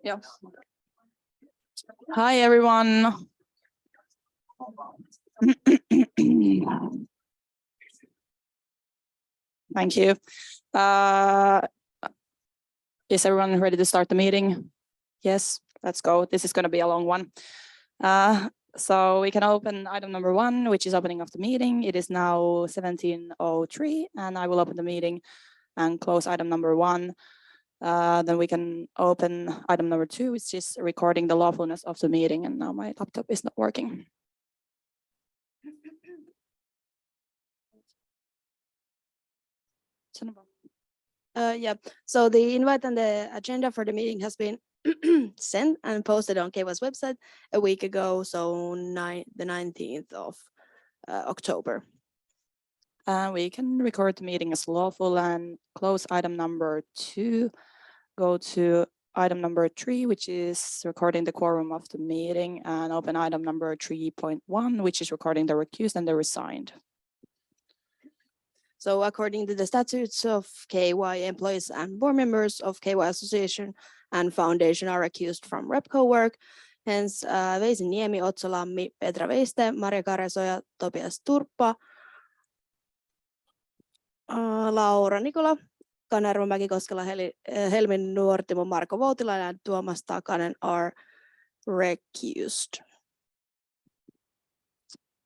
Yeah. Hi, everyone. Thank you. Is everyone ready to start the meeting? Yes, let's go. This is going to be a long one. So we can open item number 1, which is opening of the meeting. It is now 17:03, and I will open the meeting and close item number 1. Then we can open item number 2, which is recording the lawfulness of the meeting. And now my laptop is not working. Yeah, so the invite and the agenda for the meeting has been sent and posted on KWA's website a week ago, so the 19th of October. We can record the meeting as lawful and close item number 2. Go to item number 3, which is recording the quorum of the meeting, and open item number 3.1, which is recording the recused and the resigned. So according to the statutes of KY, employees and board members of KY Association and Foundation are accused from Repco work. Hence, Veisi Niemi, Otso Lammi, Petra Veiste, Maria Karesoja, Topias Turppa, Laura Nikola, Kanerva Mäkikoskela, Helmin Nuortimo, Marko Voutilainen, and Tuomas Takanen are recused.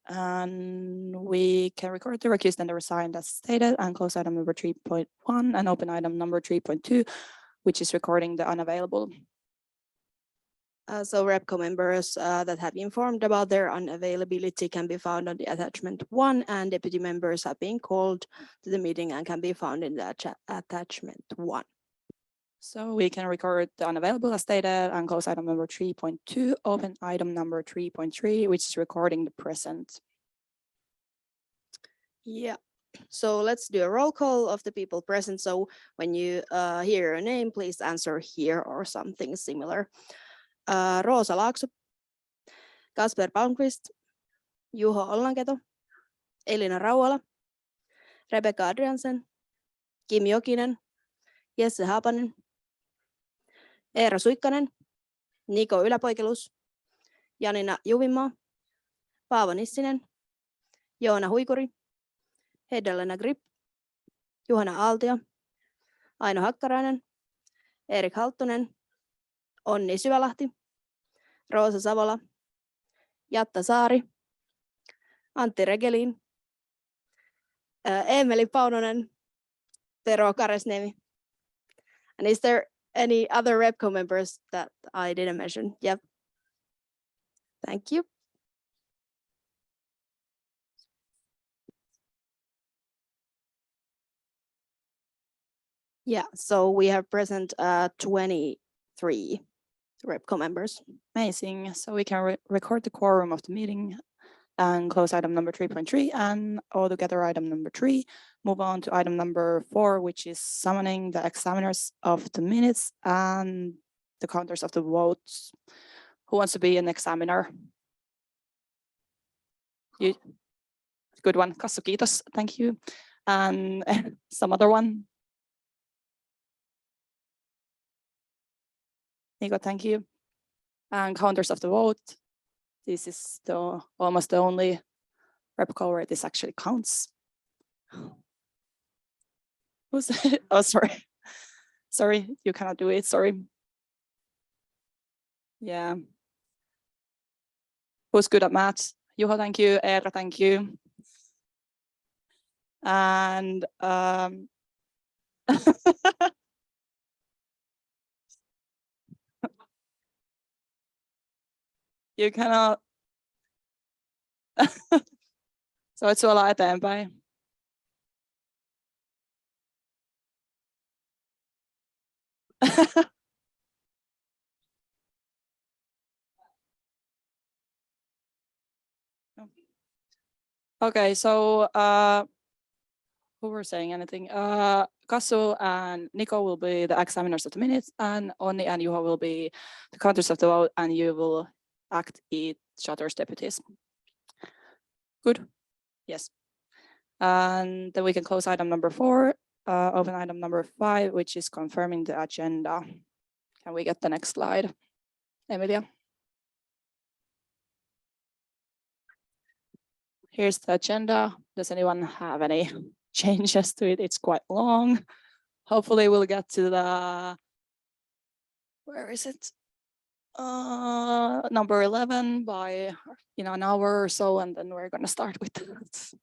And we can record the recused and the resigned as stated, and close item number 3.1 and open item number 3.2, which is recording the unavailable. So Repco members that have informed about their unavailability can be found on the attachment 1, and deputy members have been called to the meeting and can be found in the attachment 1. So we can record the unavailable as stated and close item number 3.2, open item number 3.3, which is recording the present. Yeah, so let's do a roll call of the people present. So when you hear a name, please answer here or something similar. Rosa Laakso, Kasper Palmqvist, Juho Ollanketo, Elina Rauhala, Rebecca Adriansen, Kim Jokinen, Jesse Haapanen, Eero Suikkanen, Niko Yläpoikelus, Janina Juvimaa, Paavo Nissinen, Joona Huikuri, Hedda-Lena Grip, Juhana Aaltio, Aino Hakkarainen, Erik Halttunen, Onni Syvälahti, Roosa Savola, Jatta Saari, Antti Regelin, Eemeli Paunonen, Tero Karesniemi. And is there any other Repco members that I didn't mention? Yep. Thank you. Yeah, so we have present 23 Repco members. Amazing. So we can record the quorum of the meeting and close item number 3.3 and altogether item number 3. Move on to item number 4, which is summoning the examiners of the minutes and the counters of the votes. Who wants to be an examiner? You, good one. Kassu, kiitos. Thank you. And some other one? Nico, thank you. And counters of the vote. This is almost the only Repco where this actually counts. Who's oh, sorry. Sorry, you cannot do it. Sorry. Yeah. Who's good at maths? Juho, thank you. Eera, thank you. And you cannot. So it's suola eteenpäin. Okay, so who were saying anything? Kassu and Nico will be the examiners of the minutes, and Onni and Juho will be the counters of the vote, and you will act each other's deputies. Good. Yes. And then we can close item number 4, open item number 5, which is confirming the agenda. Can we get the next slide, Emilia? Here's the agenda. Does anyone have any changes to it? It's quite long. Hopefully we'll get to the, where is it? Number 11 by an hour or so, and then we're gonna start with that.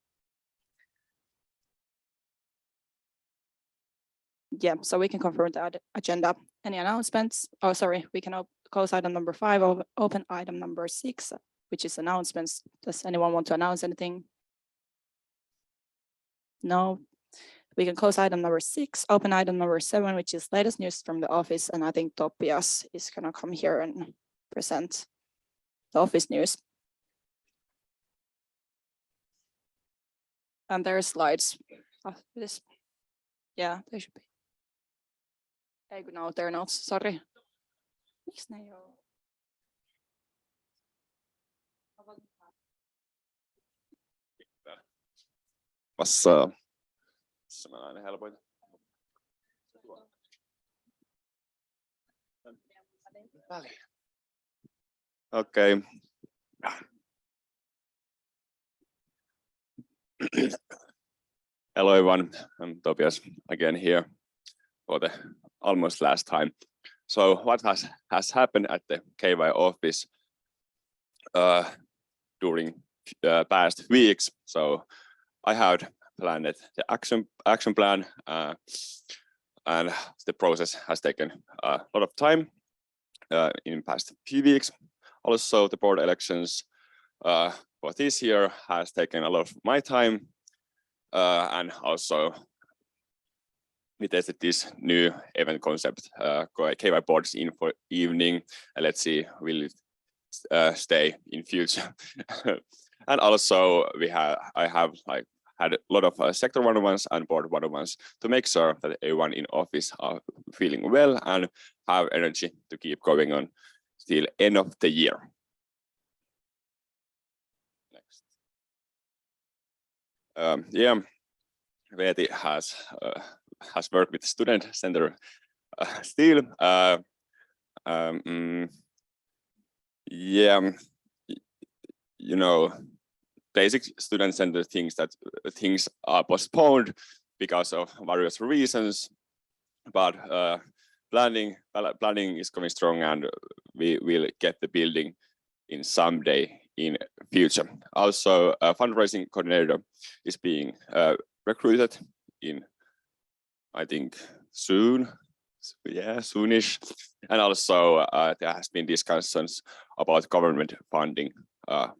Yeah, so we can confirm the agenda. Any announcements? Oh, sorry, we can close item number 5, open item number 6, which is announcements. Does anyone want to announce anything? No. We can close item number 6, open item number 7, which is latest news from the office. And I think Topias is gonna come here and present the office news. And there are slides of this. Yeah, they should be. No, they're not, sorry. Vassa. Se on aina helpointa. Okay. Hello everyone, I'm Topias again here for the almost last time. So what has happened at the KY office during past weeks? So I have planned the action plan, and the process has taken a lot of time in past few weeks. Also, the board elections for this year has taken a lot of my time, and also we tested this new event concept, KY Boards Info Evening, and let's see, will it stay in future? And also I have had a lot of sector one-on-ones and board one-on-ones to make sure that everyone in office are feeling well and have energy to keep going on till end of the year. Next. Yeah, Veeti has worked with student center still. Yeah, you know, basic student center things that things are postponed because of various reasons, but planning is going strong, and we will get the building in someday in future. Also, a fundraising coordinator is being recruited in, I think, soon. Yeah, soonish. And also there has been discussions about government funding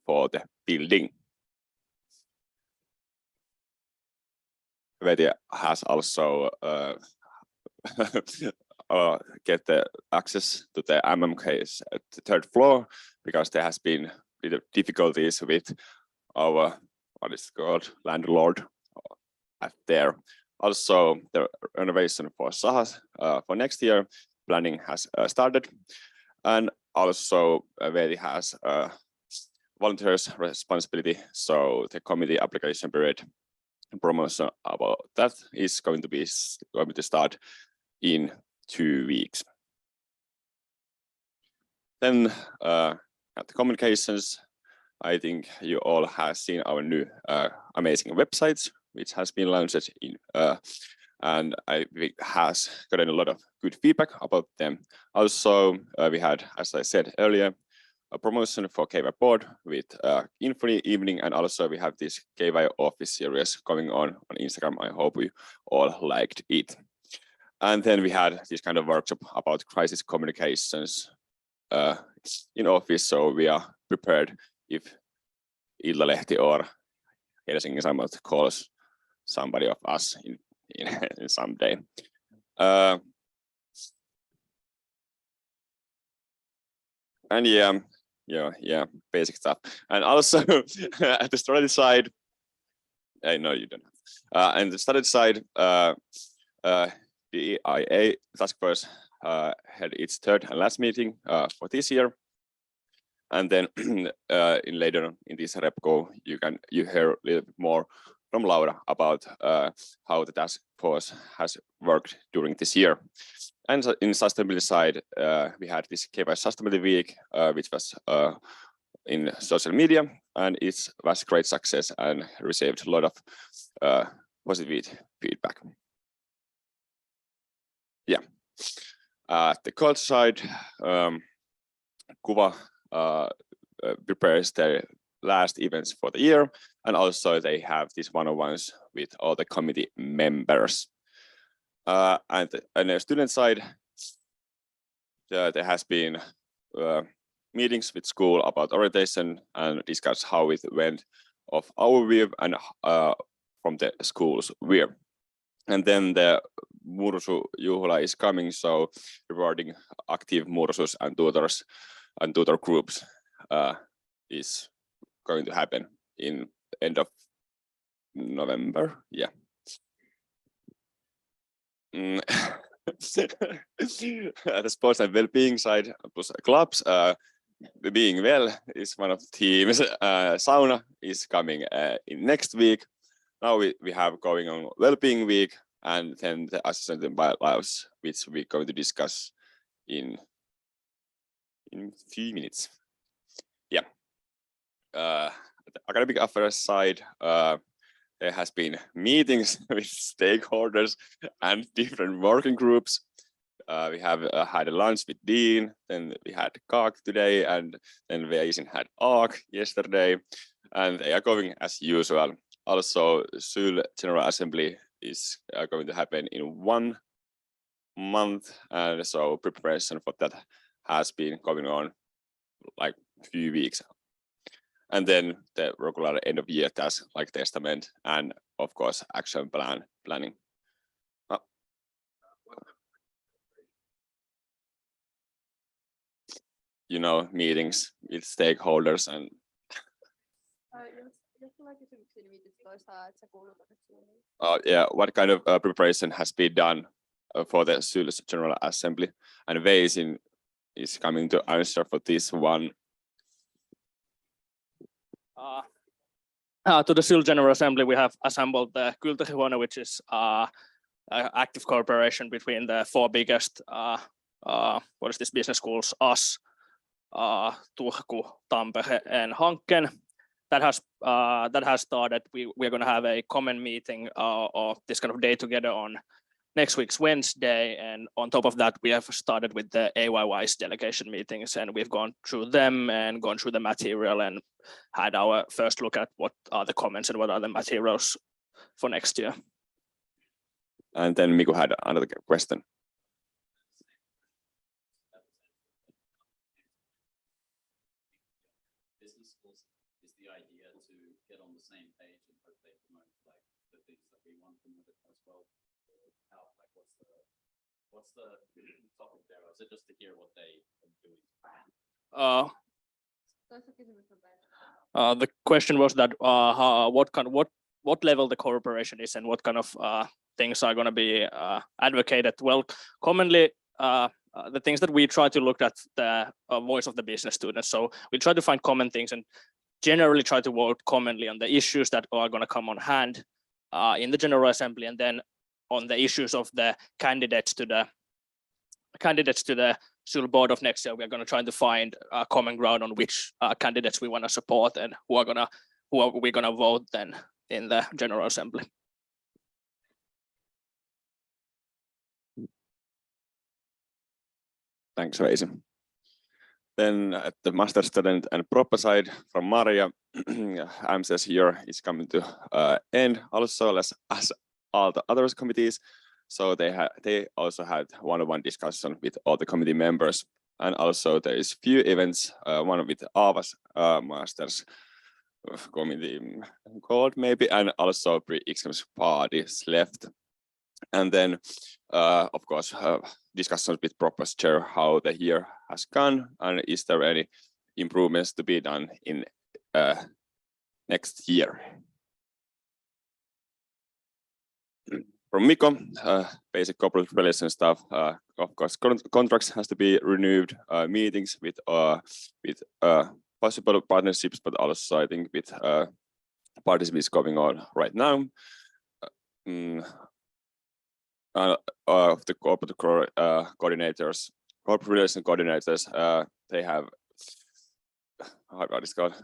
for the building. Veeti has also get the access to the MMKs at the 3rd floor because there has been difficulties with our, what is it called, landlord at there. Also, the renovation for Sahas for next year planning has started, and also Veeti has volunteers responsibility. So the committee application period promotion about that is going to start in 2 weeks. Then at the communications, I think you all have seen our new amazing websites, which has been launched in and it has gotten a lot of good feedback about them. Also, we had, as I said earlier, a promotion for KY board with Info Evening, and also we have this KY office series going on Instagram. I hope you all liked it. And then we had this kind of workshop about crisis communications in office, so we are prepared if Iltalehti or Helsingin Sanomat calls somebody of us in some day. And yeah, basic stuff. And also at the strategy side, no, you don't. And the strategy side, the EIA task force had its 3rd and last meeting for this year. And then later in this RepCo, you hear a little bit more from Laura about how the task force has worked during this year. And so in sustainability side, we had this KYC Sustainability Week, which was in social media, and it was great success and received a lot of positive feedback. Yeah. The culture side, Kuva prepares their last events for the year, and also they have these one-on-ones with all the committee members. And on the student side, there has been meetings with school about orientation and discuss how it went of our view and from the school's view. And then the Mursu Juhla is coming, so rewarding active Mursus and tutors and tutor groups is going to happen in end of November. Yeah. The sports and well-being side, plus clubs, being well is one of the teams. Sauna is coming in next week. Now we have going on well-being week, and then the assessment by lives, which we're going to discuss in a few minutes. Yeah. The academic affairs side, there has been meetings with stakeholders and different working groups. We have had a lunch with Dean, then we had CAC today, and then Veisin had ARC yesterday, and they are going as usual. Also, SYL General Assembly is going to happen in 1 month, and so preparation for that has been going on like a few weeks. And then the regular end of year tasks like testament and of course action planning. You know, meetings with stakeholders and yeah, what kind of preparation has been done for the SYL General Assembly, and Veisin is coming to answer for this one. To the SYL General Assembly, we have assembled the Kyltähihuone, which is active cooperation between the 4 biggest business schools, us, Turku, Tampere, and Hanken. That has started. We're going to have a common meeting or this kind of day together on next week's Wednesday, and on top of that, we have started with the AYY's delegation meetings, and we've gone through them and gone through the material and had our first look at what are the comments and what are the materials for next year. And then Miku had another question. Business schools is the idea to get on the same page and hope they promote like the things that we want from it as well. How, like, what's the topic there? Or is it just to hear what they are doing? The question was that what level the cooperation is and what kind of things are going to be advocated. Well, commonly the things that we try to look at the voice of the business students. So we try to find common things and generally try to work commonly on the issues that are going to come on hand in the General Assembly, and then on the issues of the candidates to the SYL board of next year. We are going to try to find a common ground on which candidates we want to support and who are we going to vote then in the General Assembly. Thanks, Veisin. Then at the master student and proper side from Maria, AMSS year is coming to end also as all the other committees. So they also had one-on-one discussion with all the committee members, and also there is few events. One with Aavas Masters committee called maybe, and also pre-exams parties left. And then of course discussions with proper chair how the year has gone and is there any improvements to be done in next year. From Mikko, basic corporate relations stuff. Of course, contracts has to be renewed. Meetings with possible partnerships, but also I think with participants going on right now. Of the corporate coordinators, corporate relation coordinators, they have, how it's called?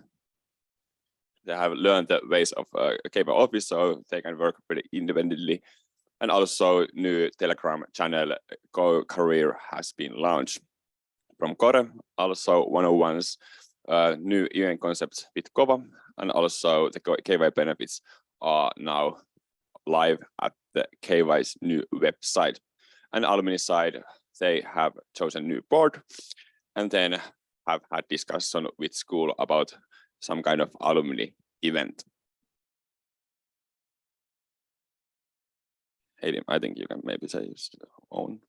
They have learned the ways of KY Office, so they can work pretty independently. And also, new Telegram channel Career has been launched from Core. Also, 101's new event concepts with Kova, and also the KY benefits are now live at the KY's new website. And alumni side, they have chosen new board, and then have had discussion with school about some kind of alumni event. Heidi, I think you can maybe say your own.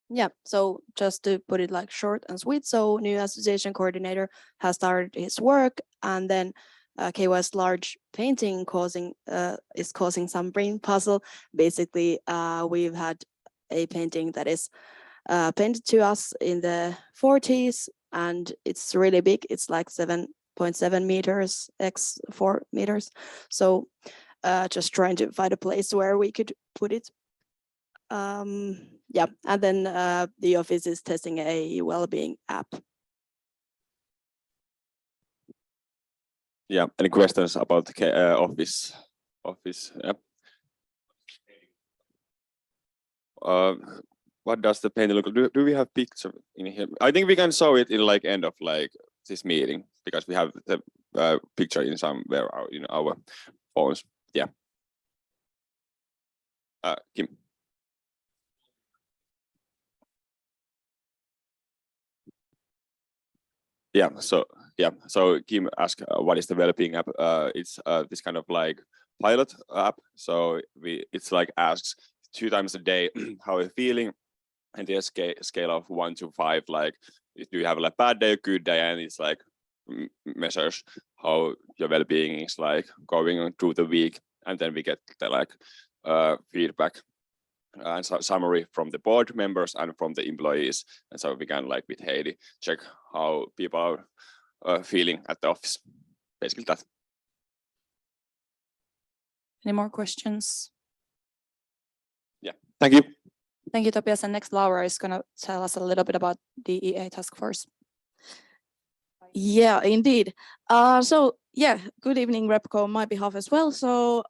Yeah, so just to put it like short and sweet, so new association coordinator has started his work, and then KY's large painting is causing some brain puzzle. Basically, we've had a painting that is painted to us in the 40s, and it's really big. It's like 7.7 meters x 4 meters. So just trying to find a place where we could put it. Yeah, and then the office is testing a well-being app. Yeah, any questions about the office? Yep. What does the painting look like? Do we have picture in here? I think we can show it in like end of like this meeting, because we have the picture in somewhere in our phones. Yeah. Kim. So Kim asked what is the well-being app. It's this kind of like pilot app. So it's like asks 2 times a day how you're feeling, and there's scale of 1 to 5, like do you have like a bad day, a good day, and it's like measures how your well-being is like going on through the week. And then we get the like feedback and summary from the board members and from the employees, and so we can, like with Heidi, check how people are feeling at the office. Basically that. Any more questions? Thank you. Thank you, Topias. And next, Laura is going to tell us a little bit about the EA task force. Yeah, indeed. So yeah, good evening, Repco, on my behalf as well. So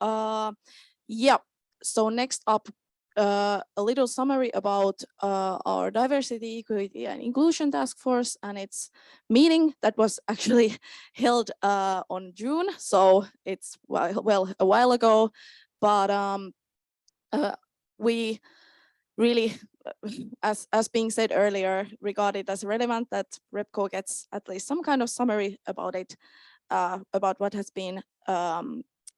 yeah, so next up, a little summary about our diversity, equity, and inclusion task force and its meeting that was actually held on June. So it's well a while ago, but we really, as being said earlier, regard it as relevant that Repco gets at least some kind of summary about it, about what has been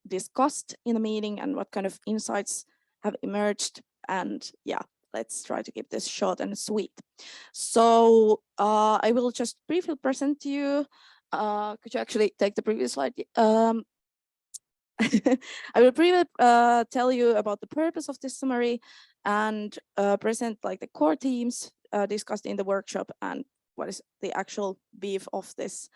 discussed in the meeting and what kind of insights have emerged. And yeah, let's try to keep this short and sweet. So I will just briefly present to you. Could you actually take the previous slide? I will briefly tell you about the purpose of this summary and present like the core themes discussed in the workshop and what is the actual beef of this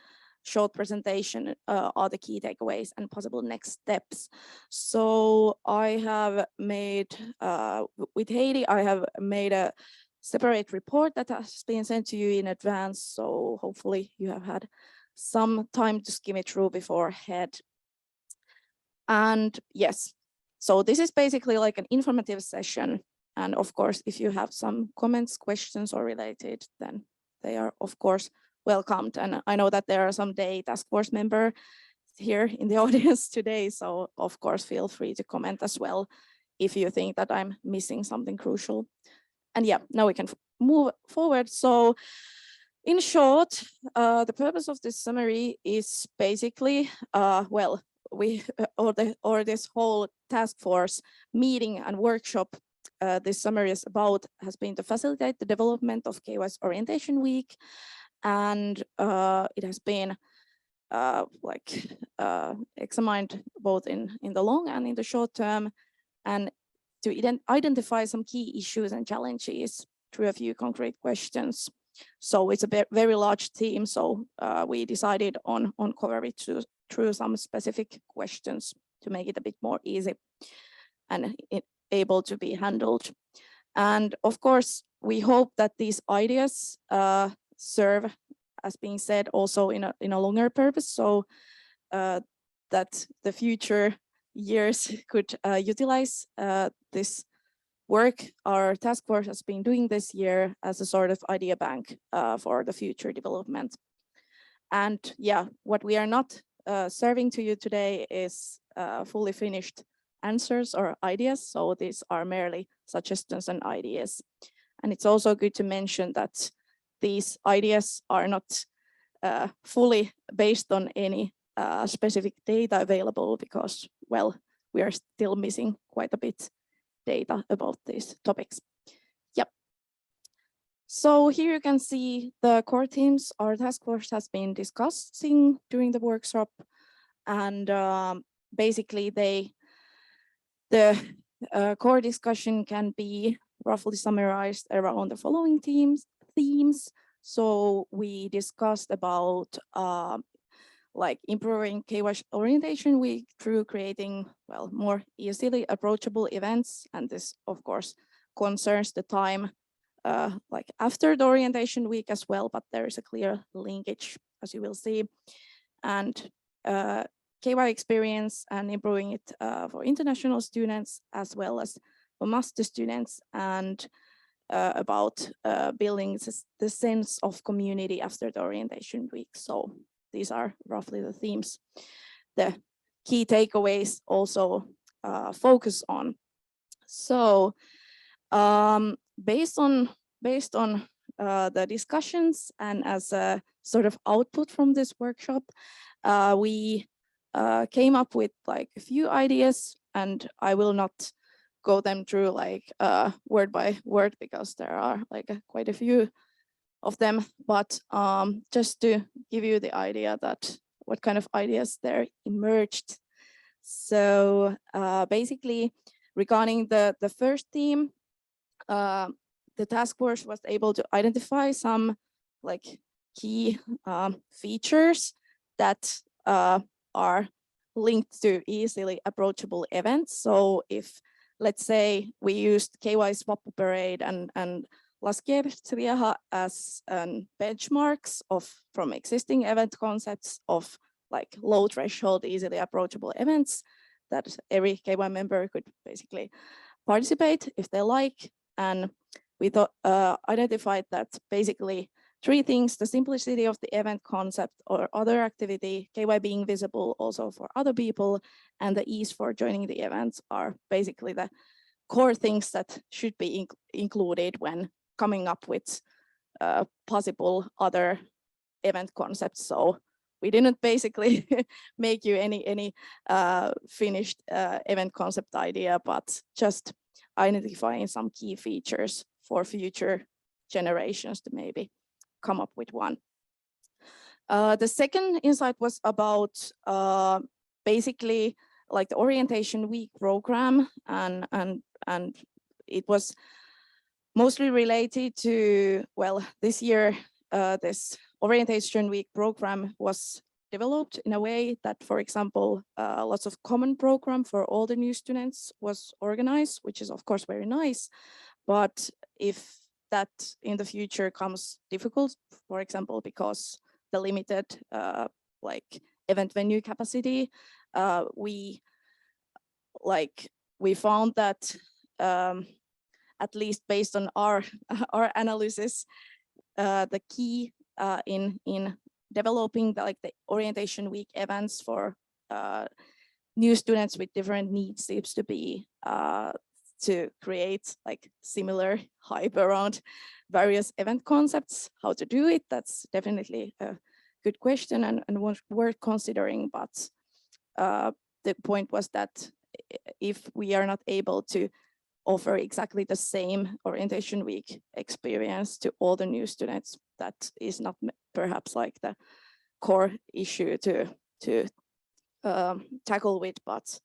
short presentation are the key takeaways and possible next steps. So I have made, with Heidi, I have made a separate report that has been sent to you in advance. So hopefully you have had some time to skim it through beforehand. And yes, so this is basically like an informative session. And of course, if you have some comments, questions or related, then they are of course welcomed. And I know that there are some DEI task force member here in the audience today. So of course, feel free to comment as well if you think that I'm missing something crucial. And yeah, now we can move forward. So in short, the purpose of this summary is basically, well, or this whole task force meeting and workshop this summary is about has been to facilitate the development of KY's Orientation Week. And it has been examined both in the long and in the short term, and to identify some key issues and challenges through a few concrete questions. So it's a very large team. So we decided on cover it through some specific questions to make it a bit more easy and able to be handled. And of course, we hope that these ideas serve, as being said, also in a longer purpose, so that the future years could utilize this work our task force has been doing this year as a sort of idea bank for the future development. And yeah, what we are not serving to you today is fully finished answers or ideas. So these are merely suggestions and ideas. And it's also good to mention that these ideas are not fully based on any specific data available because, well, we are still missing quite a bit data about these topics. Yep. So here you can see the core themes our task force has been discussing during the workshop. And basically the core discussion can be roughly summarized around the following themes. So we discussed about like improving KY orientation week through creating, well, more easily approachable events. And this, of course, concerns the time like after the orientation week as well, but there is a clear linkage, as you will see. And KY experience and improving it for international students as well as for master students, and about building the sense of community after the orientation week. So these are roughly the themes. The key takeaways also focus on. So based on the discussions and as a sort of output from this workshop, we came up with like a few ideas, and I will not go them through like word by word because there are like quite a few of them, but just to give you the idea that what kind of ideas there emerged. So basically regarding the first theme, the task force was able to identify some like key features that are linked to easily approachable events. So if, let's say, we used KY's Vappu Parade and Laskiaisviha as benchmarks from existing event concepts of like low threshold, easily approachable events that every KY member could basically participate if they like. And we identified that basically three things: the simplicity of the event concept or other activity, KY being visible also for other people, and the ease for joining the events are basically the core things that should be included when coming up with possible other event concepts. So we didn't basically make you any finished event concept idea, but just identifying some key features for future generations to maybe come up with one. The second insight was about basically like the orientation week program, and it was mostly related to, well, this year this orientation week program was developed in a way that, for example, lots of common program for all the new students was organized, which is of course very nice. But if that in the future comes difficult, for example, because the limited like event venue capacity, we found that at least based on our analysis, the key in developing the orientation week events for new students with different needs seems to be to create like similar hype around various event concepts. How to do it, that's definitely a good question and worth considering. But the point was that if we are not able to offer exactly the same orientation week experience to all the new students, that is not perhaps like the core issue to tackle with, but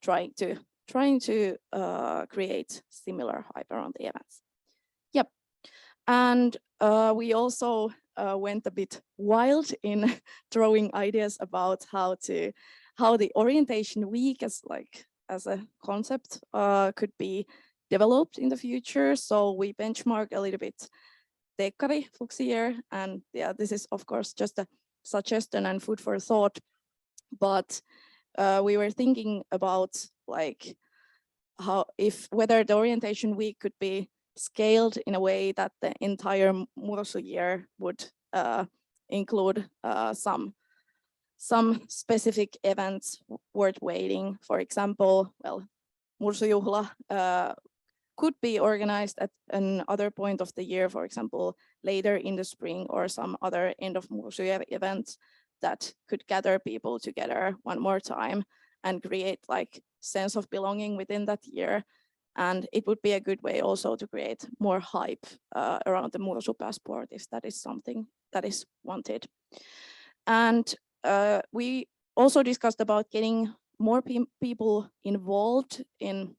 trying to create similar hype around the events. Yep. And we also went a bit wild in throwing ideas about how the orientation week as a concept could be developed in the future. So we benchmarked a little bit Teekkari Fluxier, and yeah, this is of course just a suggestion and food for thought, but we were thinking about like whether the orientation week could be scaled in a way that the entire Mursu year would include some specific events worth waiting. For example, well, Mursu Juhla could be organized at another point of the year, for example, later in the spring, or some other end of Mursu event that could gather people together one more time and create like sense of belonging within that year. And it would be a good way also to create more hype around the Mursu passport, if that is something that is wanted. And we also discussed about getting more people involved in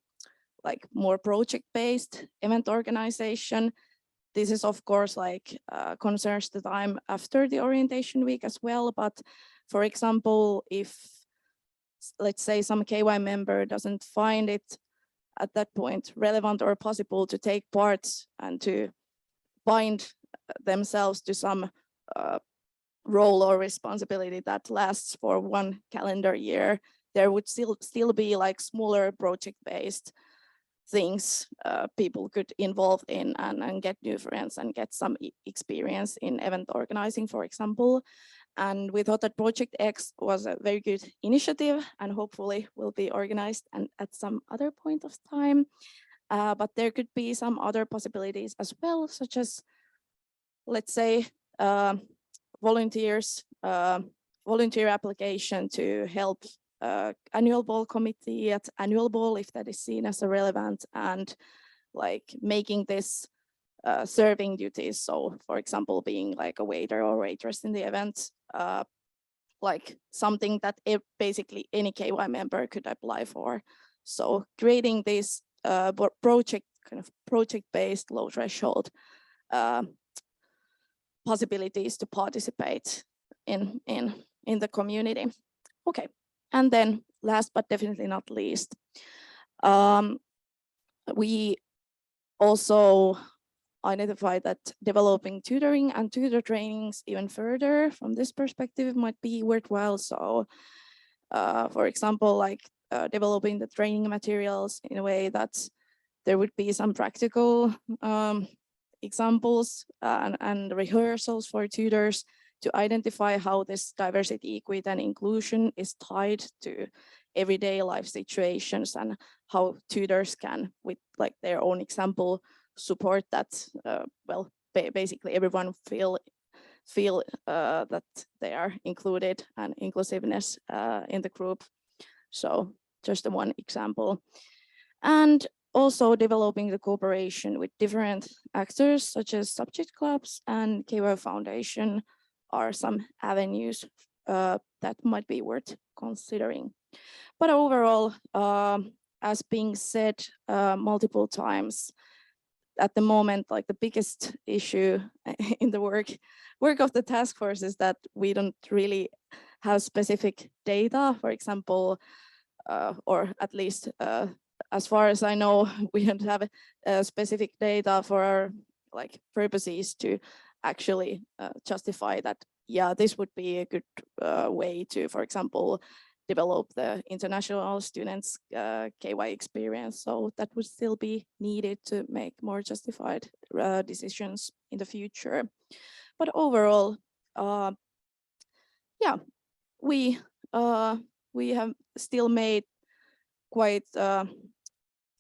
like more project-based event organization. This is of course like concerns the time after the orientation week as well. But for example, if let's say some KY member doesn't find it at that point relevant or possible to take part and to bind themselves to some role or responsibility that lasts for one calendar year, there would still be like smaller project-based things people could involve in and get new friends and get some experience in event organizing, for example. And we thought that Project X was a very good initiative and hopefully will be organized and at some other point of time. But there could be some other possibilities as well, such as, let's say, volunteer application to help annual ball committee at annual ball, if that is seen as a relevant, and like making this serving duties. So for example, being like a waiter or waitress in the event, like something that basically any KY member could apply for. So creating this project-based low threshold possibilities to participate in the community. Okay, and then last but definitely not least, we also identified that developing tutoring and tutor trainings even further from this perspective might be worthwhile. So for example, like developing the training materials in a way that there would be some practical examples and rehearsals for tutors to identify how this diversity, equity, and inclusion is tied to everyday life situations and how tutors can, with like their own example, support that, well, basically everyone feel that they are included and inclusiveness in the group. So just one example. And also developing the cooperation with different actors such as subject clubs and KY Foundation are some avenues that might be worth considering. But overall, as being said multiple times, at the moment, like the biggest issue in the work of the task force is that we don't really have specific data, for example, or at least as far as I know, we don't have specific data for our like purposes to actually justify that, yeah, this would be a good way to, for example, develop the international students KY experience. So that would still be needed to make more justified decisions in the future. But overall, yeah, we have still made quite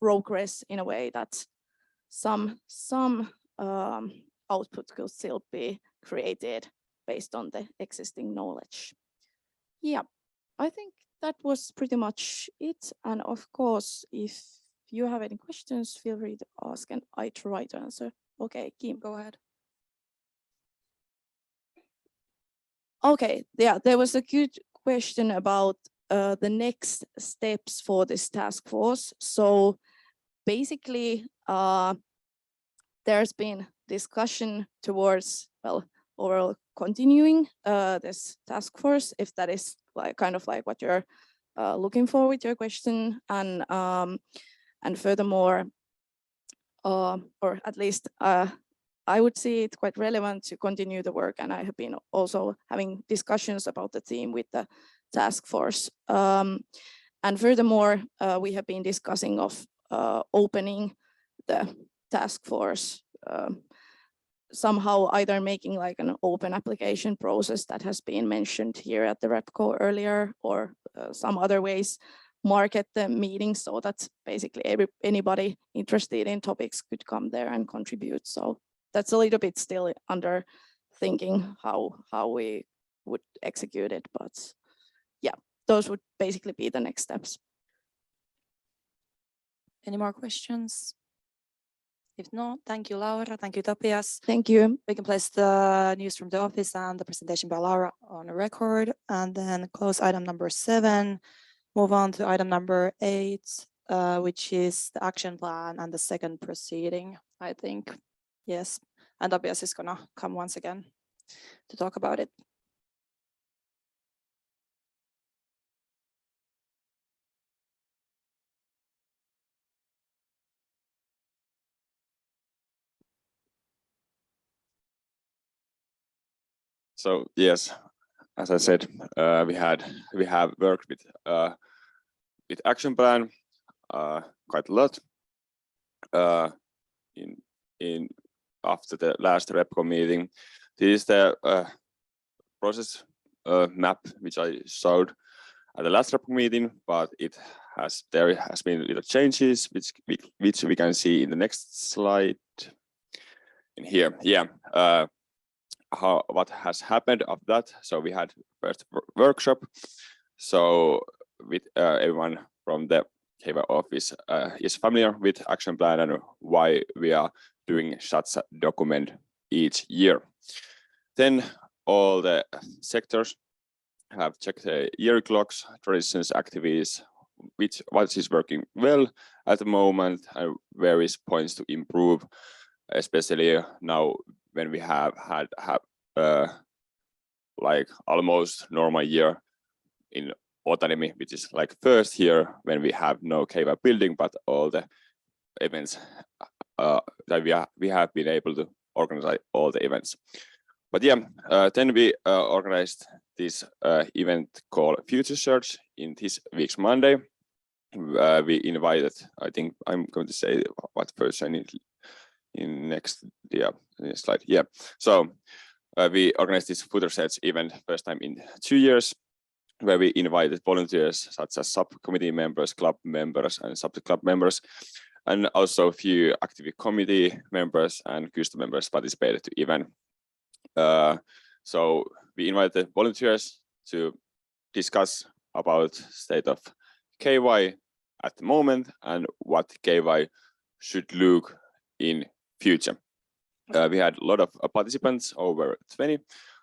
progress in a way that some output could still be created based on the existing knowledge. Yeah, I think that was pretty much it. And of course, if you have any questions, feel free to ask and I try to answer. Okay, Kim, go ahead. Okay, yeah, there was a good question about the next steps for this task force. So basically, there's been discussion towards, well, overall continuing this task force, if that is like kind of like what you're looking for with your question. And furthermore, or at least I would see it quite relevant to continue the work, and I have been also having discussions about the theme with the task force. And furthermore, we have been discussing of opening the task force somehow, either making like an open application process that has been mentioned here at the RepCo earlier, or some other ways market the meeting so that basically anybody interested in topics could come there and contribute. So that's a little bit still under thinking how we would execute it, but yeah, those would basically be the next steps. Any more questions? If not, thank you, Laura. Thank you, Topias. Thank you. We can place the news from the office and the presentation by Laura on a record, and then close item number 7. Move on to item number 8, which is the action plan and the second proceeding, I think. Yes, and Topias is gonna come once again to talk about it. So yes, as I said, we have worked with action plan quite a lot in after the last RepCo meeting. This is the process map which I showed at the last RepCo meeting, but there has been little changes which we can see in the next slide in here. Yeah. What has happened after that? So we had first workshop. So with everyone from the KY office is familiar with action plan and why we are doing such a document each year. Then all the sectors have checked the year clocks, traditions, activities, what is working well at the moment, and various points to improve, especially now when we have had like almost normal year in autonomy, which is like first year when we have no KY building, but all the events that we have been able to organize all the events. But yeah, then we organized this event called Future Search in this week's Monday. We invited, I think I'm going to say what person in next slide. Yeah, so we organized this Future Search event first time in 2 years, where we invited volunteers such as subcommittee members, club members, and sub-club members, and also a few active committee members and customer members participated to event. So we invited volunteers to discuss about state of KY at the moment and what KY should look in future. We had a lot of participants, over 20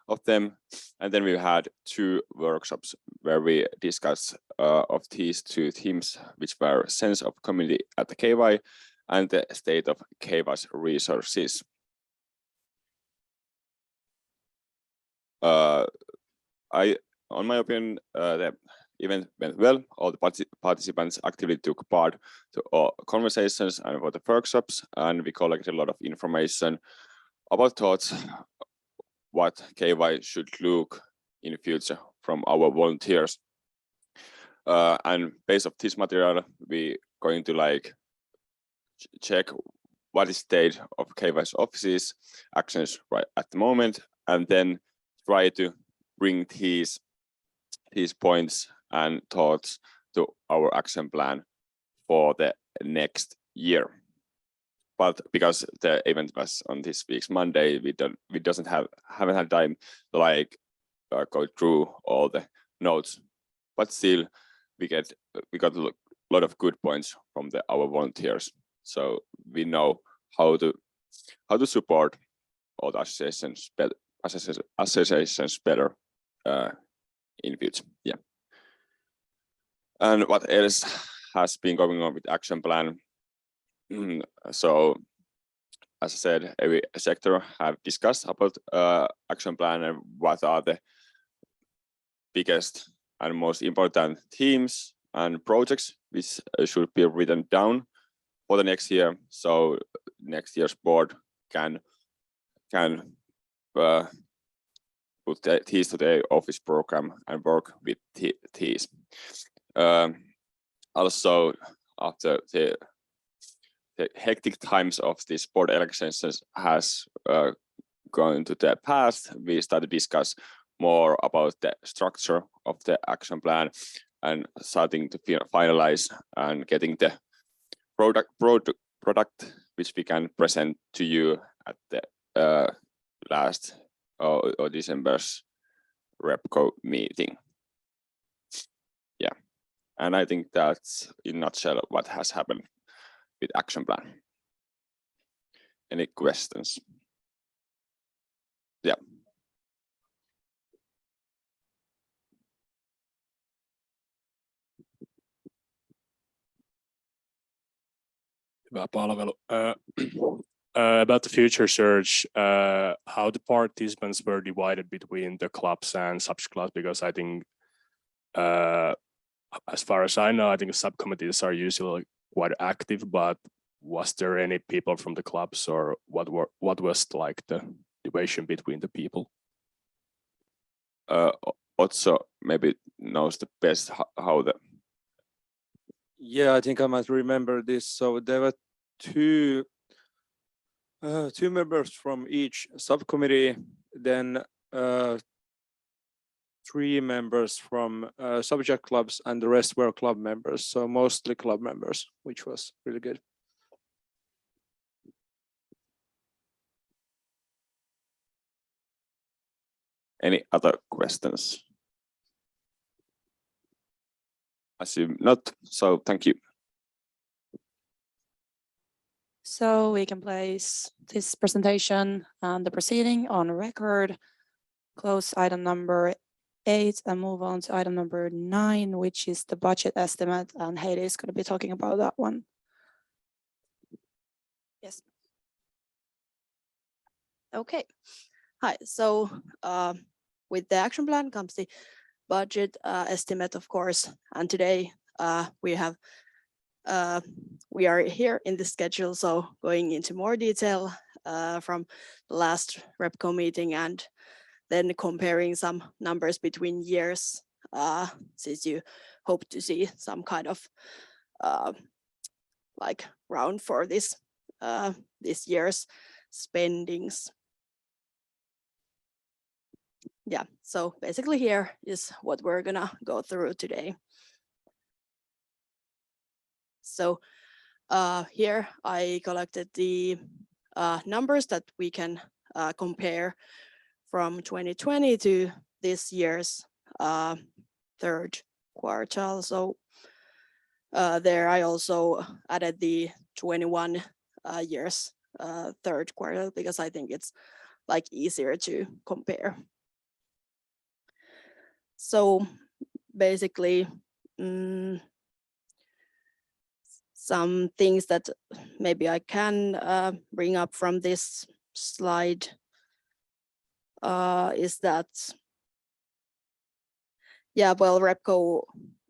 of them, and then we had 2 workshops where we discussed of these 2 themes, which were sense of community at the KY and the state of KY's resources. On my opinion, the event went well. All the participants actively took part to all conversations and for the workshops, and we collected a lot of information about thoughts what KY should look in the future from our volunteers. And based on this material, we going to like check what is state of KY's offices, actions right at the moment, and then try to bring these points and thoughts to our action plan for the next year. But because the event was on this week's Monday, we haven't had time to like go through all the notes. But still, we got a lot of good points from our volunteers. So we know how to support all the associations better in future. Yeah. And what else has been going on with action plan? So as I said, every sector have discussed about action plan and what are the biggest and most important themes and projects which should be written down for the next year, so next year's board can put these to the office program and work with these. Also, after the hectic times of these board elections has gone to the past, we started to discuss more about the structure of the action plan and starting to finalize and getting the product which we can present to you at the last or December's RepCo meeting. Yeah, and I think that's in a nutshell what has happened with action plan. Any questions? Yeah. Hyvä palvelu. About the future search, how the participants were divided between the clubs and subclubs, because I think, as far as I know, I think subcommittees are usually quite active, but was there any people from the clubs, or what was like the division between the people? Otso maybe knows the best how the. Yeah, I think I might remember this. So there were two members from each subcommittee, then 3 members from subject clubs, and the rest were club members. So mostly club members, which was really good. Any other questions? Assume not, so thank you. So we can place this presentation and the proceeding on record, close item number 8 and move on to item number 9, which is the budget estimate, and Heidi is going to be talking about that one. Yes. Okay. Hi. So with the action plan comes the budget estimate, of course. And today we are here in the schedule, so going into more detail from the last RepCo meeting, and then comparing some numbers between years, since you hope to see some kind of like round for this year's spendings. Yeah, so basically here is what we're gonna go through today. So here I collected the numbers that we can compare from 2020 to this year's third quarter. So there I also added the 21 years third quarter, because I think it's like easier to compare. So basically, some things that maybe I can bring up from this slide is that, yeah, well, RepCo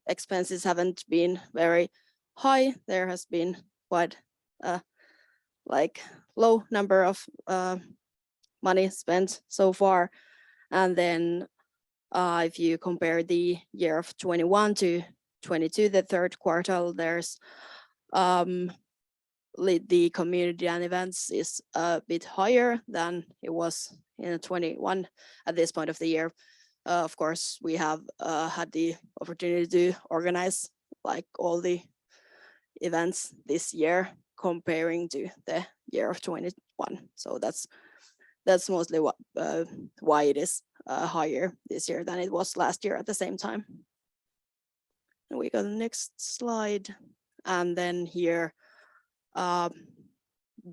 expenses haven't been very high. There has been quite like low number of money spent so far. And then if you compare the year of 21 to 22, the third quarter, there's the community and events is a bit higher than it was in 21 at this point of the year. Of course, we have had the opportunity to organize like all the events this year comparing to the year of 21. So that's mostly what why it is higher this year than it was last year at the same time. And we go to the next slide, and then here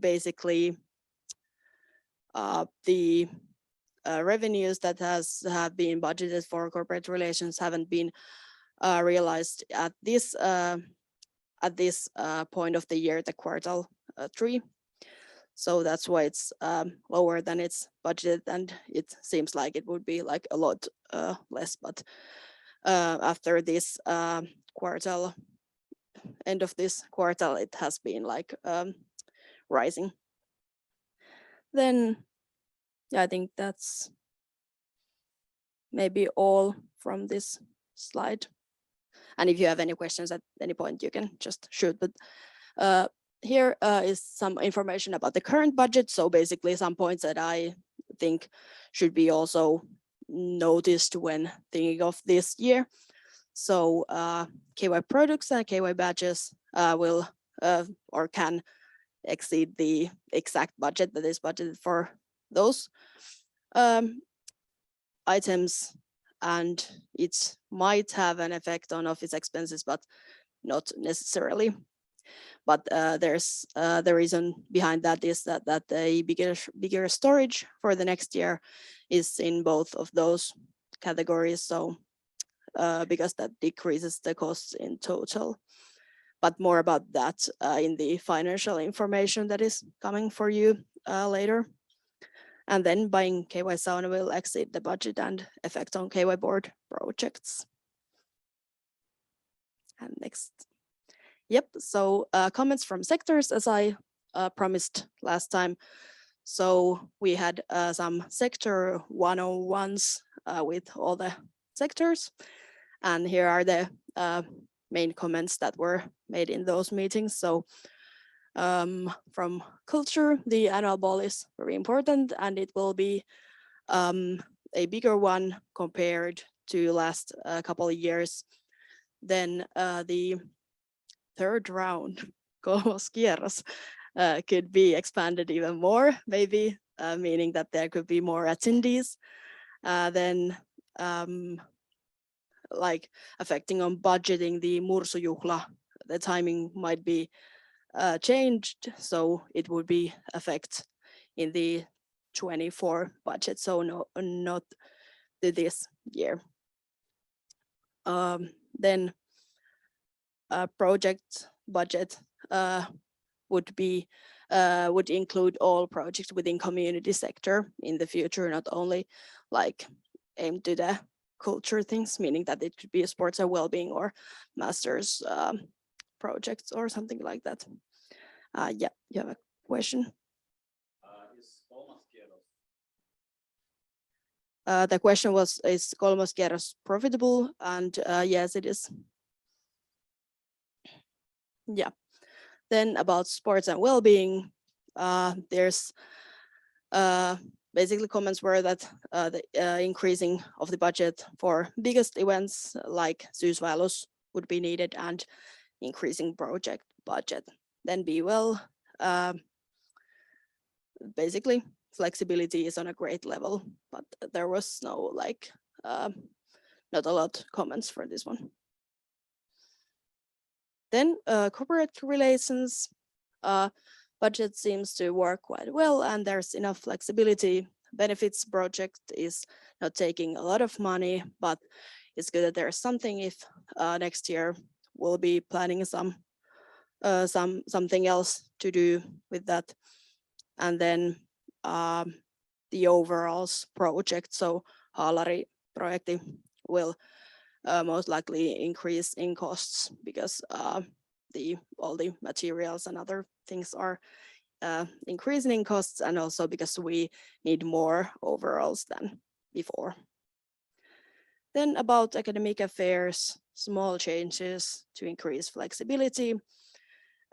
basically the revenues that have been budgeted for corporate relations haven't been realized at this point of the year, the quarter 3. So that's why it's lower than its budget, and it seems like it would be like a lot less, but after this quartal, end of this quartal, it has been like rising. Then yeah, I think that's maybe all from this slide. And if you have any questions at any point, you can just shoot. But here is some information about the current budget. So basically some points that I think should be also noticed when thinking of this year. So KY products and KY badges will or can exceed the exact budget that is budgeted for those items, and it might have an effect on office expenses, but not necessarily. But there's the reason behind that is that a bigger storage for the next year is in both of those categories. So because that decreases the costs in total. But more about that in the financial information that is coming for you later. And then buying KY sauna will exceed the budget and effect on KY board projects. And next. Yep, so comments from sectors as I promised last time. So we had some sector 101s with all the sectors. And here are the main comments that were made in those meetings. So from culture, the annual ball is very important, and it will be a bigger one compared to last couple of years. Then the third round, kolmoskierros, could be expanded even more, maybe, meaning that there could be more attendees. Then like affecting on budgeting the Mursujuhla, the timing might be changed, so it would be effect in the 24 budget, so not this year. Then project budget would include all projects within community sector in the future, not only like aimed to the culture things, meaning that it could be a sports and well-being or master's projects or something like that. Yeah, you have a question? Is kolmoskierros The question was, is kolmoskierros profitable? And yes, it is. Yeah. Then about sports and well-being, there's basically comments were that the increasing of the budget for biggest events like Syysvaellus would be needed, and increasing project budget. Then be well, basically flexibility is on a great level, but there was no like, not a lot comments for this one. Then corporate relations, budget seems to work quite well, and there's enough flexibility. Benefits project is not taking a lot of money, but it's good that there's something if next year we'll be planning something else to do with that. And then the overall project, so Haalari projekti will most likely increase in costs because all the materials and other things are increasing in costs, and also because we need more overalls than before. Then about academic affairs, small changes to increase flexibility.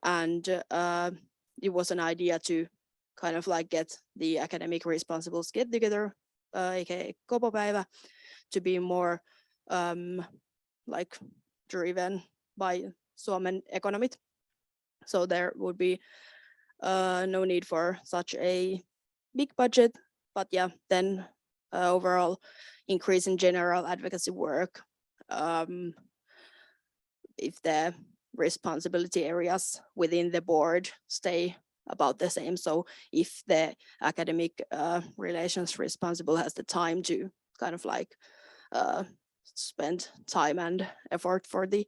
And it was an idea to kind of like get the academic responsibles get together, aka Kopopäivä, to be more like driven by Suomen economy. So there would be no need for such a big budget, but yeah, then overall increase in general advocacy work. If the responsibility areas within the board stay about the same. So if the academic relations responsible has the time to kind of like spend time and effort for the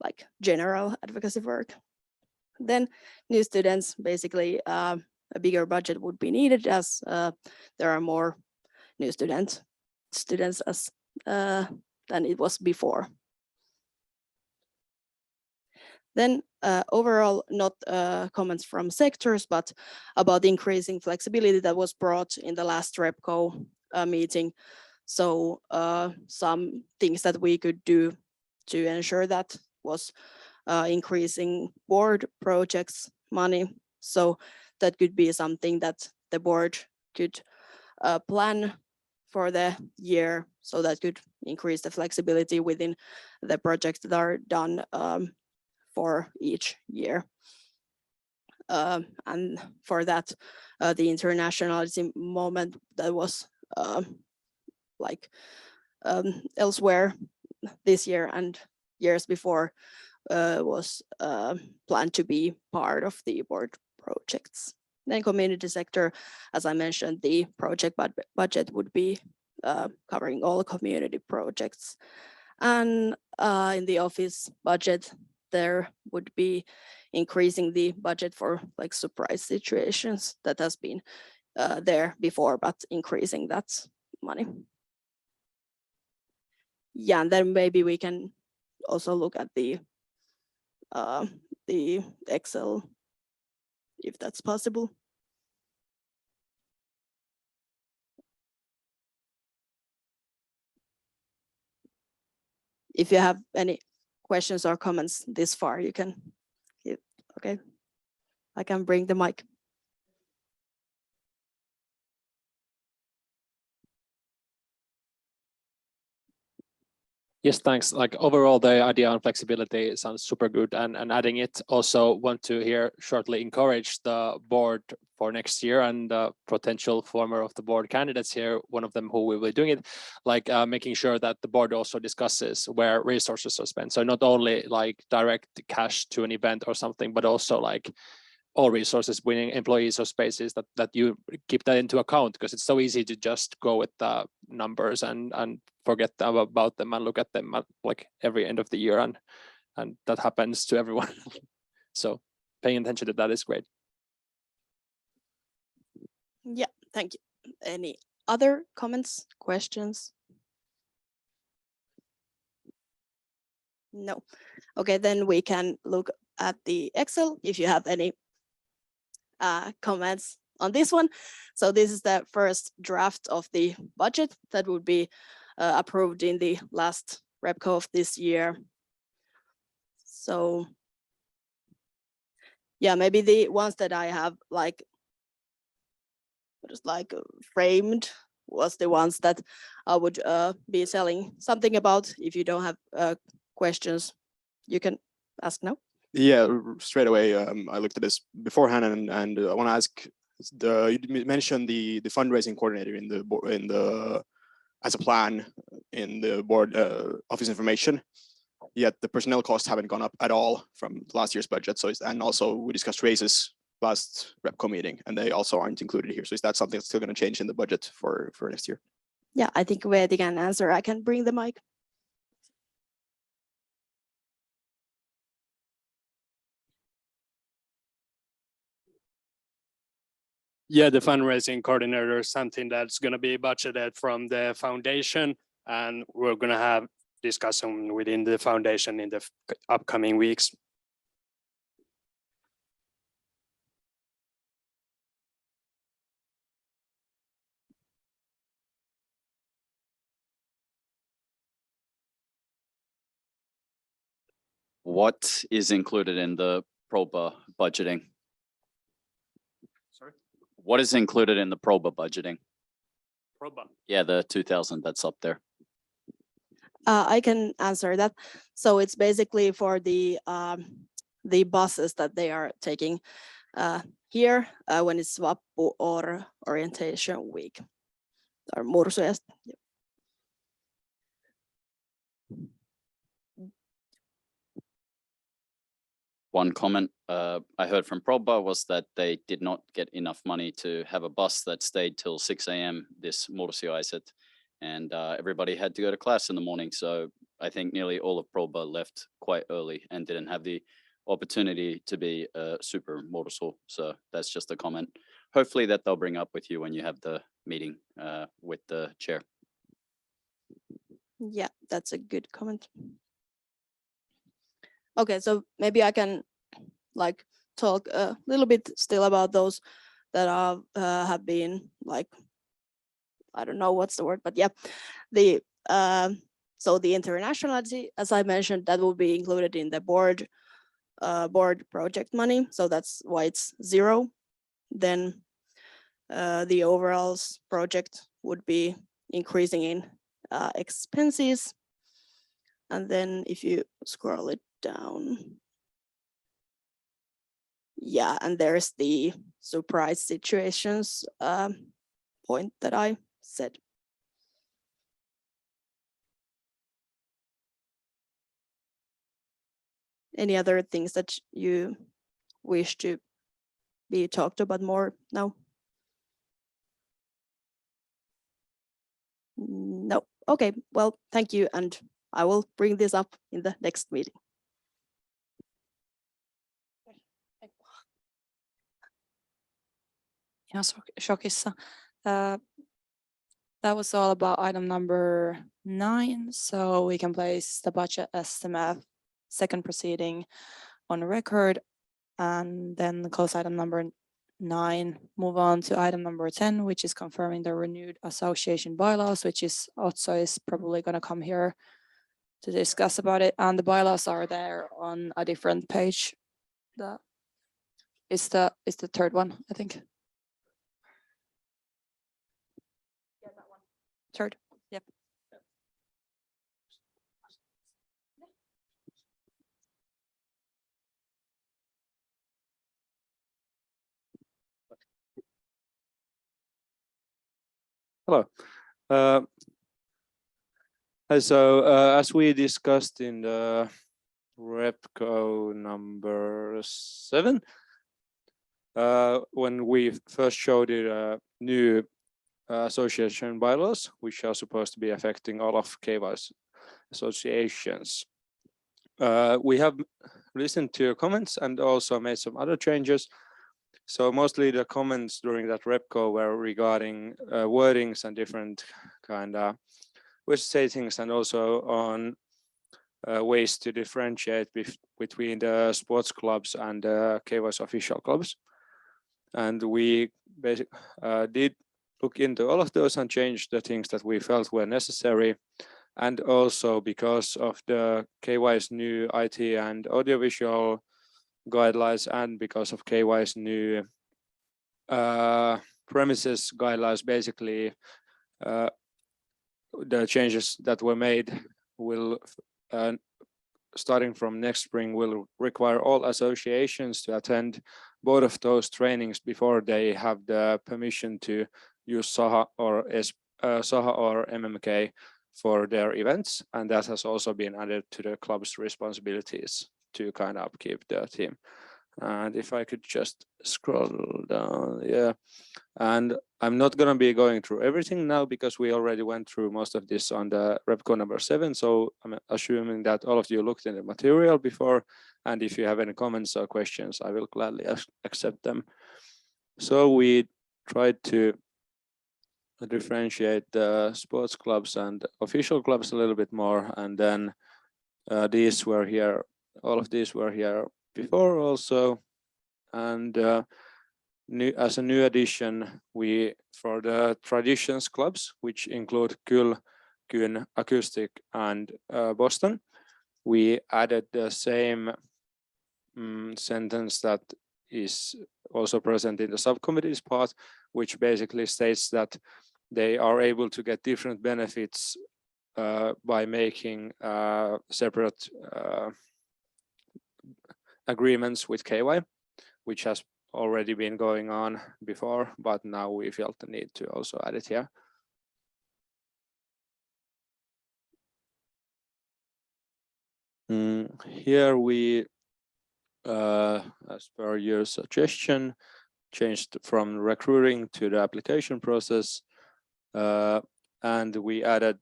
like general advocacy work. Then new students, basically a bigger budget would be needed as there are more new students as than it was before. Then overall, not comments from sectors, but about increasing flexibility that was brought in the last RepCo meeting. So some things that we could do to ensure that was increasing board projects money. So that could be something that the board could plan for the year, so that could increase the flexibility within the projects that are done for each year. And for that, the internationality moment that was elsewhere this year and years before was planned to be part of the board projects. Then community sector, as I mentioned, the project budget would be covering all community projects. And in the office budget, there would be increasing the budget for like surprise situations that has been there before, but increasing that money. Yeah, and then maybe we can also look at the Excel, if that's possible. If you have any questions or comments this far, you can, okay, I can bring the mic. Yes, thanks. Like overall, the idea on flexibility sounds super good, and adding it, also want to here shortly encourage the board for next year and potential former of the board candidates here, one of them who will be doing it, like making sure that the board also discusses where resources are spent. So not only like direct cash to an event or something, but also like all resources, winning employees or spaces, that you keep that into account, because it's so easy to just go with the numbers and forget about them and look at them at like every end of the year, and that happens to everyone. So paying attention to that is great. Yeah, thank you. Any other comments, questions? No. Okay, then we can look at the Excel if you have any comments on this one. So this is the first draft of the budget that would be approved in the last RepCo of this year. So yeah, maybe the ones that I have like just like framed was the ones that I would be telling something about. If you don't have questions, you can ask now. Yeah, straight away. I looked at this beforehand, and I want to ask. You mentioned the fundraising coordinator in the as a plan in the board office information. Yet the personnel costs haven't gone up at all from last year's budget. So and also we discussed raises last RepCo meeting, and they also aren't included here. So is that something that's still going to change in the budget for next year? Yeah, I think Veeti can answer. I can bring the mic. Yeah, the fundraising coordinator is something that's going to be budgeted from the foundation, and we're going to have discussion within the foundation in the upcoming weeks. What is included in the PROBA budgeting? Sorry? What is included in the PROBA budgeting? Proba. Yeah, the 2,000 that's up there. I can answer that. So it's basically for the buses that they are taking here when it's Vappu or orientation week or Mursuest. One comment I heard from PROBA was that they did not get enough money to have a bus that stayed till 6 a.m. this Mursiaiset, and everybody had to go to class in the morning. So I think nearly all of PROBA left quite early and didn't have the opportunity to be a super Mursu. So that's just a comment. hopefully that they'll bring up with you when you have the meeting with the chair. Yeah, that's a good comment. Okay, so maybe I can like talk a little bit still about those that are have been like, I don't know what's the word, but yeah, the so the internationality, as I mentioned, that will be included in the board project money, so that's why it's 0. Then the overalls project would be increasing in expenses. And then if you scroll it down, yeah, and there's the surprise situations point that I said. Any other things that you wish to be talked about more now? No. Okay, well, thank you, and I will bring this up in the next meeting. Yeah, shokissa. That was all about item number 9. So we can place the budget estimate second proceeding on record, and then close item number 9, move on to item number 10, which is confirming the renewed association bylaws, which is Otso is probably going to come here to discuss about it. And the bylaws are there on a different page. That is the third one, I think. Yeah, that one. Third, yep. Hello. So as we discussed in the RepCo number 7, when we first showed it new association bylaws, which are supposed to be affecting all of KY's associations. We have listened to your comments and also made some other changes. So mostly the comments during that RepCo were regarding wordings and different kind of ways to say things, and also on ways to differentiate between the sports clubs and KY's official clubs. And we basically did look into all of those and changed the things that we felt were necessary. And also because of the KY's new IT and audiovisual guidelines, and because of KY's new premises guidelines, basically the changes that were made will, starting from next spring, will require all associations to attend both of those trainings before they have the permission to use SOHA or MMK for their events. And that has also been added to the club's responsibilities to kind of upkeep the team. And if I could just scroll down, yeah. And I'm not going to be going through everything now because we already went through most of this on the RepCo number 7. So I'm assuming that all of you looked in the material before. And if you have any comments or questions, I will gladly accept them. So we tried to differentiate the sports clubs and official clubs a little bit more. And then these were here, all of these were here before also. And as a new addition, we, for the traditions clubs, which include KYL, Kyn, Acoustic, and Boston, we added the same sentence that is also present in the subcommittees part, which basically states that they are able to get different benefits by making separate agreements with KY, which has already been going on before, but now we felt the need to also add it here. Here we, as per your suggestion, changed from recruiting to the application process, and we added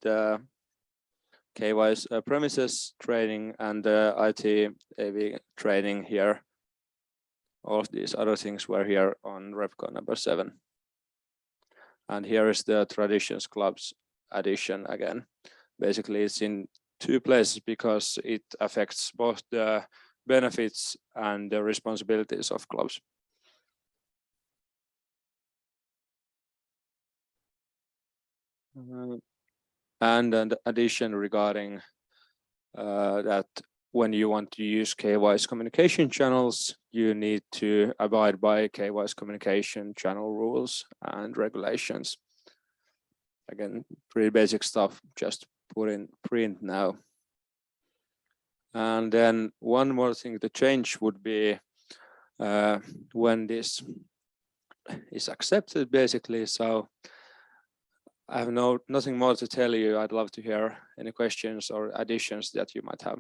KY's premises training and IT AV training here. all of these other things were here on Repco number 7. And here is the Traditions Clubs addition again. Basically, it's in 2 places because it affects both the benefits and the responsibilities of clubs. And an addition regarding that when you want to use KY's communication channels, you need to abide by KY's communication channel rules and regulations. Again, pretty basic stuff, just put in print now. And then one more thing to change would be when this is accepted, basically. So I have nothing more to tell you. I'd love to hear any questions or additions that you might have.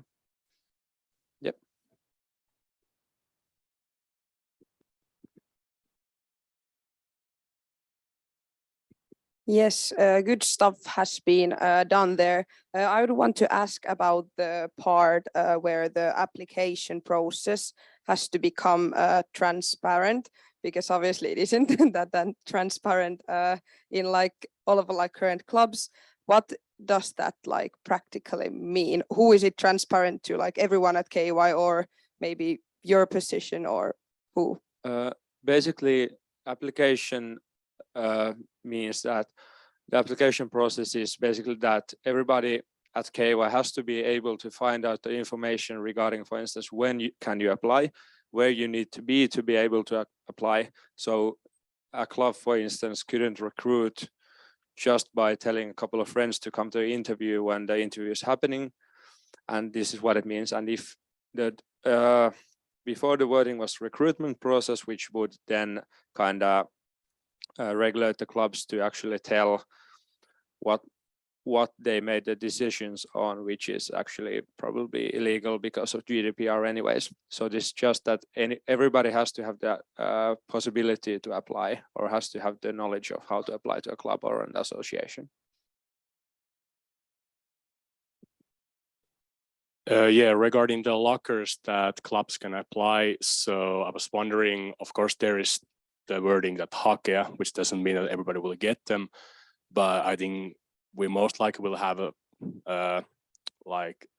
Yep. Yes, good stuff has been done there. I would want to ask about the part where the application process has to become transparent, because obviously it isn't that transparent in like all of like current clubs. What does that like practically mean? Who is it transparent to, like everyone at KY, or maybe your position, or who? Basically, application means that the application process is basically that everybody at KY has to be able to find out the information regarding, for instance, when can you apply, where you need to be able to apply. So a club, for instance, couldn't recruit just by telling a couple of friends to come to the interview when the interview is happening. And this is what it means. And if the before the wording was recruitment process, which would then kind of regulate the clubs to actually tell what they made the decisions on, which is actually probably illegal because of GDPR anyways. So this is just that everybody has to have the possibility to apply, or has to have the knowledge of how to apply to a club or an association. Yeah, regarding the lockers that clubs can apply. So I was wondering, of course, there is the wording that hakea, which doesn't mean that everybody will get them, but I think we most likely will have a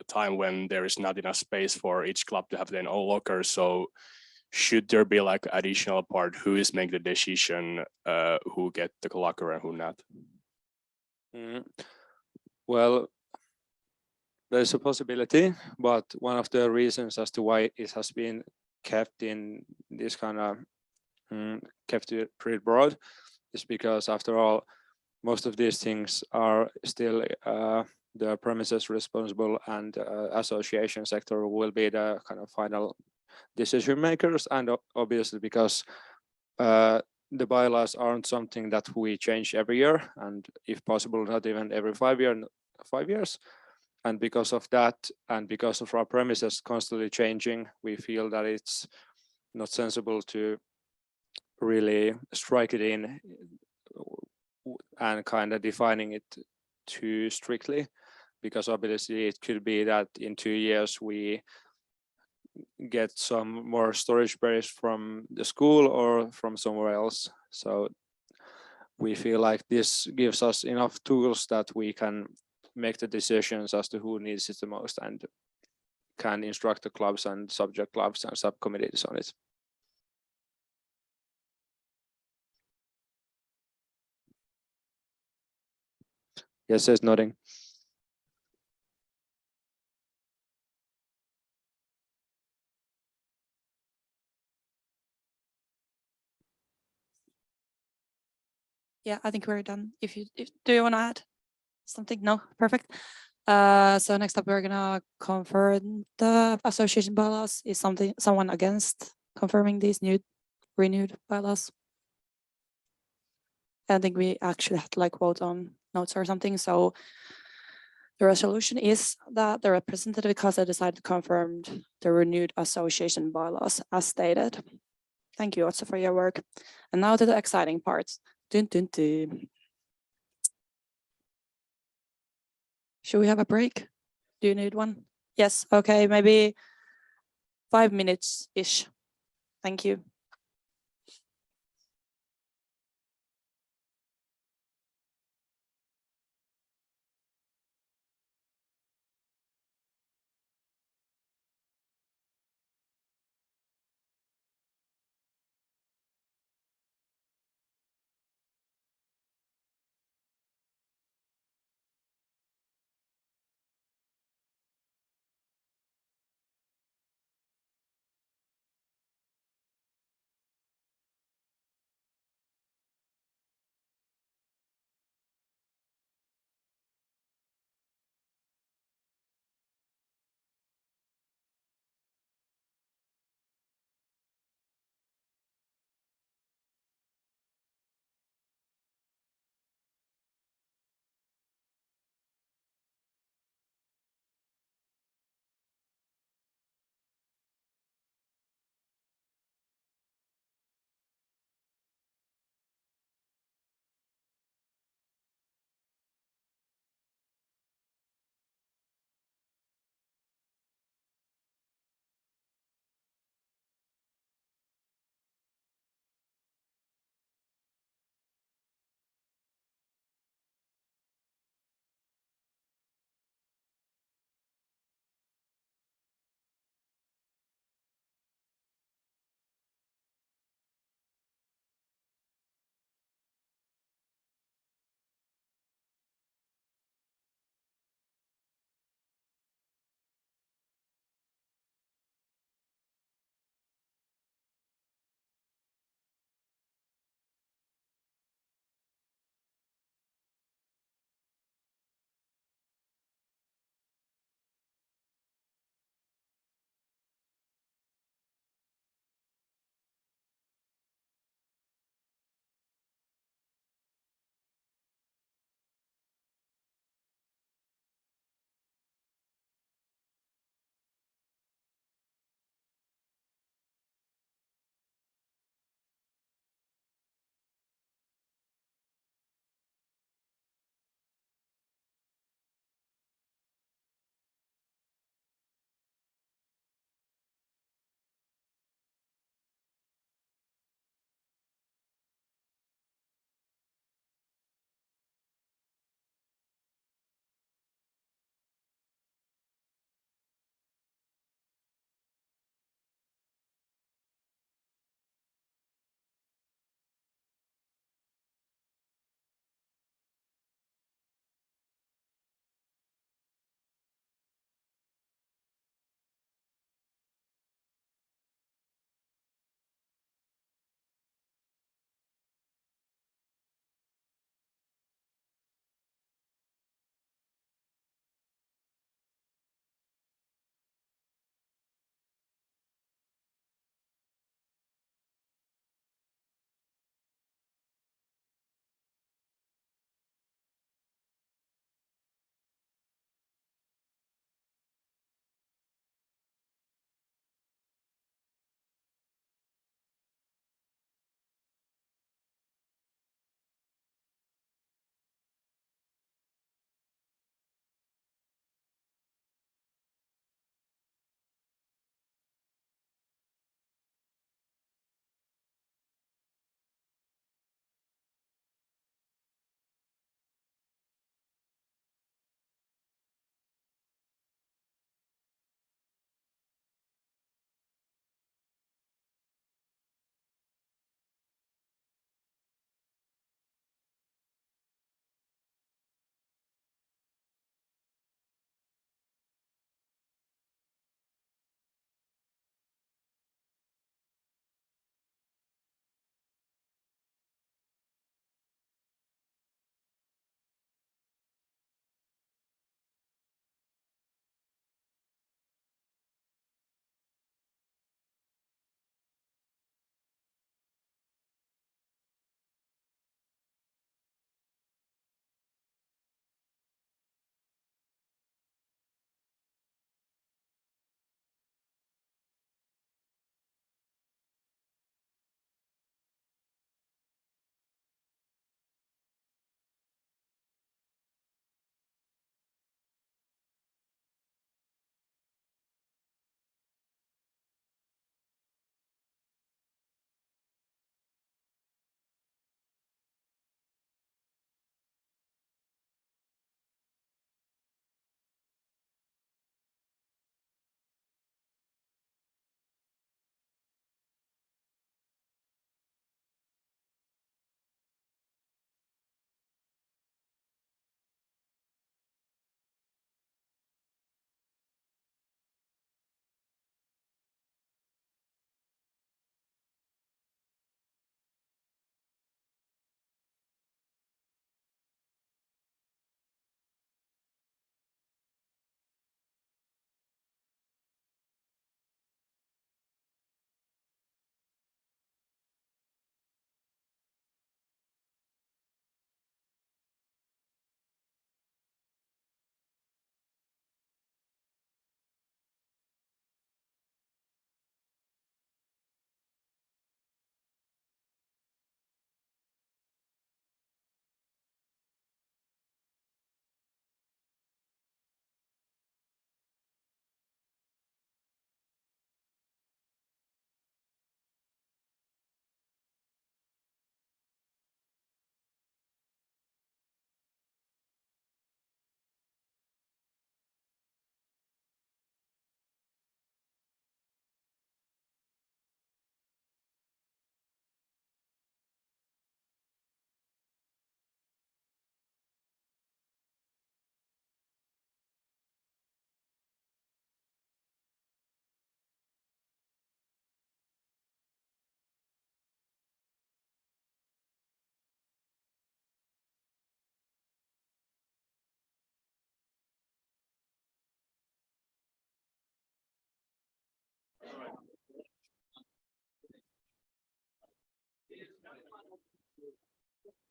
time when there is not enough space for each club to have their own locker. So should there be like additional part, who is making the decision who get the locker and who not? Well, there's a possibility, but one of the reasons as to why it has been kept in this kind of kept it pretty broad is because, after all, most of these things are still the premises responsible, and association sector will be the kind of final decision makers. And obviously, because the bylaws aren't something that we change every year, and if possible, not even every 5 years. And because of that, and because of our premises constantly changing, we feel that it's not sensible to really strike it in and kind of defining it too strictly, because obviously it could be that in 2 years we get some more storage space from the school or from somewhere else. So we feel like this gives us enough tools that we can make the decisions as to who needs it the most, and can instruct the clubs and subject clubs and subcommittees on it. Yes, there's nodding. Yeah, I think we're done. Do you want to add something? No, perfect. So next up, we're gonna confirm the association bylaws. Is someone against confirming these renewed bylaws? I think we actually had to like vote on notes or something. So the resolution is that the representative council decided to confirm the renewed association bylaws as stated. Thank you also for your work. And now to the exciting parts. Dun, dun, dun. Should we have a break? Do you need one? Yes, okay, maybe 5 minutes-ish. Thank you.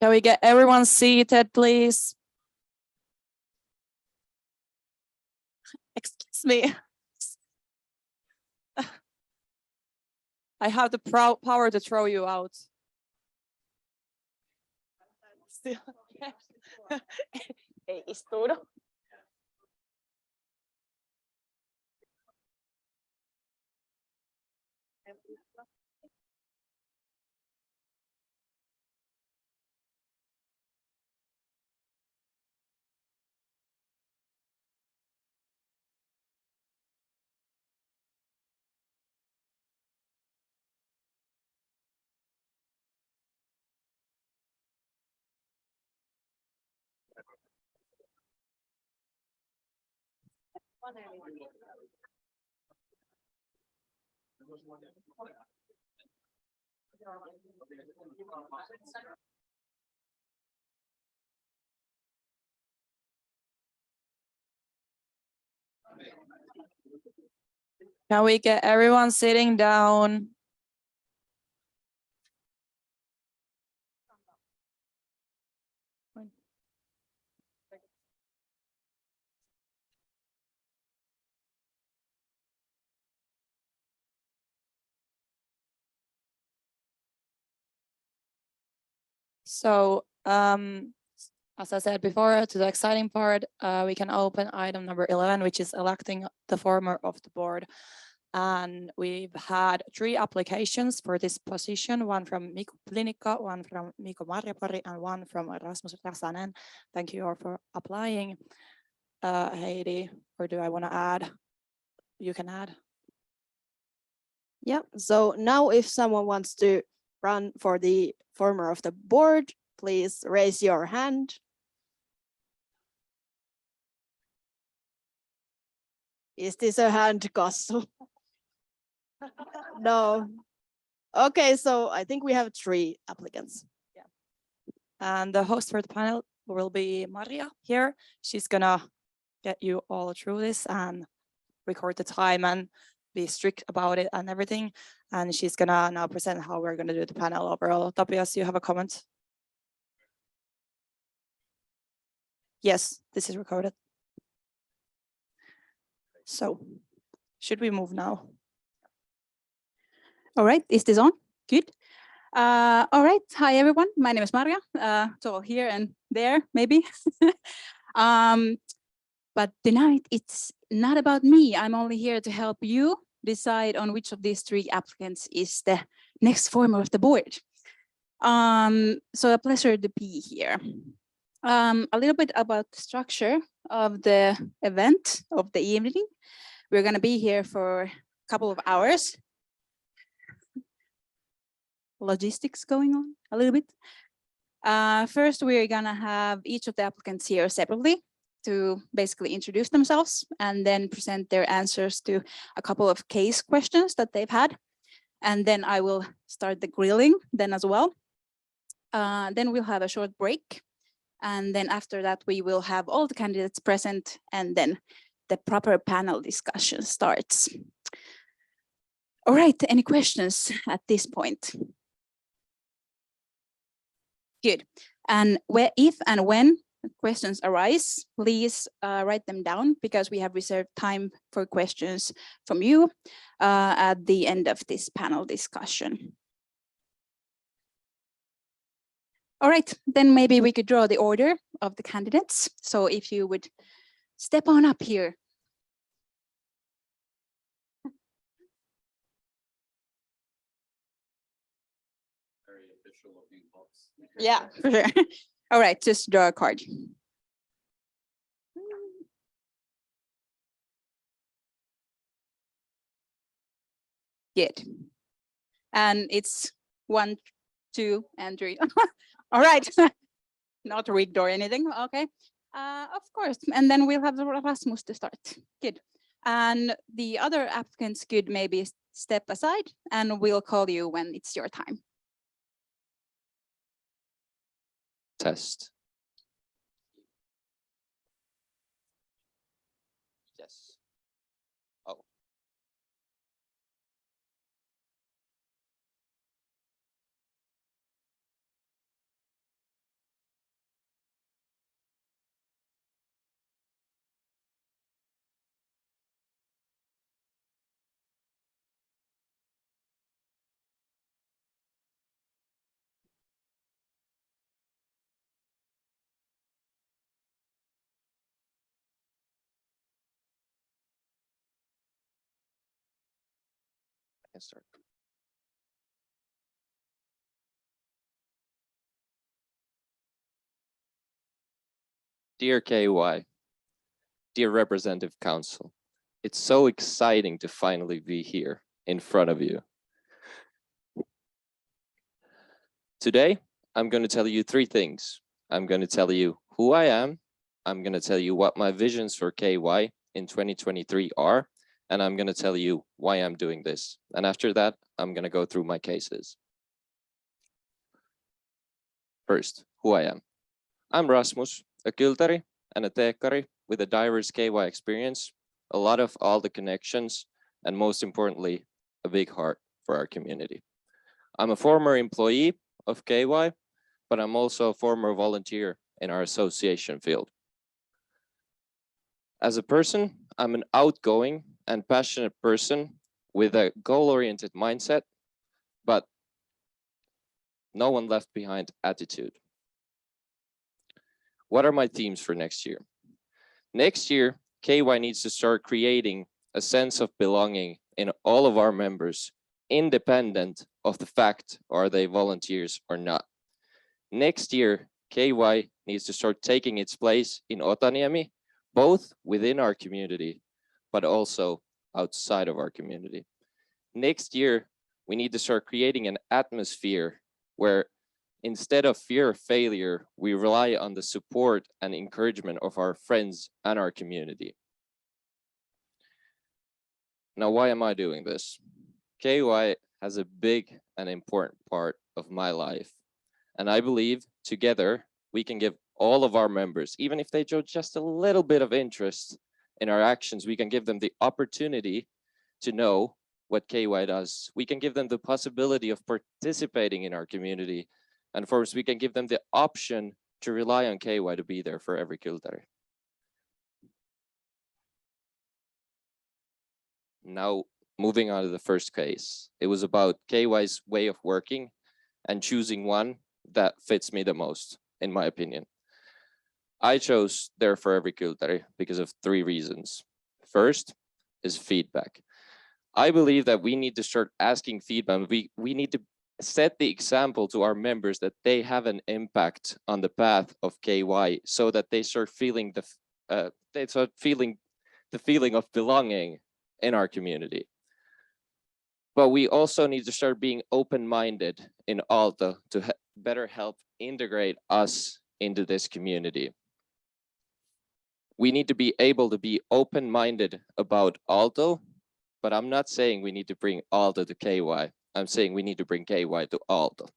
Can we get everyone seated, please? Excuse me. I have the power to throw you out. Still. Ei istuudu. Can we get everyone sitting down? So, as I said before, to the exciting part, we can open item number 11, which is electing the former of the board. And we've had 3 applications for this position, one from Mikko Plinikka, one from Mikko Marjapari, and one from Rasmus Rasanen. Thank you all for applying. Heidi, or do I want to add? You can add. Yeah, so now if someone wants to run for the former of the board, please raise your hand. Is this a hand, Kassu? No. Okay, so I think we have 3 applicants. And the host for the panel will be Maria here. She's gonna get you all through this and record the time and be strict about it and everything. And she's gonna now present how we're gonna do the panel overall. Topias, you have a comment? Yes, this is recorded. So, should we move now? All right, is this on? Good. All right, hi everyone. My name is Maria. So here and there, maybe. But tonight it's not about me. I'm only here to help you decide on which of these 3 applicants is the next former of the board. So a pleasure to be here. A little bit about the structure of the event of the evening. We're going to be here for a couple of hours. Logistics going on a little bit. First, we're going to have each of the applicants here separately to basically introduce themselves and then present their answers to a couple of case questions that they've had. And then I will start the grilling then as well. Then we'll have a short break. And then after that, we will have all the candidates present and then the proper panel discussion starts. All right, any questions at this point? Good. And if and when questions arise, please write them down because we have reserved time for questions from you at the end of this panel discussion. All right, then maybe we could draw the order of the candidates. So if you would step on up here. Very official looking box. Yeah, for sure. All right, just draw a card. Good. And it's 1, 2, and 3. All right. Not rigged or anything. Okay. Of course. And then we'll have Rasmus to start. Good. And the other applicants could maybe step aside and we'll call you when it's your time. Test. Yes. Oh. can start. Dear KY, dear Representative Council, it's so exciting to finally be here in front of you. Today, I'm going to tell you three things. I'm going to tell you who I am. I'm going to tell you what my visions for KY in 2023 are, and I'm going to tell you why I'm doing this. And after that, I'm going to go through my cases. First, who I am. I'm Rasmus, a Kyltari and a Teekkari with a diverse KY experience, a lot of all the connections, and most importantly, a big heart for our community. I'm a former employee of KY, but I'm also a former volunteer in our association field. As a person, I'm an outgoing and passionate person with a goal-oriented mindset, but no one left behind attitude. What are my themes for next year? Next year, KY needs to start creating a sense of belonging in all of our members, independent of the fact are they volunteers or not. Next year, KY needs to start taking its place in Otaniemi, both within our community, but also outside of our community. Next year, we need to start creating an atmosphere where instead of fear of failure, we rely on the support and encouragement of our friends and our community. Now, why am I doing this? KY has a big and important part of my life. And I believe together we can give all of our members, even if they show just a little bit of interest in our actions, we can give them the opportunity to know what KY does. We can give them the possibility of participating in our community. And of course, we can give them the option to rely on KY to be there for every Kyltari. Now, moving on to the first case. It was about KY's way of working and choosing one that fits me the most, in my opinion. I chose there for every Kyltari because of three reasons. First is feedback. I believe that we need to start asking feedback. We need to set the example to our members that they have an impact on the path of KY so that they start feeling the feeling of belonging in our community. But we also need to start being open-minded in Aalto to better help integrate us into this community. We need to be able to be open-minded about Aalto, but I'm not saying we need to bring Aalto to KY. I'm saying we need to bring KY to Aalto.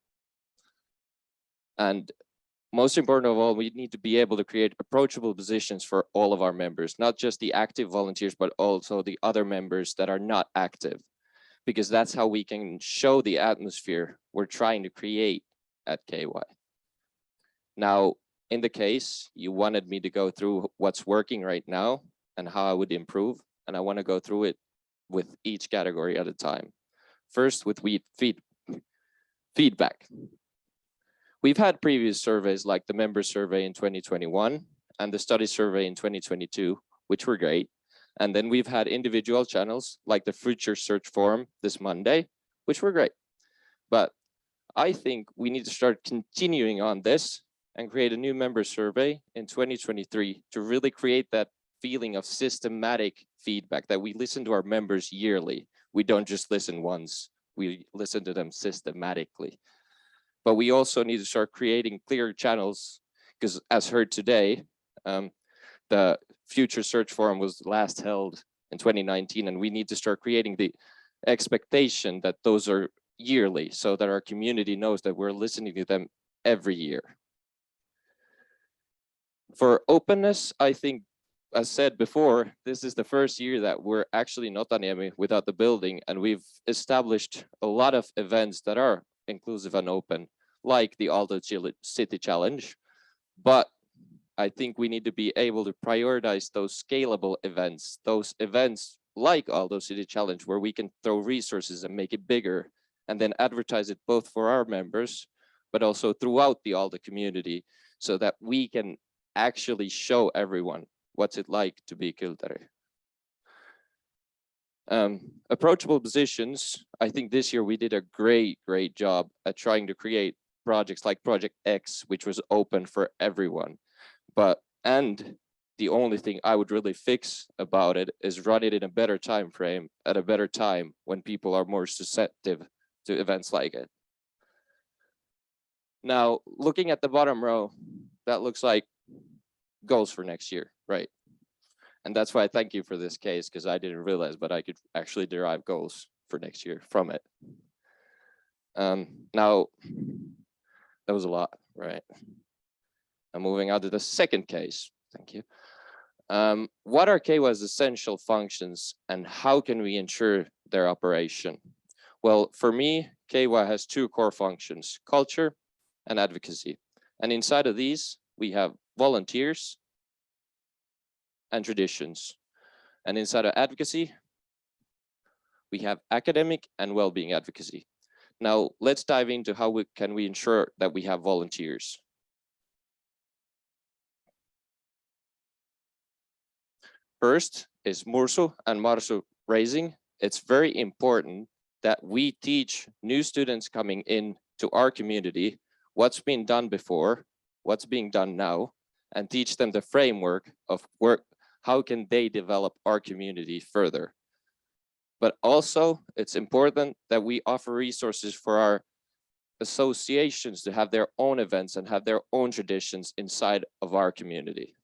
And most important of all, we need to be able to create approachable positions for all of our members, not just the active volunteers, but also the other members that are not active, because that's how we can show the atmosphere we're trying to create at KY. Now, in the case, you wanted me to go through what's working right now and how I would improve, and I want to go through it with each category at a time. First, with feedback. We've had previous surveys like the member survey in 2021 and the study survey in 2022, which were great. And then we've had individual channels like the Future Search Forum this Monday, which were great. But I think we need to start continuing on this and create a new member survey in 2023 to really create that feeling of systematic feedback, that we listen to our members yearly. We don't just listen once, we listen to them systematically. But we also need to start creating clear channels because as heard today, the Future Search Forum was last held in 2019, and we need to start creating the expectation that those are yearly so that our community knows that we're listening to them every year. For openness, I think, as said before, this is the first year that we're actually not Otaniemi without the building, and we've established a lot of events that are inclusive and open, like the Aalto City Challenge. But I think we need to be able to prioritize those scalable events, those events like Aalto City Challenge, where we can throw resources and make it bigger, and then advertise it both for our members, but also throughout the Aalto community, so that we can actually show everyone what's it like to be Kyltari. Approachable positions, I think this year we did a great job at trying to create projects like Project X, which was open for everyone. And the only thing I would really fix about it is run it in a better time frame at a better time when people are more susceptible to events like it. Now, looking at the bottom row, that looks like goals for next year, right? And that's why I thank you for this case, because I didn't realize, but I could actually derive goals for next year from it. Now, that was a lot, right? I'm moving on to the second case. Thank you. What are KY's essential functions and how can we ensure their operation? Well, for me, KY has two core functions, culture and advocacy. And inside of these, we have volunteers and traditions. And inside of advocacy, we have academic and well-being advocacy. Now, let's dive into how we can ensure that we have volunteers. First is Mursu and Marsu raising. It's very important that we teach new students coming in to our community what's been done before, what's being done now, and teach them the framework of work, how can they develop our community further. But also, it's important that we offer resources for our associations to have their own events and have their own traditions inside of our community.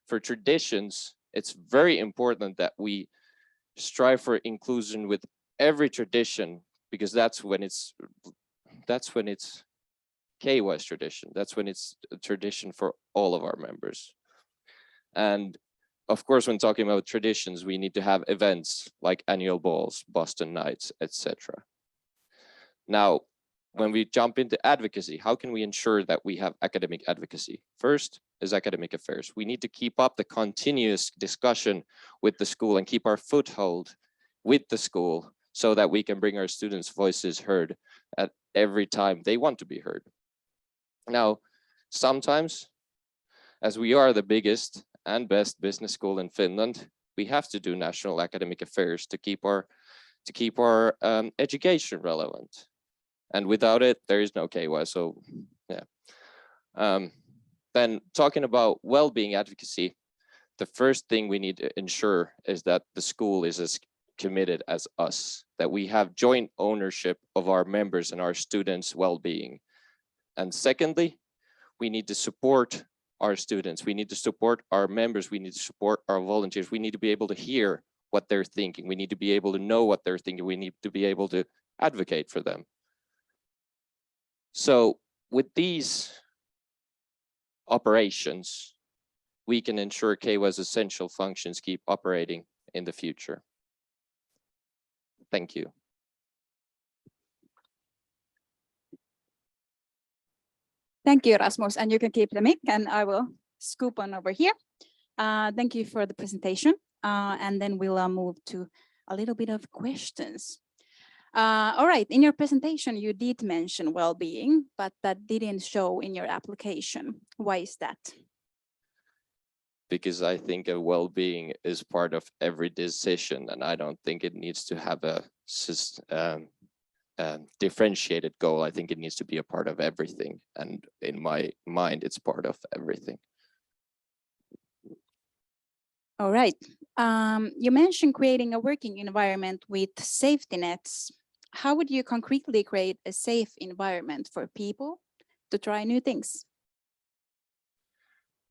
For traditions, it's very important that we strive for inclusion with every tradition, because that's when it's KY's tradition. That's when it's a tradition for all of our members. And of course, when talking about traditions, we need to have events like annual balls, Boston Nights, etc. Now, when we jump into advocacy, how can we ensure that we have academic advocacy? First is academic affairs. We need to keep up the continuous discussion with the school and keep our foothold with the school so that we can bring our students' voices heard at every time they want to be heard. Now, sometimes, as we are the biggest and best business school in Finland, we have to do national academic affairs to keep our education relevant. And without it, there is no KY. So, yeah. Then talking about well-being advocacy, the first thing we need to ensure is that the school is as committed as us, that we have joint ownership of our members and our students' well-being. And secondly, we need to support our students. We need to support our members. We need to support our volunteers. We need to be able to hear what they're thinking. We need to be able to know what they're thinking. We need to be able to advocate for them. So with these operations, we can ensure KY's essential functions keep operating in the future. Thank you. Thank you, Rasmus, and you can keep the mic and I will scoop on over here. Thank you for the presentation. And then we'll move to a little bit of questions. All right, in your presentation, you did mention well-being, but that didn't show in your application. Why is that? Because I think a well-being is part of every decision, and I don't think it needs to have a differentiated goal. I think it needs to be a part of everything. And in my mind, it's part of everything. All right. You mentioned creating a working environment with safety nets. How would you concretely create a safe environment for people to try new things?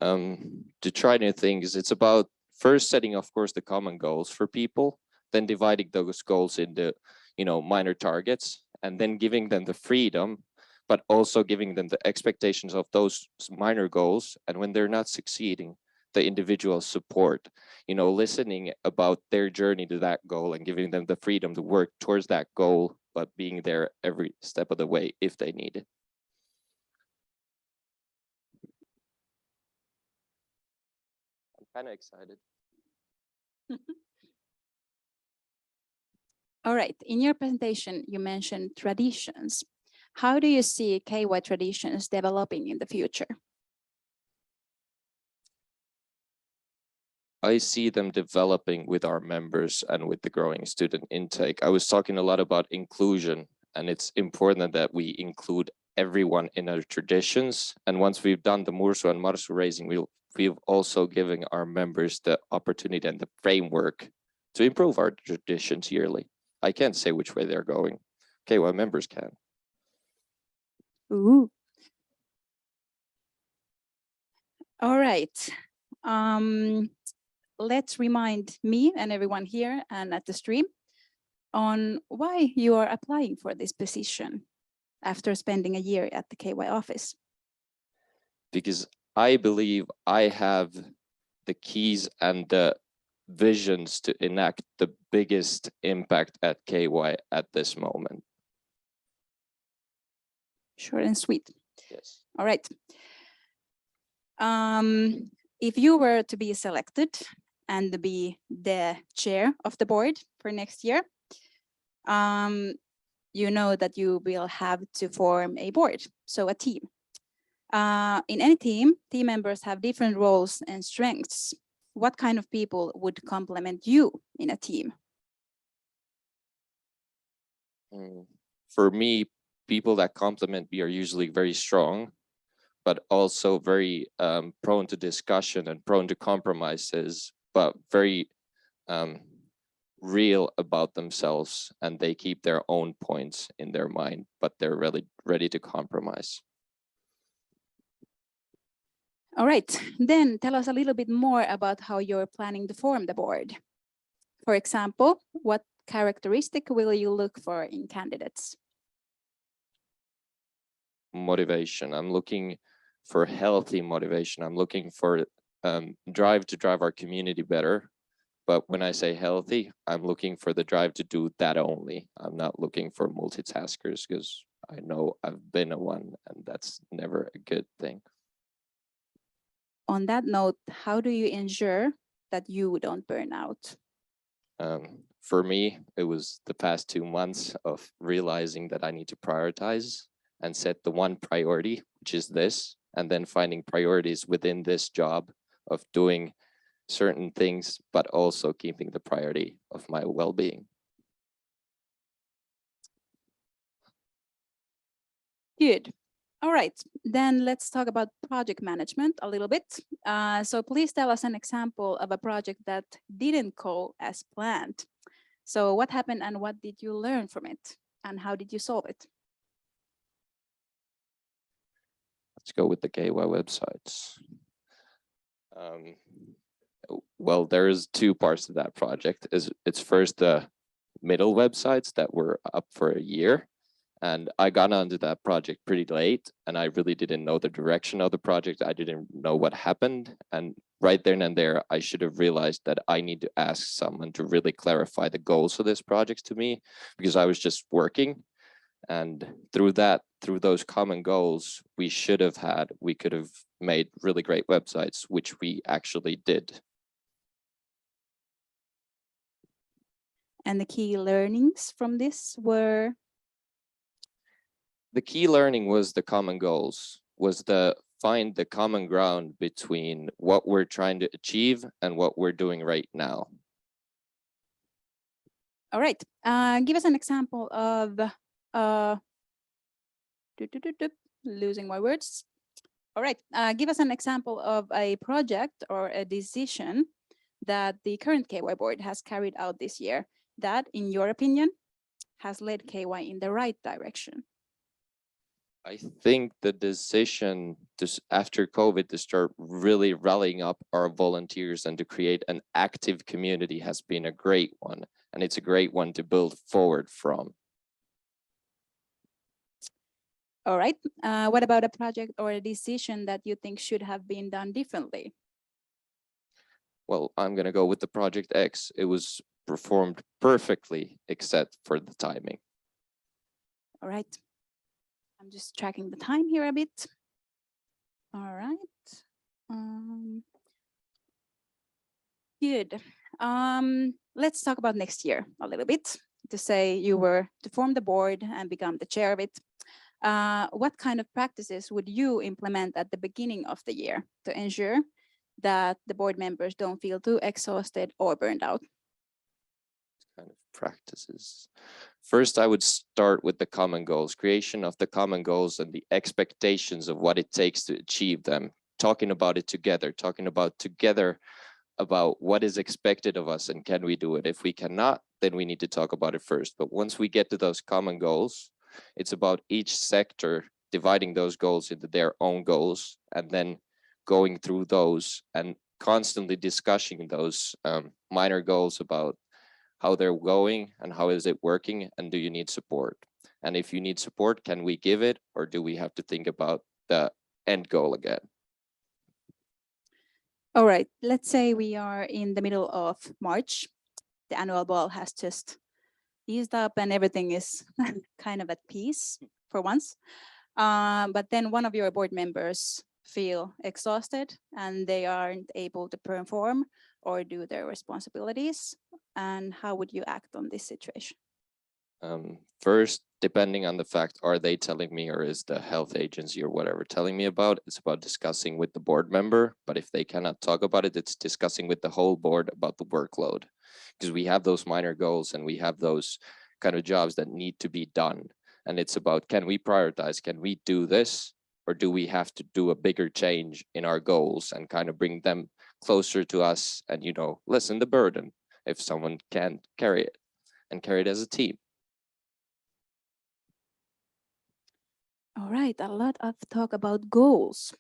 To try new things, it's about first setting, of course, the common goals for people, then dividing those goals into, minor targets, and then giving them the freedom, but also giving them the expectations of those minor goals. And when they're not succeeding, the individual support, listening about their journey to that goal and giving them the freedom to work towards that goal, but being there every step of the way if they need it. I'm kind of excited. All right, in your presentation, you mentioned traditions. How do you see KY traditions developing in the future? I see them developing with our members and with the growing student intake. I was talking a lot about inclusion, and it's important that we include everyone in our traditions. And once we've done the Mursu and Marsu raising, we've also given our members the opportunity and the framework to improve our traditions yearly. I can't say which way they're going. Okay, well, members can. Ooh. All right. Let's remind me and everyone here and at the stream on why you are applying for this position after spending a year at the KY office. Because I believe I have the keys and the visions to enact the biggest impact at KY at this moment. Short and sweet. Yes. All right. If you were to be selected and to be the chair of the board for next year, you know that you will have to form a board, so a team. In any team members have different roles and strengths. What kind of people would complement you in a team? For me, people that complement me are usually very strong, but also very prone to discussion and prone to compromises, but very real about themselves, and they keep their own points in their mind, but they're really ready to compromise. All right, then tell us a little bit more about how you're planning to form the board. For example, what characteristic will you look for in candidates? Motivation. I'm looking for healthy motivation. I'm looking for drive to drive our community better. But when I say healthy, I'm looking for the drive to do that only. I'm not looking for multitaskers, because I know I've been a one, and that's never a good thing. On that note, how do you ensure that you don't burn out? For me, it was the past 2 months of realizing that I need to prioritize and set the one priority, which is this, and then finding priorities within this job of doing certain things, but also keeping the priority of my well-being. Good. All right, then let's talk about project management a little bit. So please tell us an example of a project that didn't go as planned. So what happened and what did you learn from it? And how did you solve it? Let's go with the KY websites. Well, there's 2 parts to that project. It's first the middle websites that were up for a year. And I got onto that project pretty late, and I really didn't know the direction of the project. I didn't know what happened. And right then and there, I should have realized that I need to ask someone to really clarify the goals of this project to me, because I was just working. And through those common goals, we could have made really great websites, which we actually did. And the key learnings from this were? The key learning was the common goals, was find the common ground between what we're trying to achieve and what we're doing right now. All right, give us an example of, losing my words. All right, give us an example of a project or a decision that the current KY board has carried out this year that, in your opinion, has led KY in the right direction. I think the decision after COVID to start really rallying up our volunteers and to create an active community has been a great one. And it's a great one to build forward from. All right. What about a project or a decision that you think should have been done differently? Well, I'm going to go with the Project X. It was performed perfectly, except for the timing. All right. I'm just tracking the time here a bit. All right. Good. Let's talk about next year a little bit. To say you were to form the board and become the chair of it. What kind of practices would you implement at the beginning of the year to ensure that the board members don't feel too exhausted or burned out? Kind of practices. First, I would start with the common goals, creation of the common goals and the expectations of what it takes to achieve them, talking about it together, about what is expected of us and can we do it. If we cannot, then we need to talk about it first. But once we get to those common goals, it's about each sector dividing those goals into their own goals and then going through those and constantly discussing those minor goals about how they're going and how is it working and do you need support? And if you need support, can we give it or do we have to think about the end goal again? All right, let's say we are in the middle of March. The annual ball has just eased up and everything is kind of at peace for once. But then one of your board members feel exhausted and they aren't able to perform or do their responsibilities. And how would you act on this situation? First, depending on the fact, are they telling me or is the health agency or whatever telling me about, it's about discussing with the board member. But if they cannot talk about it, it's discussing with the whole board about the workload. Because we have those minor goals and we have those kind of jobs that need to be done. And it's about, can we prioritize? Can we do this? Or do we have to do a bigger change in our goals and kind of bring them closer to us and, you know, lessen the burden if someone can't carry it and carry it as a team? All right, a lot of talk about goals.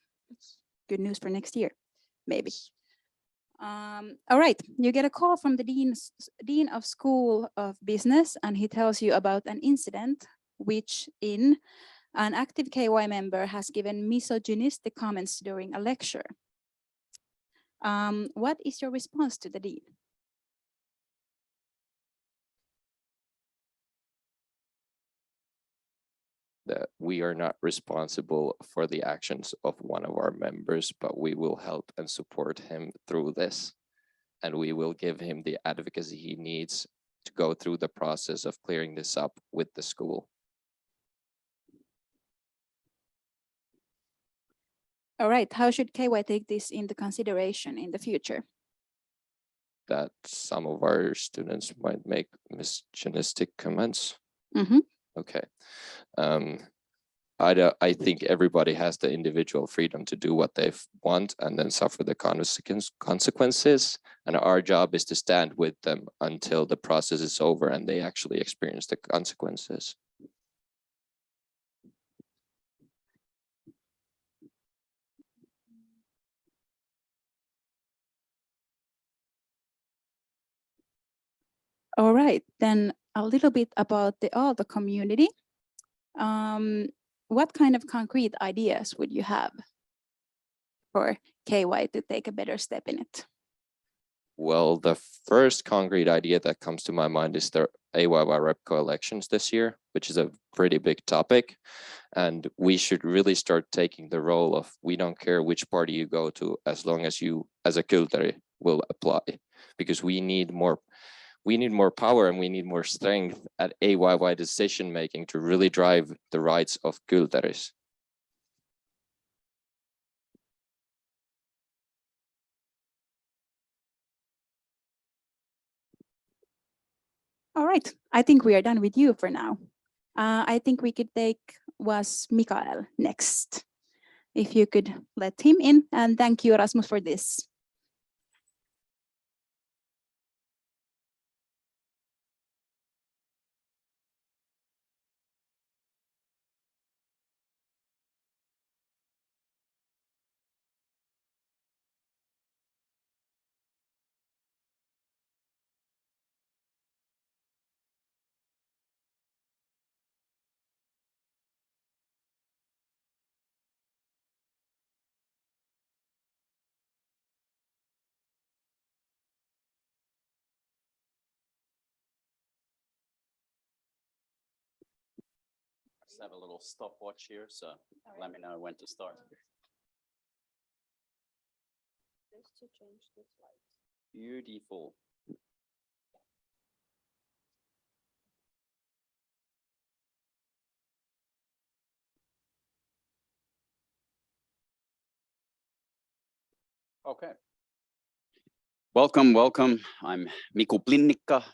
Good news for next year, maybe. All right, you get a call from the Dean of School of Business, and he tells you about an incident which an active KY member has given misogynistic comments during a lecture. What is your response to the Dean? That we are not responsible for the actions of one of our members, but we will help and support him through this. And we will give him the advocacy he needs to go through the process of clearing this up with the school. All right, how should KY take this into consideration in the future? That some of our students might make misogynistic comments. Mm-hmm. Okay. I think everybody has the individual freedom to do what they want and then suffer the consequences. And our job is to stand with them until the process is over and they actually experience the consequences. All right, then a little bit about the Aalto community. What kind of concrete ideas would you have for KY to take a better step in it? Well, the first concrete idea that comes to my mind is the AYY Repco elections this year, which is a pretty big topic. And we should really start taking the role of, we don't care which party you go to, as long as you, as a Kylteri, will apply. Because we need more power and we need more strength at AYY decision making to really drive the rights of Kylteris. All right, I think we are done with you for now. I think we could take was Mikael next. If you could let him in, and thank you, Rasmus, for this. Just have a little stopwatch here, so let me know when to start. Just to change the slides. Beautiful. Okay, Welcome, welcome. I'm Miku Plinnikka.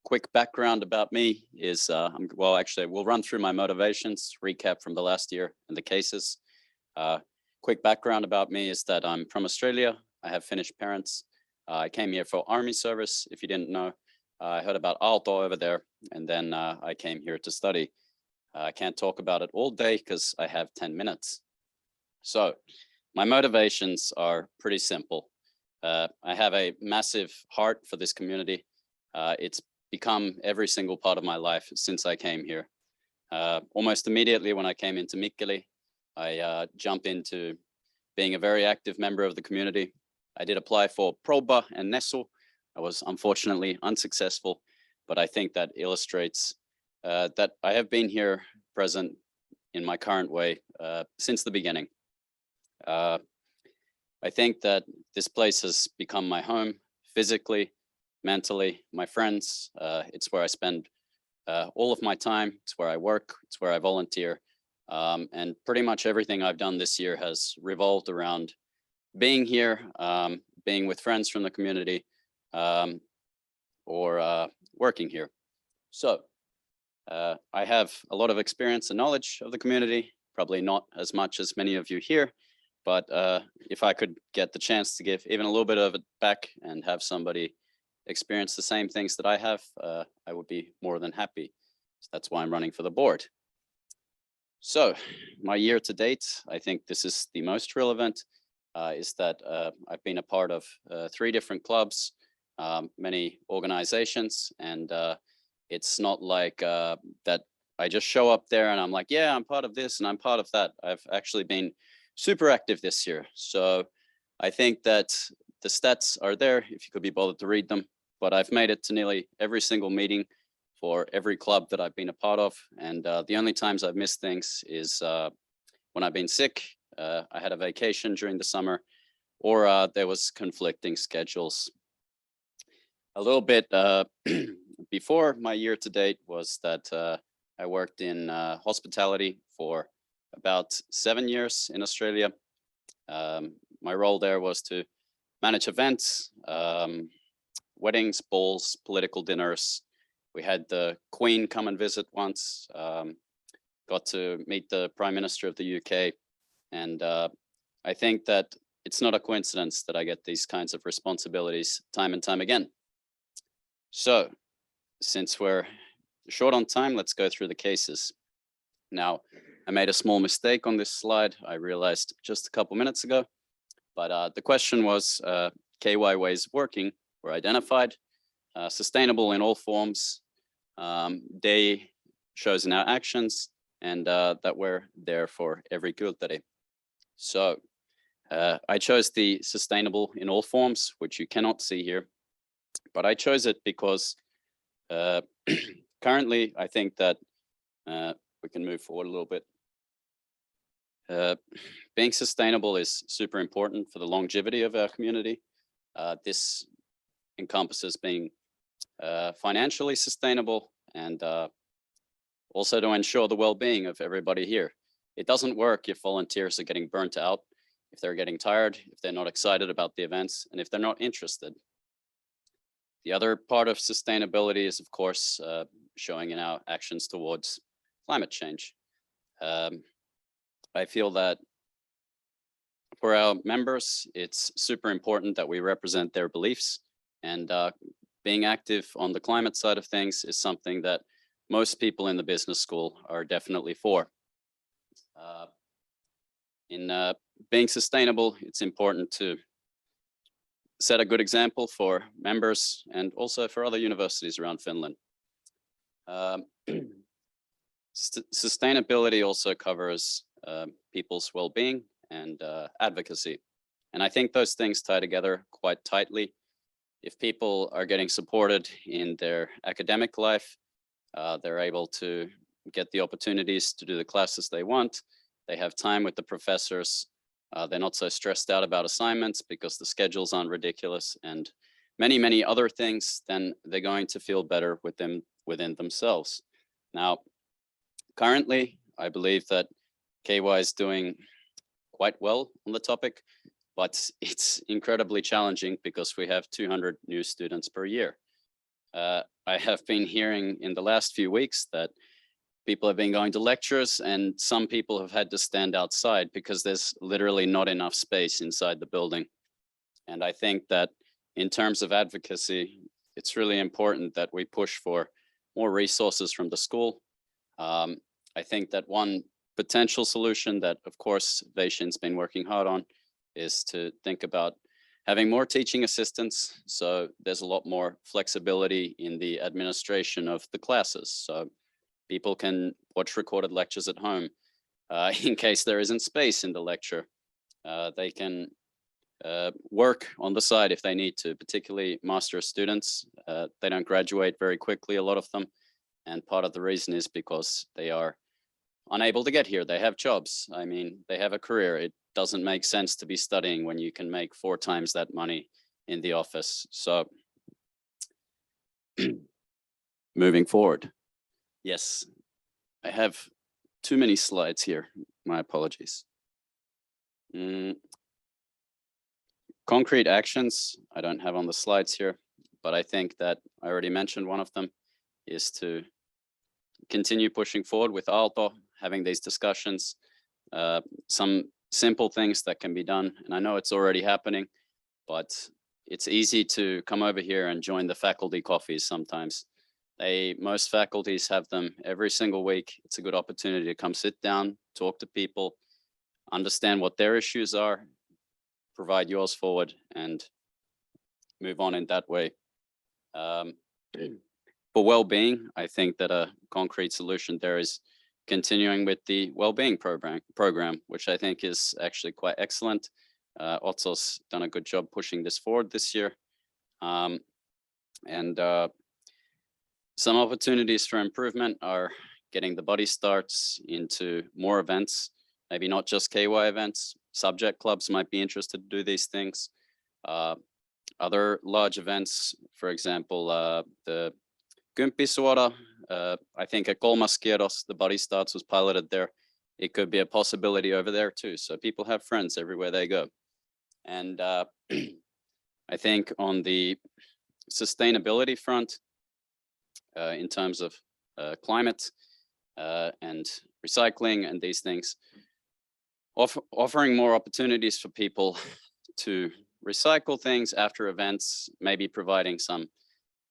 Quick background about me is, well, actually, we'll run through my motivations, recap from the last year and the cases. Quick background about me is that I'm from Australia. I have Finnish parents. I came here for army service, if you didn't know. I heard about Aalto over there, and then I came here to study. I can't talk about it all day because I have 10 minutes. So my motivations are pretty simple. I have a massive heart for this community. It's become every single part of my life since I came here. Almost immediately when I came into Mikkeli, I jumped into being a very active member of the community. I did apply for Proba and Nesu. I was unfortunately unsuccessful, but I think that illustrates that I have been here present in my current way since the beginning. I think that this place has become my home physically, mentally, my friends. It's where I spend all of my time. It's where I work. It's where I volunteer. And pretty much everything I've done this year has revolved around being here, being with friends from the community, or working here. So I have a lot of experience and knowledge of the community, probably not as much as many of you here, but if I could get the chance to give even a little bit of it back and have somebody experience the same things that I have, I would be more than happy. So that's why I'm running for the board. So my year to date, I think this is the most relevant, is that I've been a part of 3 different clubs, many organizations, and it's not like that I just show up there and I'm like, yeah, I'm part of this and I'm part of that. I've actually been super active this year. So I think that the stats are there if you could be bothered to read them, but I've made it to nearly every single meeting for every club that I've been a part of. And the only times I've missed things is when I've been sick, I had a vacation during the summer, or there was conflicting schedules. A little bit before my year to date was that I worked in hospitality for about 7 years in Australia. My role there was to manage events, weddings, balls, political dinners. We had the Queen come and visit once, got to meet the Prime Minister of the UK. And I think that it's not a coincidence that I get these kinds of responsibilities time and time again. So since we're short on time, let's go through the cases. Now, I made a small mistake on this slide. I realized just a couple minutes ago, but the question was KY ways of working were identified, sustainable in all forms. They shows in our actions, and that we're there for every kulttuuri. So I chose the sustainable in all forms, which you cannot see here, but I chose it because currently I think that we can move forward a little bit. Being sustainable is super important for the longevity of our community. This encompasses being financially sustainable and also to ensure the well-being of everybody here. It doesn't work if volunteers are getting burnt out, if they're getting tired, if they're not excited about the events, and if they're not interested. The other part of sustainability is, of course, showing in our actions towards climate change. I feel that for our members, it's super important that we represent their beliefs, and being active on the climate side of things is something that most people in the business school are definitely for. In being sustainable, it's important to set a good example for members and also for other universities around Finland. Sustainability also covers people's well-being and advocacy. And I think those things tie together quite tightly. If people are getting supported in their academic life, they're able to get the opportunities to do the classes they want. They have time with the professors. They're not so stressed out about assignments because the schedules aren't ridiculous, and many, many other things, then they're going to feel better within themselves. Now, currently, I believe that KY is doing quite well on the topic. but it's incredibly challenging because we have 200 new students per year. I have been hearing in the last few weeks that people have been going to lectures and some people have had to stand outside because there's literally not enough space inside the building. And I think that in terms of advocacy, it's really important that we push for more resources from the school. I think that one potential solution that, of course, Vaishin's been working hard on is to think about having more teaching assistants. So there's a lot more flexibility in the administration of the classes. So people can watch recorded lectures at home in case there isn't space in the lecture. They can work on the side if they need to, particularly master's students. They don't graduate very quickly, a lot of them. And part of the reason is because they are unable to get here. They have jobs. I mean, they have a career. It doesn't make sense to be studying when you can make 4 times that money in the office. So moving forward. Yes, I have too many slides here. My apologies. Concrete actions I don't have on the slides here, but I think that I already mentioned one of them is to continue pushing forward with Aalto, having these discussions, some simple things that can be done. And I know it's already happening, but it's easy to come over here and join the faculty coffees sometimes. Most faculties have them every single week. It's a good opportunity to come sit down, talk to people, understand what their issues are, provide yours forward and move on in that way. For well-being, I think that a concrete solution there is continuing with the well-being program, which I think is actually quite excellent. Otso's done a good job pushing this forward this year. Some opportunities for improvement are getting the Buddy Starts into more events, maybe not just KY events. Subject clubs might be interested to do these things. Other large events, for example, the Kymppisuora, I think at Kolmas Kierros, the Buddy Starts was piloted there. It could be a possibility over there too. So people have friends everywhere they go. And I think on the sustainability front, in terms of climate and recycling and these things, offering more opportunities for people to recycle things after events, maybe providing some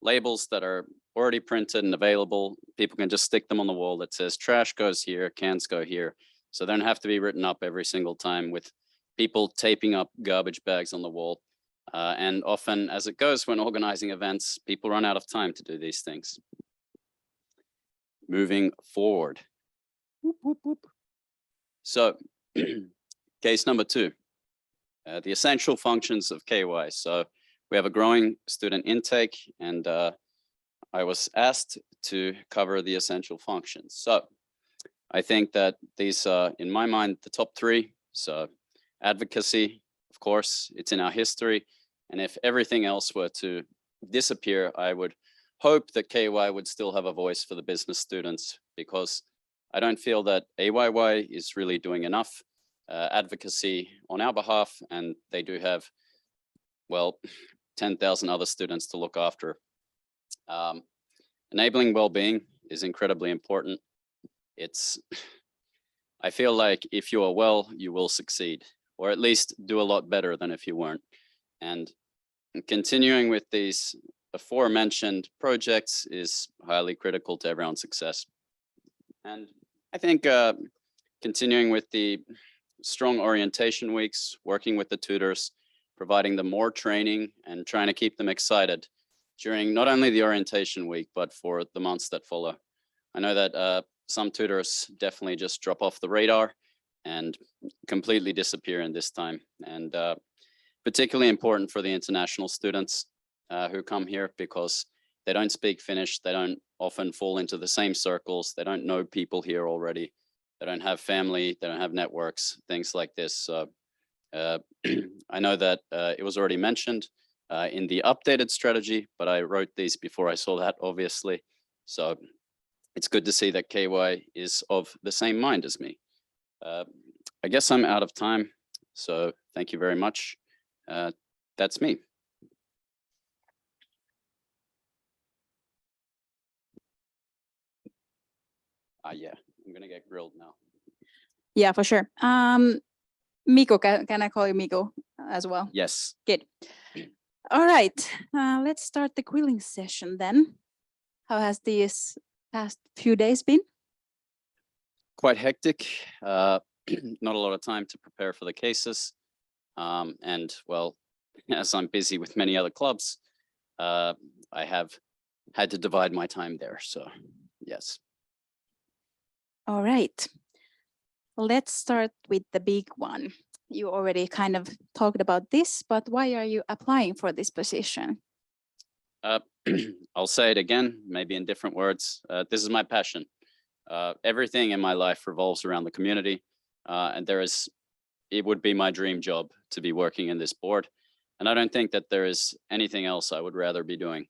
labels that are already printed and available. People can just stick them on the wall that says trash goes here, cans go here. So they don't have to be written up every single time with people taping up garbage bags on the wall. And often as it goes when organizing events, people run out of time to do these things. Moving forward. Whoop, whoop, whoop. So case number 2, the essential functions of KY. So we have a growing student intake and I was asked to cover the essential functions. So I think that these are, in my mind, the top 3. So advocacy, of course, it's in our history. And if everything else were to disappear, I would hope that KY would still have a voice for the business students, because I don't feel that AYY is really doing enough advocacy on our behalf. And they do have, well, 10,000 other students to look after. Enabling well-being is incredibly important. I feel like if you are well, you will succeed, or at least do a lot better than if you weren't. And continuing with these aforementioned projects is highly critical to everyone's success. And I think continuing with the strong orientation weeks, working with the tutors, providing them more training and trying to keep them excited during not only the orientation week, but for the months that follow. I know that some tutors definitely just drop off the radar and completely disappear in this time. And particularly important for the international students who come here, because they don't speak Finnish, they don't often fall into the same circles, they don't know people here already, they don't have family, they don't have networks, things like this. So I know that it was already mentioned in the updated strategy, but I wrote these before I saw that, obviously. So it's good to see that KY is of the same mind as me. I guess I'm out of time. So thank you very much. That's me. Yeah, I'm gonna get grilled now. Yeah, for sure. Miko, can I call you Miko as well? Yes. Good. All right, let's start the grilling session then. How has these past few days been? Quite hectic. Not a lot of time to prepare for the cases. And well, as I'm busy with many other clubs, I have had to divide my time there. So yes. All right, let's start with the big one. You already kind of talked about this, but why are you applying for this position? I'll say it again, maybe in different words. This is my passion. Everything in my life revolves around the community, and it would be my dream job to be working in this board. And I don't think that there is anything else I would rather be doing.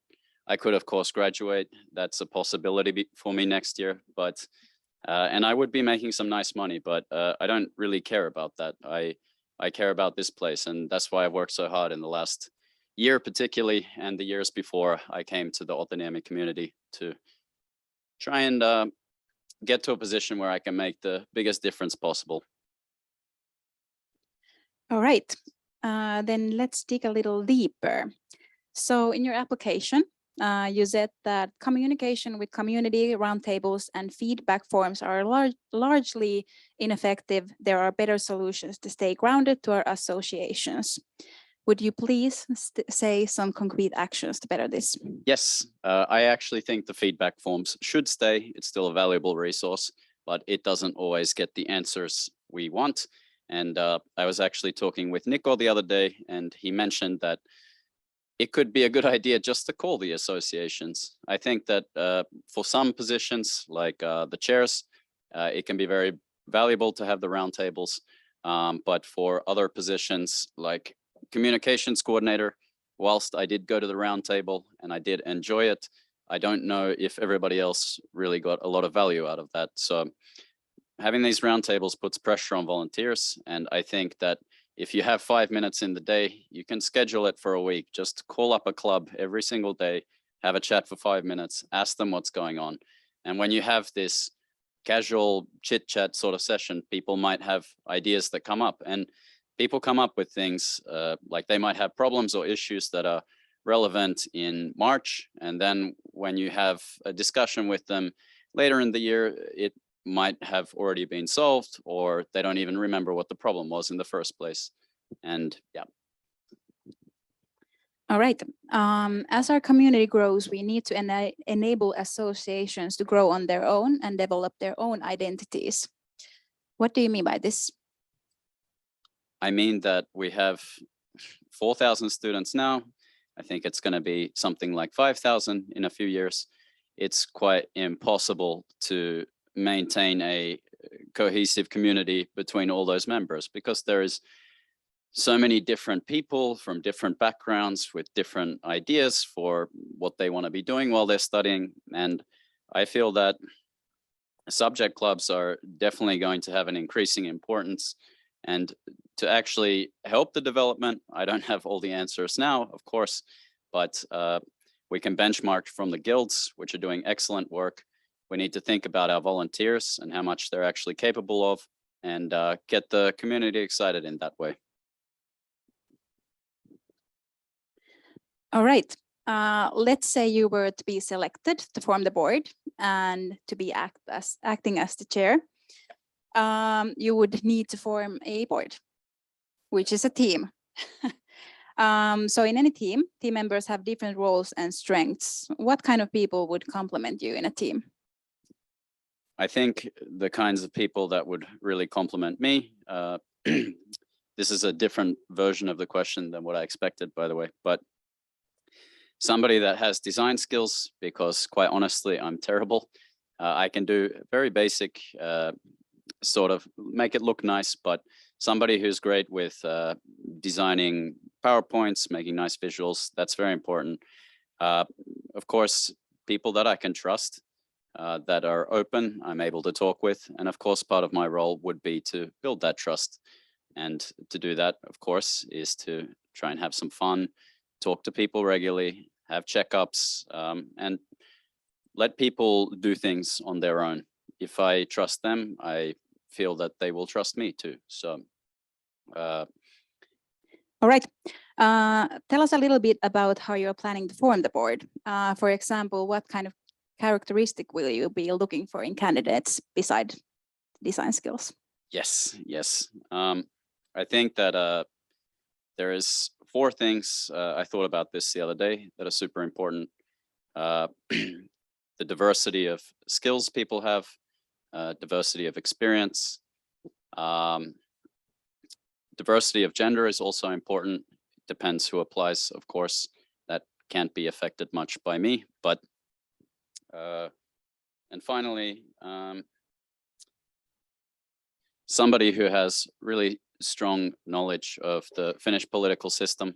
I could, of course, graduate. That's a possibility for me next year, but and I would be making some nice money, but I don't really care about that. I care about this place, and that's why I've worked so hard in the last year particularly, and the years before I came to the Otaniemi community to try and get to a position where I can make the biggest difference possible. All right, then let's dig a little deeper. So in your application, you said that communication with community roundtables and feedback forums are largely ineffective. There are better solutions to stay grounded to our associations. Would you please say some concrete actions to better this? Yes, I actually think the feedback forms should stay. It's still a valuable resource, but it doesn't always get the answers we want. And I was actually talking with Nico the other day, and he mentioned that it could be a good idea just to call the associations. I think that for some positions, like the chairs, it can be very valuable to have the roundtables. But for other positions, like communications coordinator, whilst I did go to the roundtable and I did enjoy it, I don't know if everybody else really got a lot of value out of that. So having these roundtables puts pressure on volunteers. And I think that if you have 5 minutes in the day, you can schedule it for a week. Just call up a club every single day, have a chat for 5 minutes, ask them what's going on. And when you have this casual chit chat sort of session, people might have ideas that come up, and people come up with things like they might have problems or issues that are relevant in March. And then when you have a discussion with them later in the year, it might have already been solved, or they don't even remember what the problem was in the first place. And yeah. All right. As our community grows, we need to enable associations to grow on their own and develop their own identities. What do you mean by this? I mean that we have 4,000 students now. I think it's going to be something like 5,000 in a few years. It's quite impossible to maintain a cohesive community between all those members, because there is so many different people from different backgrounds with different ideas for what they want to be doing while they're studying. And I feel that subject clubs are definitely going to have an increasing importance. And to actually help the development, I don't have all the answers now, of course, but we can benchmark from the guilds, which are doing excellent work. We need to think about our volunteers and how much they're actually capable of, and get the community excited in that way. All right. Let's say you were to be selected to form the board and to be acting as the chair. You would need to form a board, which is a team. So in any team members have different roles and strengths. What kind of people would complement you in a team? I think the kinds of people that would really complement me, this is a different version of the question than what I expected, by the way, but somebody that has design skills, because quite honestly, I'm terrible. I can do very basic, sort of make it look nice, but somebody who's great with designing PowerPoints, making nice visuals, that's very important. Of course, people that I can trust, that are open, I'm able to talk with. And of course, part of my role would be to build that trust. And to do that, of course, is to try and have some fun, talk to people regularly, have checkups, and let people do things on their own. If I trust them, I feel that they will trust me too. So, All right. Tell us a little bit about how you're planning to form the board. For example, what kind of characteristic will you be looking for in candidates beside design skills? yes. I think that there is 4 things. I thought about this the other day that are super important. The diversity of skills people have, diversity of experience, diversity of gender is also important. Depends who applies, of course. That can't be affected much by me, but and finally, somebody who has really strong knowledge of the Finnish political system,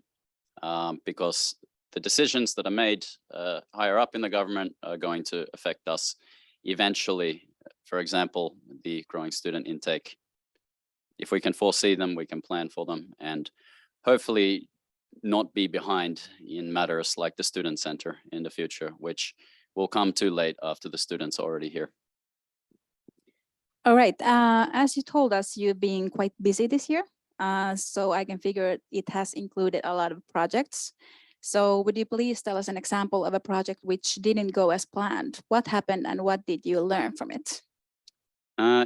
because the decisions that are made higher up in the government are going to affect us eventually. For example, the growing student intake. If we can foresee them, we can plan for them, and hopefully not be behind in matters like the student center in the future, which will come too late after the students are already here. All right. As you told us, you've been quite busy this year. So I can figure it has included a lot of projects. So would you please tell us an example of a project which didn't go as planned? What happened and what did you learn from it?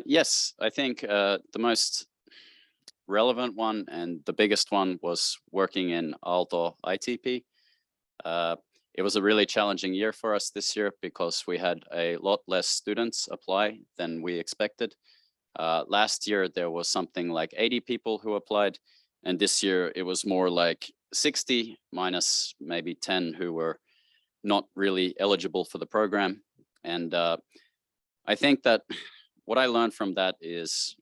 Yes, I think the most relevant one and the biggest one was working in Aalto ITP. It was a really challenging year for us this year because we had a lot less students apply than we expected. Last year, there was something like 80 people who applied, and this year it was more like 60 minus maybe 10 who were not really eligible for the program. And I think that what I learned from that is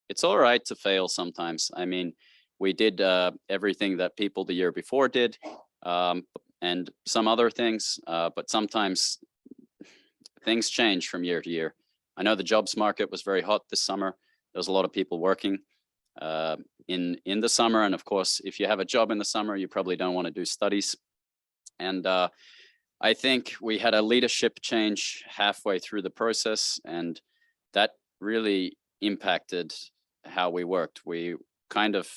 it's all right to fail sometimes. I mean, we did everything that people the year before did, and some other things, but sometimes things change from year to year. I know the jobs market was very hot this summer. There was a lot of people working in the summer. And of course, if you have a job in the summer, you probably don't want to do studies. And I think we had a leadership change halfway through the process, and that really impacted how we worked. We kind of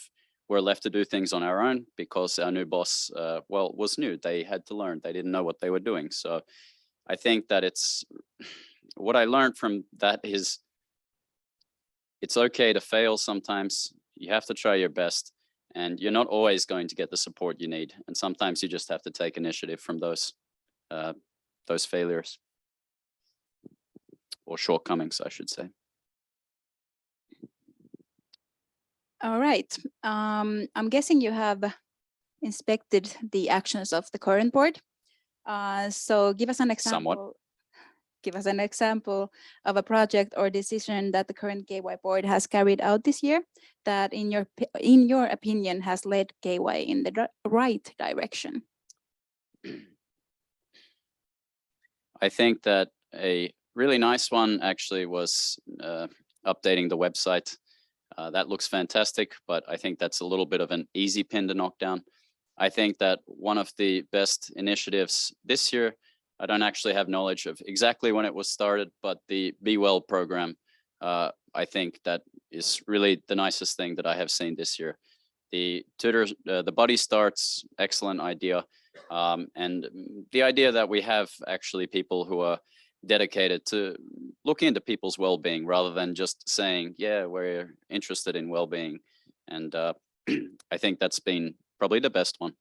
were left to do things on our own because our new boss, was new. They had to learn. They didn't know what they were doing. So I think that what I learned from that is it's okay to fail sometimes. You have to try your best, and you're not always going to get the support you need. And sometimes you just have to take initiative from those failures or shortcomings, I should say. All right. I'm guessing you have inspected the actions of the current board. So give us an example. Somewhat. Give us an example of a project or decision that the current KY board has carried out this year that in your opinion has led KY in the right direction. I think that a really nice one actually was updating the website. That looks fantastic, but I think that's a little bit of an easy pin to knock down. I think that one of the best initiatives this year, I don't actually have knowledge of exactly when it was started, but the Be Well program, I think that is really the nicest thing that I have seen this year. The tutors, the Buddy Starts, excellent idea. And the idea that we have actually people who are dedicated to look into people's well-being rather than just saying, yeah, we're interested in well-being. And I think that's been probably the best one,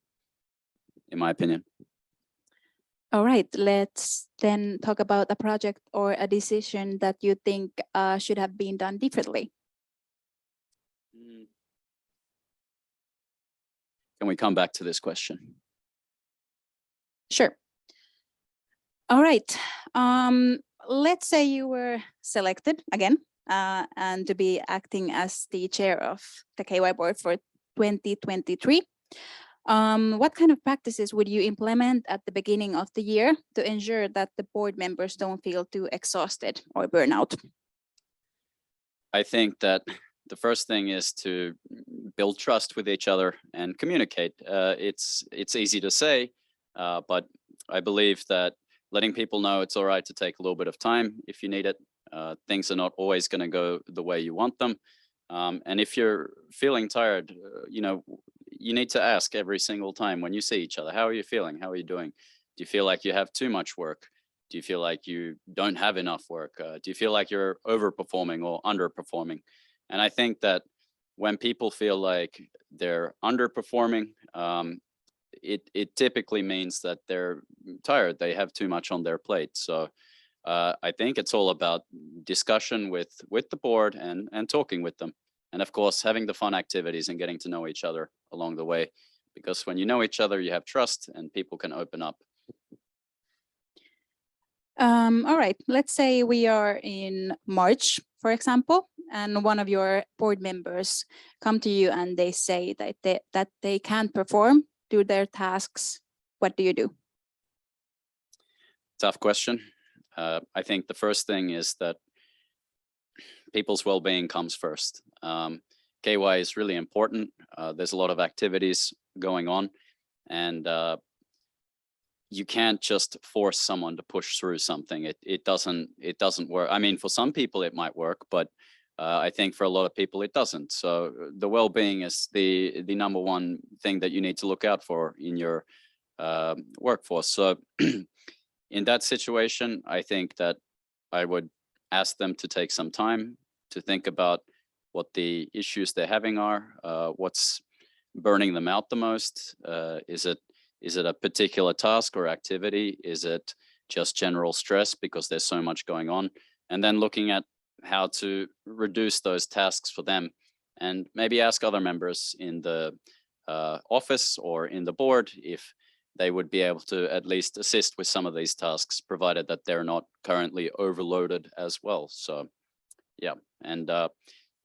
in my opinion. All right, let's then talk about a project or a decision that you think should have been done differently. Can we come back to this question? Sure. All right. Let's say you were selected again and to be acting as the chair of the KY board for 2023. What kind of practices would you implement at the beginning of the year to ensure that the board members don't feel too exhausted or burn out? I think that the first thing is to build trust with each other and communicate. It's easy to say, but I believe that letting people know it's all right to take a little bit of time if you need it. Things are not always going to go the way you want them. And if you're feeling tired, you need to ask every single time when you see each other, how are you feeling? How are you doing? Do you feel like you have too much work? Do you feel like you don't have enough work? Do you feel like you're overperforming or underperforming? And I think that when people feel like they're underperforming, it typically means that they're tired. They have too much on their plate. So I think it's all about discussion with the board and talking with them. And of course, having the fun activities and getting to know each other along the way. Because when you know each other, you have trust and people can open up. All right, let's say we are in March, for example, and one of your board members come to you and they say that they can't perform, do their tasks. What do you do? Tough question. I think the first thing is that people's well-being comes first. KY is really important. There's a lot of activities going on, and you can't just force someone to push through something. It doesn't work. I mean, for some people it might work, but I think for a lot of people it doesn't. So the well-being is the number one thing that you need to look out for in your workforce. So in that situation, I think that I would ask them to take some time to think about what the issues they're having are, what's burning them out the most. Is it a particular task or activity? Is it just general stress because there's so much going on? And then looking at how to reduce those tasks for them, and maybe ask other members in the office or in the board if they would be able to at least assist with some of these tasks, provided that they're not currently overloaded as well. So yeah, and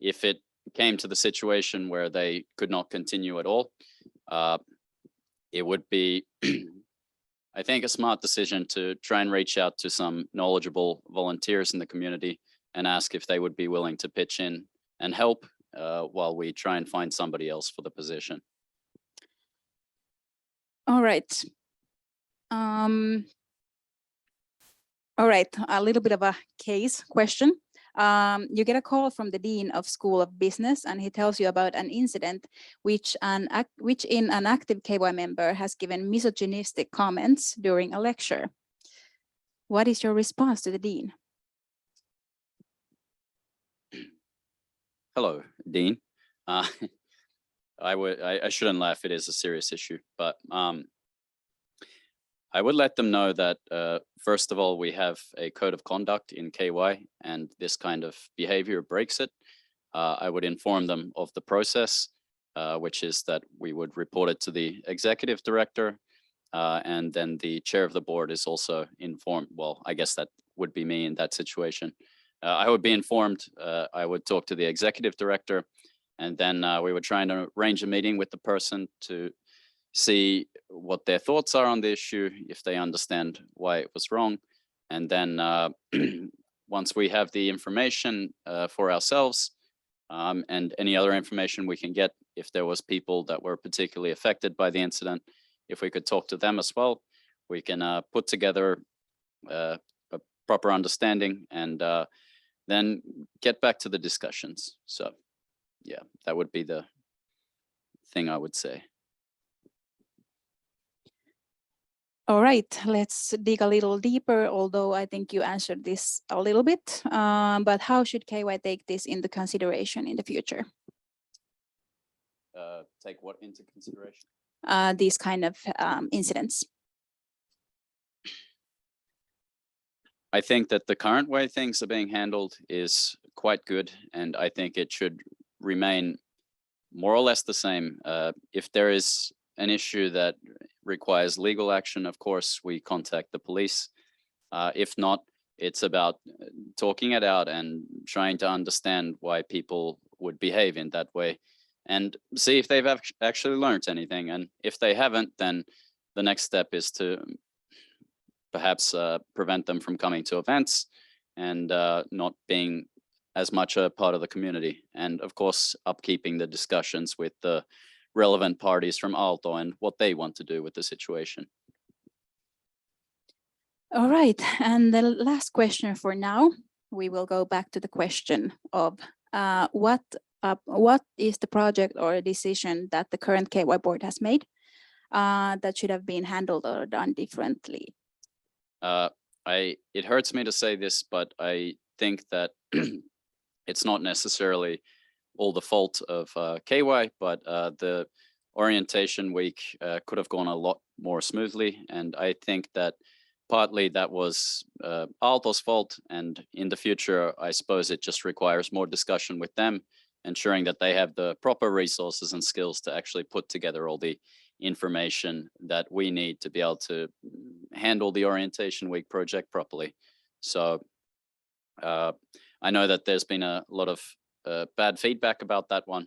if it came to the situation where they could not continue at all, it would be, I think, a smart decision to try and reach out to some knowledgeable volunteers in the community and ask if they would be willing to pitch in and help while we try and find somebody else for the position. All right. All right, a little bit of a case question. You get a call from the Dean of School of Business and he tells you about an incident which an active KY member has given misogynistic comments during a lecture. What is your response to the Dean? Hello, Dean. I shouldn't laugh, it is a serious issue, but I would let them know that, first of all, we have a code of conduct in KY and this kind of behavior breaks it. I would inform them of the process, which is that we would report it to the executive director, and then the chair of the board is also informed. Well, I guess that would be me in that situation. I would be informed. I would talk to the executive director, and then we would try and arrange a meeting with the person to see what their thoughts are on the issue, if they understand why it was wrong. And then once we have the information for ourselves and any other information we can get, if there was people that were particularly affected by the incident, if we could talk to them as well, we can put together a proper understanding and then get back to the discussions. So yeah, that would be the thing I would say. All right, let's dig a little deeper, although I think you answered this a little bit, but how should KY take this into consideration in the future? Take what into consideration? These kind of incidents. I think that the current way things are being handled is quite good, and I think it should remain more or less the same. If there is an issue that requires legal action, of course, we contact the police. If not, it's about talking it out and trying to understand why people would behave in that way and see if they've actually learned anything. And if they haven't, then the next step is to perhaps prevent them from coming to events and not being as much a part of the community. And of course, upkeeping the discussions with the relevant parties from Aalto and what they want to do with the situation. All right, and the last question for now, we will go back to the question of what is the project or a decision that the current KY board has made that should have been handled or done differently? It hurts me to say this, but I think that it's not necessarily all the fault of KY, but the orientation week could have gone a lot more smoothly. And I think that partly that was Aalto's fault. And in the future, I suppose it just requires more discussion with them, ensuring that they have the proper resources and skills to actually put together all the information that we need to be able to handle the orientation week project properly. So I know that there's been a lot of bad feedback about that one,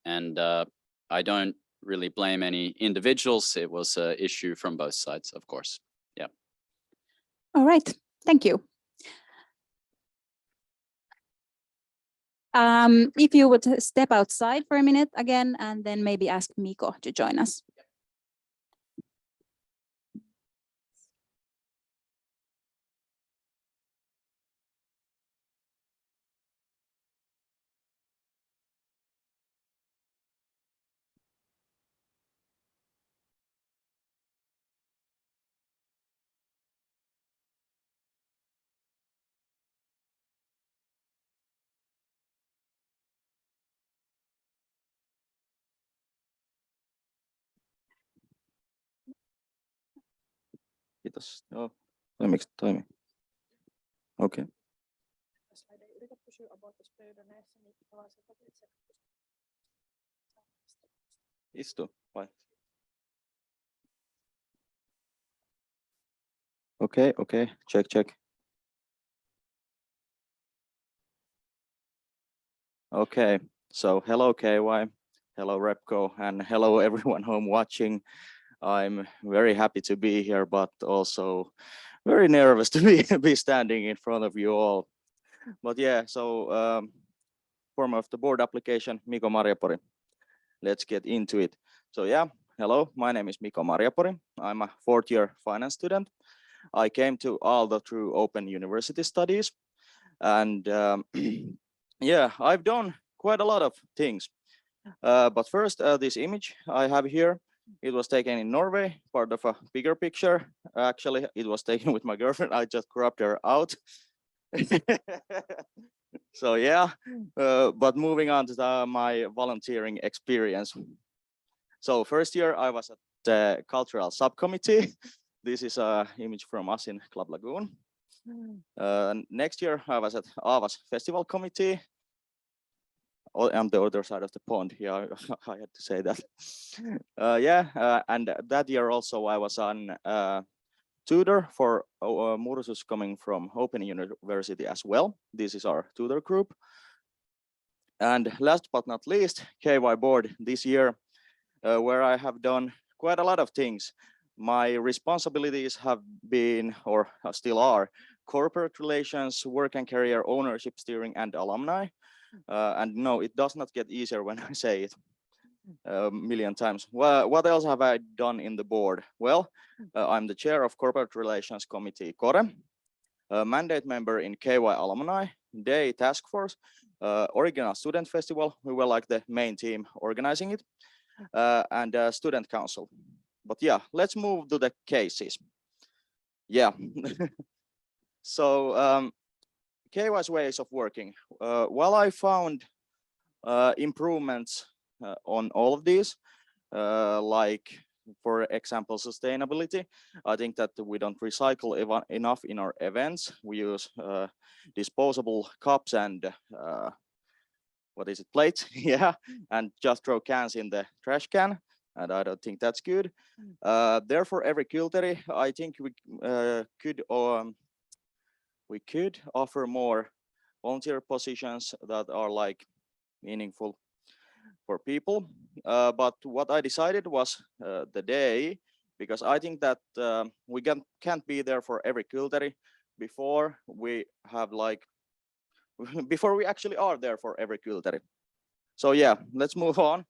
and I don't really blame any individuals. It was an issue from both sides, of course. Yeah. All right, thank you. If you would step outside for a minute again, and then maybe ask Miko to join us. Kiitos. Joo. Toimiks toimi? Okei. Okay. Istu vai? Okay, okay. Check, check. Okay, so hello KY, hello Repco, and hello everyone home watching. I'm very happy to be here, but also very nervous to be standing in front of you all. But yeah, so form of the board application, Miko Marjapori. Let's get into it. So yeah, hello, my name is Miko Marjapori. I'm a fourth year finance student. I came to Aalto through Open University Studies. And yeah, I've done quite a lot of things. But first, this image I have here, it was taken in Norway, part of a bigger picture. Actually, it was taken with my girlfriend. I just cropped her out. So yeah, but moving on to my volunteering experience. So first year I was at the cultural subcommittee. This is an image from us in Club Lagoon. Next year I was at Aavas Festival Committee. On the other side of the pond. Yeah, I had to say that. And that year also I was on tutor for Mursus coming from Open University as well. This is our tutor group. And last but not least, KY board this year, where I have done quite a lot of things. My responsibilities have been, or still are, corporate relations, work and career, ownership steering, and alumni. And no, it does not get easier when I say it a million times. Well, what else have I done in the board? Well, I'm the chair of Corporate Relations Committee CORE, a mandate member in KY Alumni Day Task Force, Original Student Festival. We were like the main team organizing it, and Student Council. But yeah, let's move to the cases. Yeah. So KY's ways of working. While I found improvements on all of these, like for example, sustainability, I think that we don't recycle enough in our events. We use disposable cups and what is it, plates? Yeah, and just throw cans in the trash can. And I don't think that's good. Therefore, every Kilteri, I think we could offer more volunteer positions that are like meaningful for people. But what I decided was the day, because I think that we can't be there for every Kilteri before we have like before we actually are there for every Kylteri. So yeah, let's move on.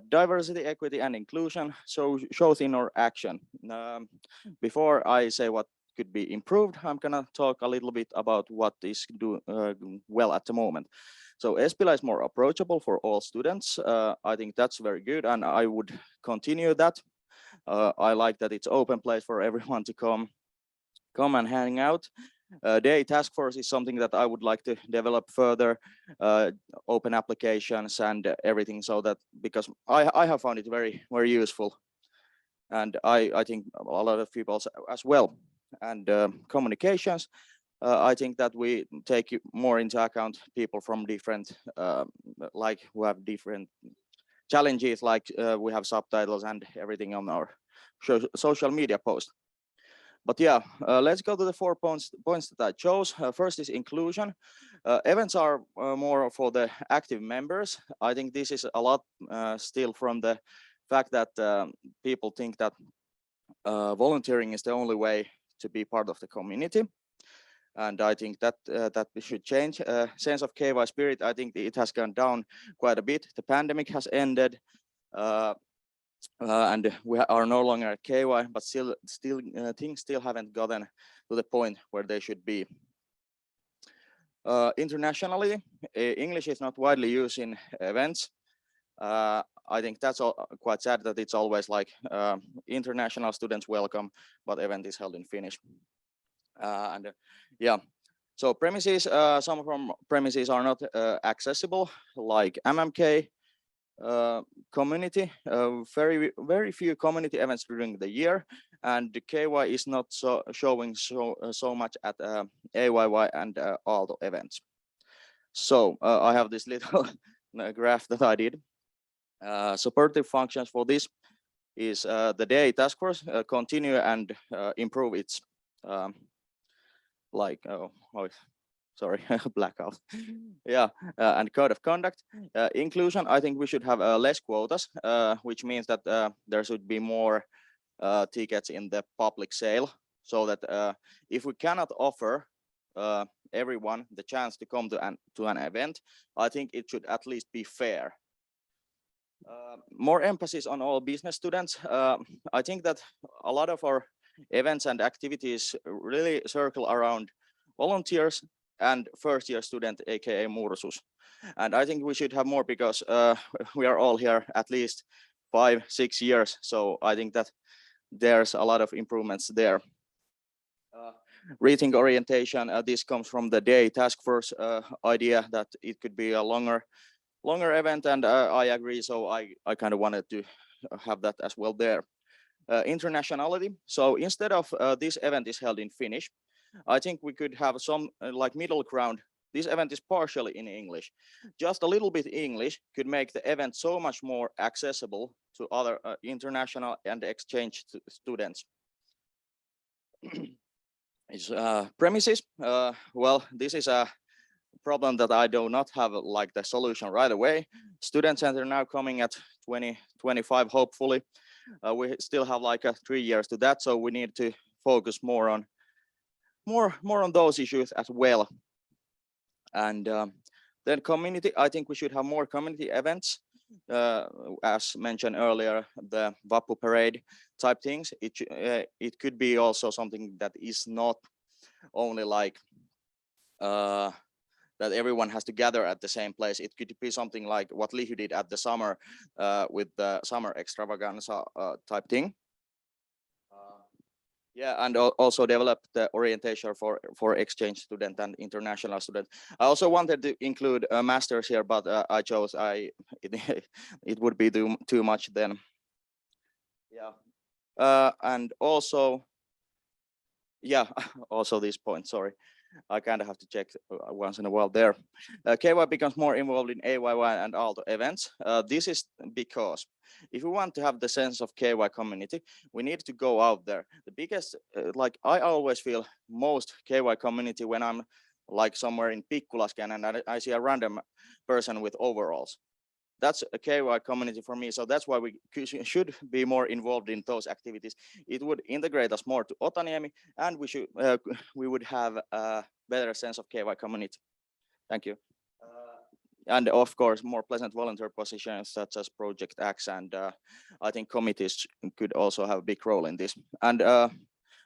Diversity, equity, and inclusion shows in our action. Before I say what could be improved, I'm gonna talk a little bit about what is doing well at the moment. So Espila is more approachable for all students. I think that's very good, and I would continue that. I like that it's open place for everyone to come and hang out. Day task force is something that I would like to develop further, open applications and everything, so that, because I have found it very useful, and I think a lot of people as well. And communications, I think that we take more into account people from different, like who have different challenges, like we have subtitles and everything on our social media post. But yeah, let's go to the 4 points that I chose. First is inclusion. Events are more for the active members. I think this is a lot still from the fact that people think that volunteering is the only way to be part of the community. And I think that that we should change. Sense of KY spirit, I think it has gone down quite a bit. The pandemic has ended. And we are no longer at KY, but still things still haven't gotten to the point where they should be. Internationally, English is not widely used in events. I think that's quite sad that it's always like international students welcome, but event is held in Finnish. Yeah, so premises, some from premises are not accessible, like MMK. Community, very few community events during the year, and the KY is not showing so much at AYY and Aalto events. So I have this little graph that I did. Supportive functions for this is the day task force continue and improve its sorry, blackout. Yeah, and code of conduct. Inclusion, I think we should have less quotas, which means that there should be more tickets in the public sale, so that if we cannot offer everyone the chance to come to an event, I think it should at least be fair. More emphasis on all business students. I think that a lot of our events and activities really circle around volunteers and first-year student, aka Mursus. And I think we should have more, because we are all here at least 5-6 years. So I think that there's a lot of improvements there. Rethink orientation, this comes from the day task force idea that it could be a longer event, and I agree. So I kind of wanted to have that as well there. Internationality. So instead of this event is held in Finnish, I think we could have some like middle ground. This event is partially in English. Just a little bit English could make the event so much more accessible to other international and exchange students. Premises. Well, this is a problem that I do not have like the solution right away. Student center now coming at 2025, hopefully. We still have like 3 years to that, so we need to focus more on those issues as well. And then community, I think we should have more community events. As mentioned earlier, the Vappu parade type things. It could be also something that is not only like that everyone has to gather at the same place. It could be something like what Lihu did at the summer with the summer extravaganza type thing. Yeah, and also develop the orientation for exchange student and international student. I also wanted to include masters here, but I chose it would be too much then. Yeah, and also, yeah, also this point. Sorry, I kind of have to check once in a while there. KY becomes more involved in AYY and Aalto events. This is because if we want to have the sense of KY community, we need to go out there. The biggest, like I always feel most KY community when I'm like somewhere in Pikkulasken and I see a random person with overalls. That's a KY community for me. So that's why we should be more involved in those activities. It would integrate us more to Otaniemi, and we would have a better sense of KY community. Thank you. And of course, more pleasant volunteer positions such as Project X, and I think committees could also have a big role in this. And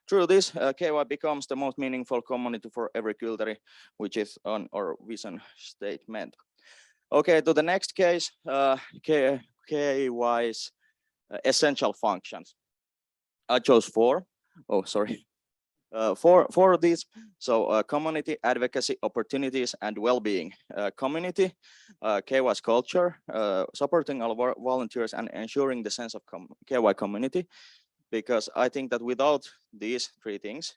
through this, KY becomes the most meaningful community for every Kylteri, which is on our vision statement. Okay, to the next case, KY's essential functions. I chose 4. Oh, sorry. For these, so community advocacy, opportunities, and well-being. Community, KY's culture, supporting all volunteers and ensuring the sense of KY community. Because I think that without these 3 things,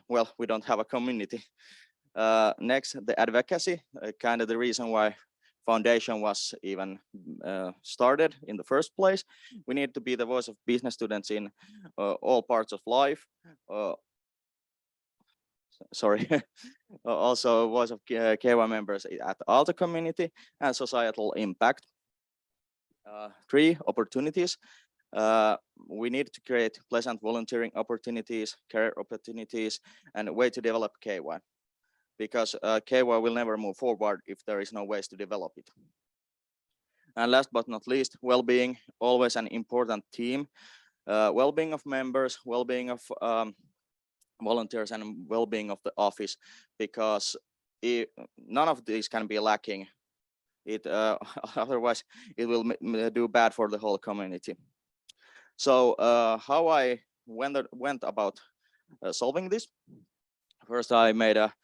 well, we don't have a community. Next, the advocacy, kind of the reason why foundation was even started in the first place. We need to be the voice of business students in all parts of life. Sorry, also voice of KY members at Aalto community and societal impact. 3, opportunities. We need to create pleasant volunteering opportunities, career opportunities, and a way to develop KY. Because KY will never move forward if there is no ways to develop it. And last but not least, well-being, always an important theme. Well-being of members, well-being of volunteers, and well-being of the office, because none of these can be lacking. Otherwise, it will do bad for the whole community. So how I went about solving this? First, I made a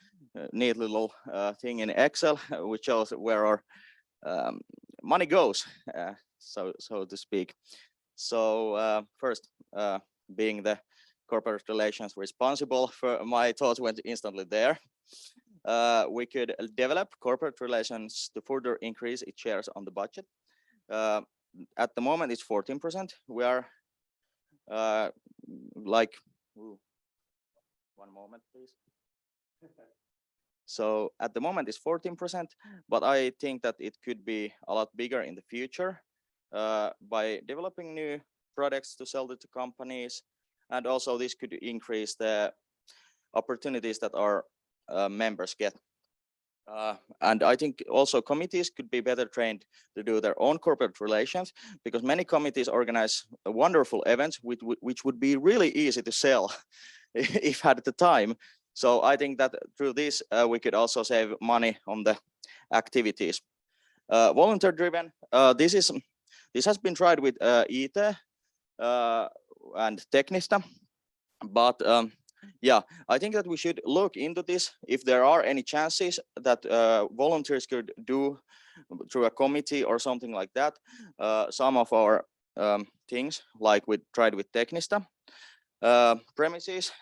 neat little thing in Excel, which shows where our money goes, so to speak. So first, being the corporate relations responsible, for my thoughts went instantly there. We could develop corporate relations to further increase its shares on the budget. At the moment, it's 14%. We are like, ooh, one moment, please. So at the moment it's 14%, but I think that it could be a lot bigger in the future by developing new products to sell to companies. And also this could increase the opportunities that our members get. And I think also committees could be better trained to do their own corporate relations, because many committees organize wonderful events which would be really easy to sell if had the time. So I think that through this, we could also save money on the activities. Volunteer driven, this has been tried with ITE and Teknista, but yeah, I think that we should look into this if there are any chances that volunteers could do through a committee or something like that. Some of our things, like we tried with Teknista. Premises,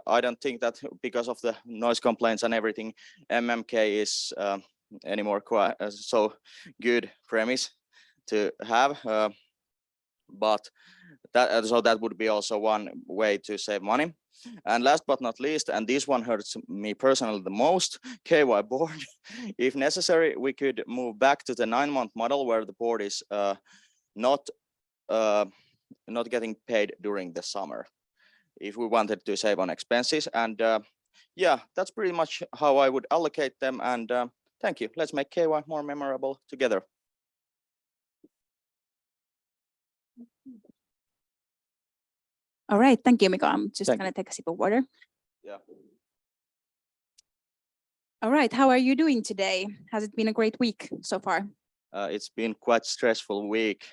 I don't think that because of the noise complaints and everything, MMK is anymore quite so good premise to have. But that would be also one way to save money. And last but not least, and this one hurts me personally the most, KY board. If necessary, we could move back to the 9-month model where the board is not getting paid during the summer, if we wanted to save on expenses. And yeah, that's pretty much how I would allocate them. And thank you. Let's make KY more memorable together. All right, thank you, Miko. I'm just gonna take a sip of water. Yeah. All right, how are you doing today? Has it been a great week so far? It's been quite stressful week.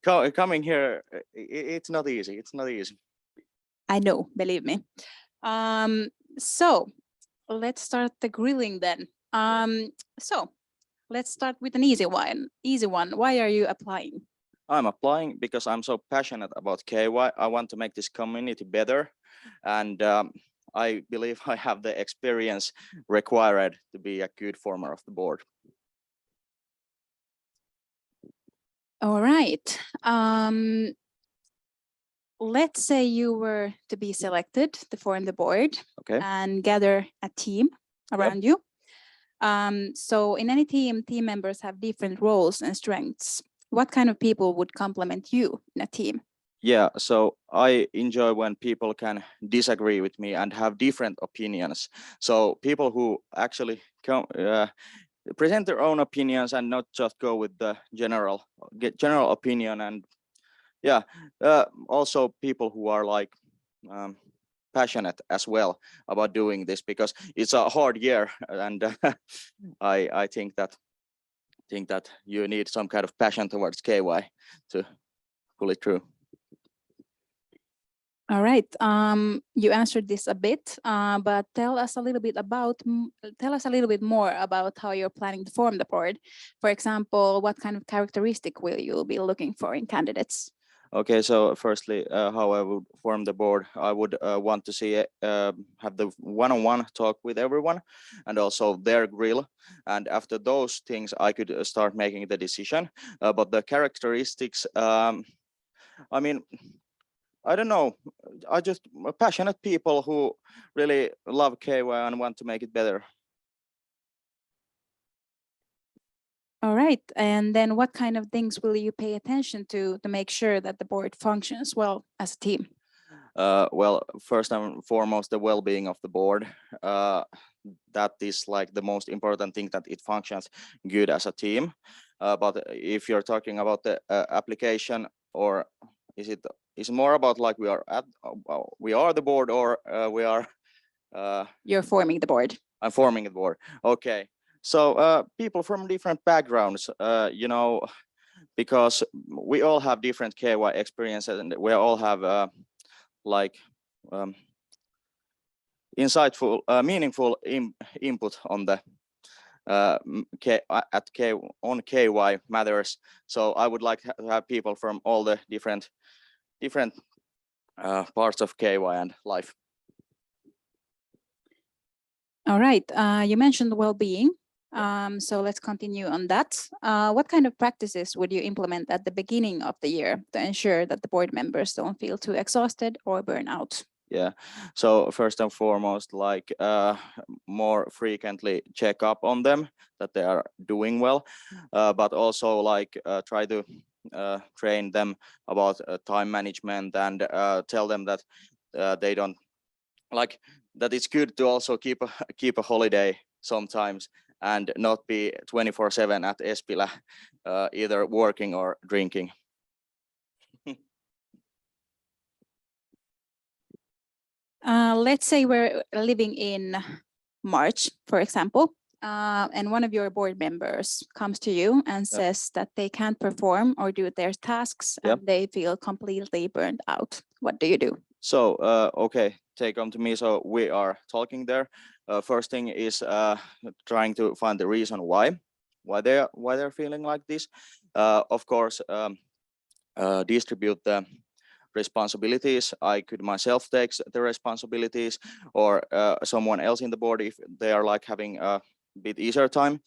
Coming here, it's not easy. It's not easy. I know, believe me. So let's start the grilling then. So let's start with an easy one. Why are you applying? I'm applying because I'm so passionate about KY. I want to make this community better, and I believe I have the experience required to be a good former of the board. All right. Let's say you were to be selected to form the board, okay, and gather a team around you. So in any team members have different roles and strengths. What kind of people would complement you in a team? Yeah, so I enjoy when people can disagree with me and have different opinions. So people who actually come present their own opinions and not just go with the general opinion. And yeah, also people who are like passionate as well about doing this, because it's a hard year, and I think that you need some kind of passion towards KY to pull it through. All right. You answered this a bit, but tell us a little bit more about how you're planning to form the board. For example, what kind of characteristic will you be looking for in candidates? Okay, so firstly, how I would form the board, I would want to see have the one-on-one talk with everyone, and also their grill. And after those things, I could start making the decision. But the characteristics, I mean, I don't know. I just passionate people who really love KY and want to make it better. All right. And then what kind of things will you pay attention to make sure that the board functions well as a team? Well, first and foremost, the well-being of the board. That is like the most important thing, that it functions good as a team. But if you're talking about the application, or is it more about like we are the board, or we are You're forming the board. I'm forming the board. Okay, so people from different backgrounds, you know, because we all have different KY experiences, and we all have like insightful, meaningful input on the on KY matters. So I would like to have people from all the different parts of KY and life. All right. You mentioned well-being. So let's continue on that. What kind of practices would you implement at the beginning of the year to ensure that the board members don't feel too exhausted or burn out? Yeah, so first and foremost, like more frequently check up on them, that they are doing well, but also like try to train them about time management, and tell them that they don't like that it's good to also keep a holiday sometimes, and not be 24/7 at Espilä, either working or drinking. Let's say we're living in March, for example, and one of your board members comes to you and says that they can't perform or do their tasks, and they feel completely burned out. What do you do? So, okay, take on to me. So we are talking there. First thing is trying to find the reason why they're feeling like this. Of course, distribute the responsibilities. I could myself take the responsibilities, or someone else in the board if they are like having a bit easier time.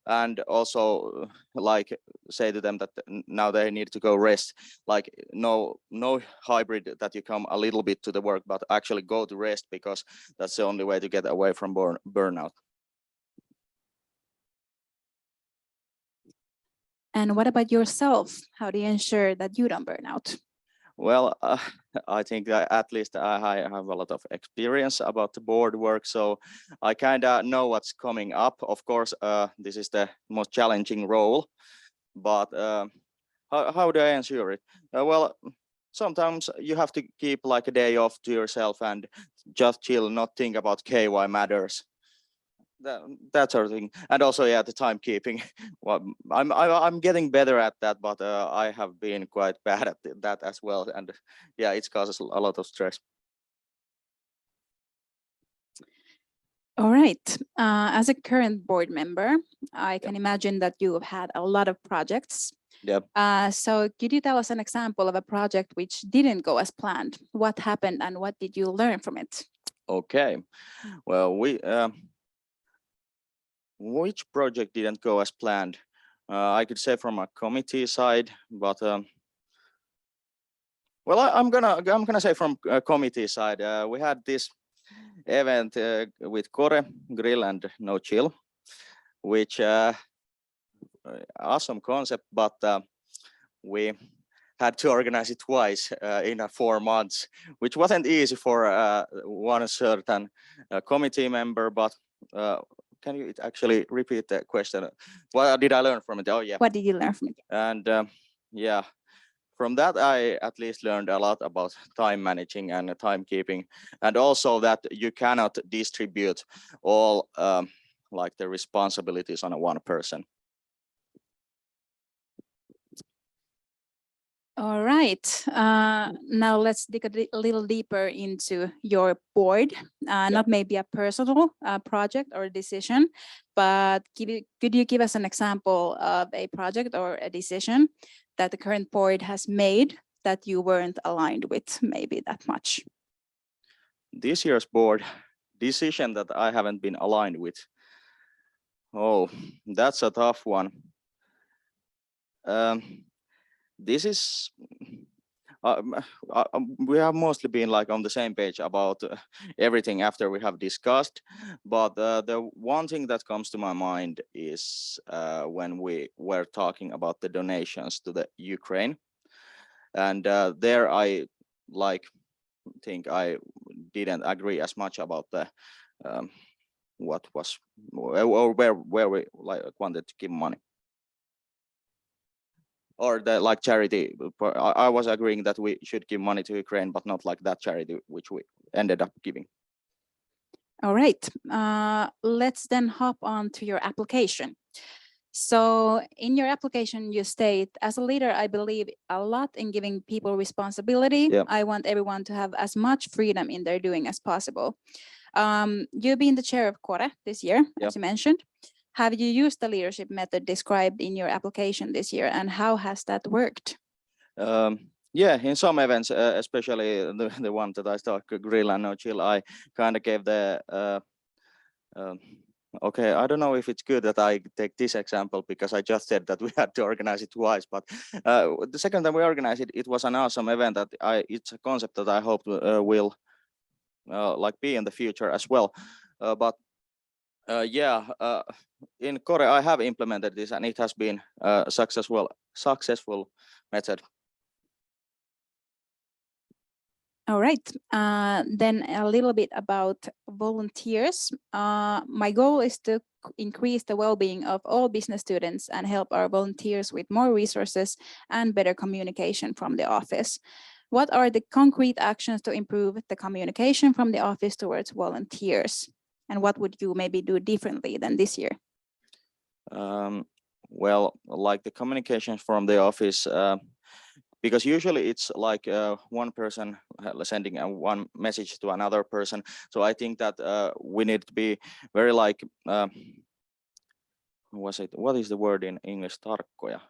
And also like say to them that now they need to go rest. Like no hybrid that you come a little bit to the work, but actually go to rest, because that's the only way to get away from burnout. And what about yourself? How do you ensure that you don't burn out? Well, I think that at least I have a lot of experience about the board work, so I kind of know what's coming up. Of course, this is the most challenging role, but how do I ensure it? Well, sometimes you have to keep like a day off to yourself and just chill, not think about KY matters. That sort of thing. And also, yeah, the timekeeping. Well, I'm getting better at that, but I have been quite bad at that as well. And yeah, it causes a lot of stress. All right. As a current board member, I can imagine that you have had a lot of projects. Yep. So could you tell us an example of a project which didn't go as planned? What happened and what did you learn from it? Okay. Well, which project didn't go as planned? I could say from a committee side, but well, I'm gonna say from a committee side. We had this event with Kore Grill and No Chill, which awesome concept, but we had to organize it twice in 4 months, which wasn't easy for one certain committee member. But can you actually repeat the question? What did I learn from it? Oh yeah. What did you learn from it? And yeah, from that I at least learned a lot about time managing and timekeeping, and also that you cannot distribute all like the responsibilities on one person. All right. Now let's dig a little deeper into your board. Not maybe a personal project or decision, but could you give us an example of a project or a decision that the current board has made that you weren't aligned with maybe that much? This year's board decision that I haven't been aligned with. Oh, that's a tough one. This is we have mostly been like on the same page about everything after we have discussed, but the one thing that comes to my mind is when we were talking about the donations to the Ukraine, and there I think I didn't agree as much about the what was or where we wanted to give money. Or the charity, I was agreeing that we should give money to Ukraine, but not like that charity which we ended up giving. All right, let's then hop on to your application. So in your application, you state, as a leader, I believe a lot in giving people responsibility. Yep. I want everyone to have as much freedom in their doing as possible. You've been the chair of Kore this year, Yep. as you mentioned. Have you used the leadership method described in your application this year, and how has that worked? Yeah, in some events, especially the one that I talked, Grill and No Chill, I kind of gave the okay, I don't know if it's good that I take this example because I just said that we had to organize it twice, but the second time we organized it, it was an awesome event that it's a concept that I hope will be in the future as well. But yeah, in Kore I have implemented this and it has been a successful method. All right, then a little bit about volunteers. My goal is to increase the well-being of all business students and help our volunteers with more resources and better communication from the office. What are the concrete actions to improve the communication from the office towards volunteers? And what would you maybe do differently than this year? Well, like the communication from the office, because usually it's like one person sending one message to another person. So I think that we need to be very what is the word in English? Tarkkoja.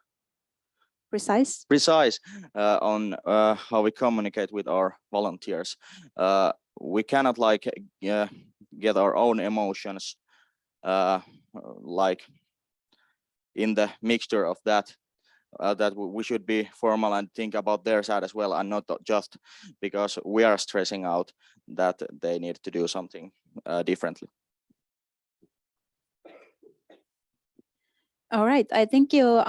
Precise. Precise on how we communicate with our volunteers. We cannot get our own emotions in the mixture of that. That we should be formal and think about their side as well, and not just because we are stressing out that they need to do something differently. All right, I think you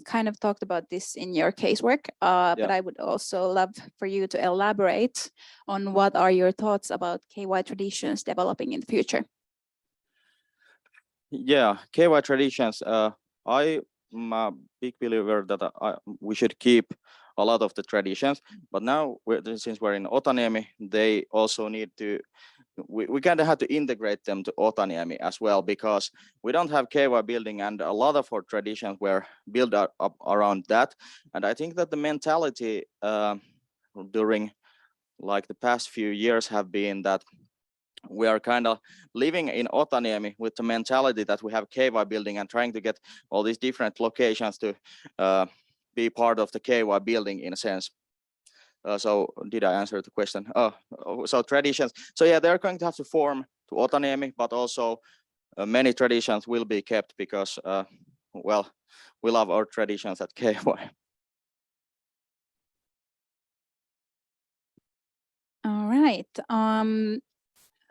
kind of talked about this in your casework, but I would also love for you to elaborate on what are your thoughts about KY traditions developing in the future. Yeah, KY traditions. I'm a big believer that we should keep a lot of the traditions, but now since we're in Otaniemi, they also need to. We kind of have to integrate them to Otaniemi as well, because we don't have KY building, and a lot of our traditions were built up around that. And I think that the mentality during the past few years have been that we are kind of living in Otaniemi with the mentality that we have KY building and trying to get all these different locations to be part of the KY building in a sense. So did I answer the question? So traditions. So yeah, they're going to have to form to Otaniemi, but also many traditions will be kept because, well, we love our traditions at KY. All right.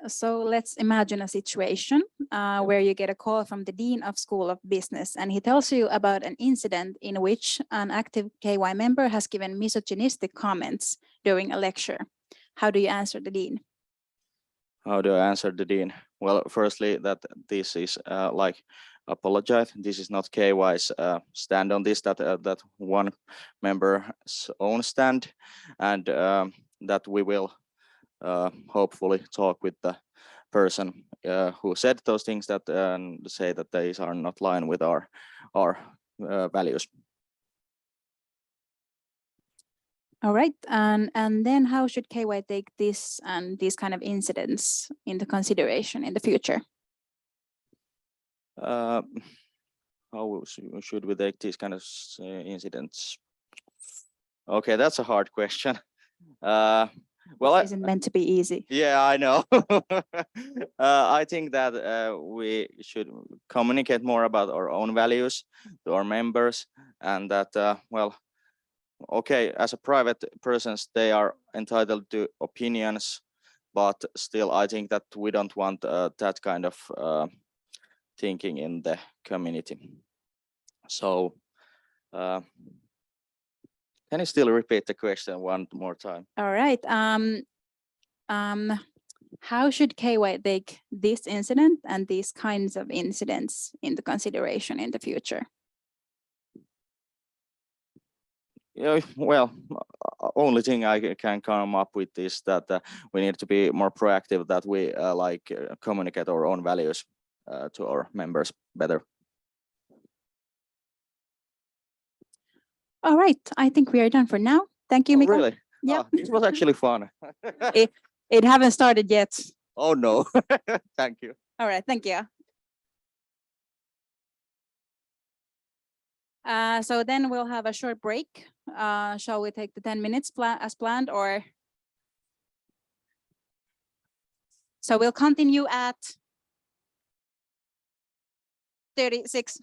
So let's imagine a situation where you get a call from the Dean of School of Business, and he tells you about an incident in which an active KY member has given misogynistic comments during a lecture. How do you answer the Dean? How do I answer the Dean? Well, firstly, that this is like apologize. This is not KY's stand on this, that one member's own stand, and that we will hopefully talk with the person who said those things, that say that these are not line with our values. All right, and then how should KY take this and these kind of incidents into consideration in the future? How should we take these kind of incidents? Okay, that's a hard question. Well, This isn't meant to be easy. yeah, I know. I think that we should communicate more about our own values to our members, and that well, okay, as a private persons, they are entitled to opinions, but still, I think that we don't want that kind of thinking in the community. So, can you still repeat the question one more time? All right. How should KY take this incident and these kinds of incidents into consideration in the future? Yeah, well, only thing I can come up with is that we need to be more proactive, that we communicate our own values to our members better. All right, I think we are done for now. Thank you, Oh, Mika. really? Yeah. Ah, this was actually fun. It haven't started yet. Oh no, thank you. All right, thank you. So then we'll have a short break. Shall we take the 10 minutes as planned, or? So we'll continue at 36.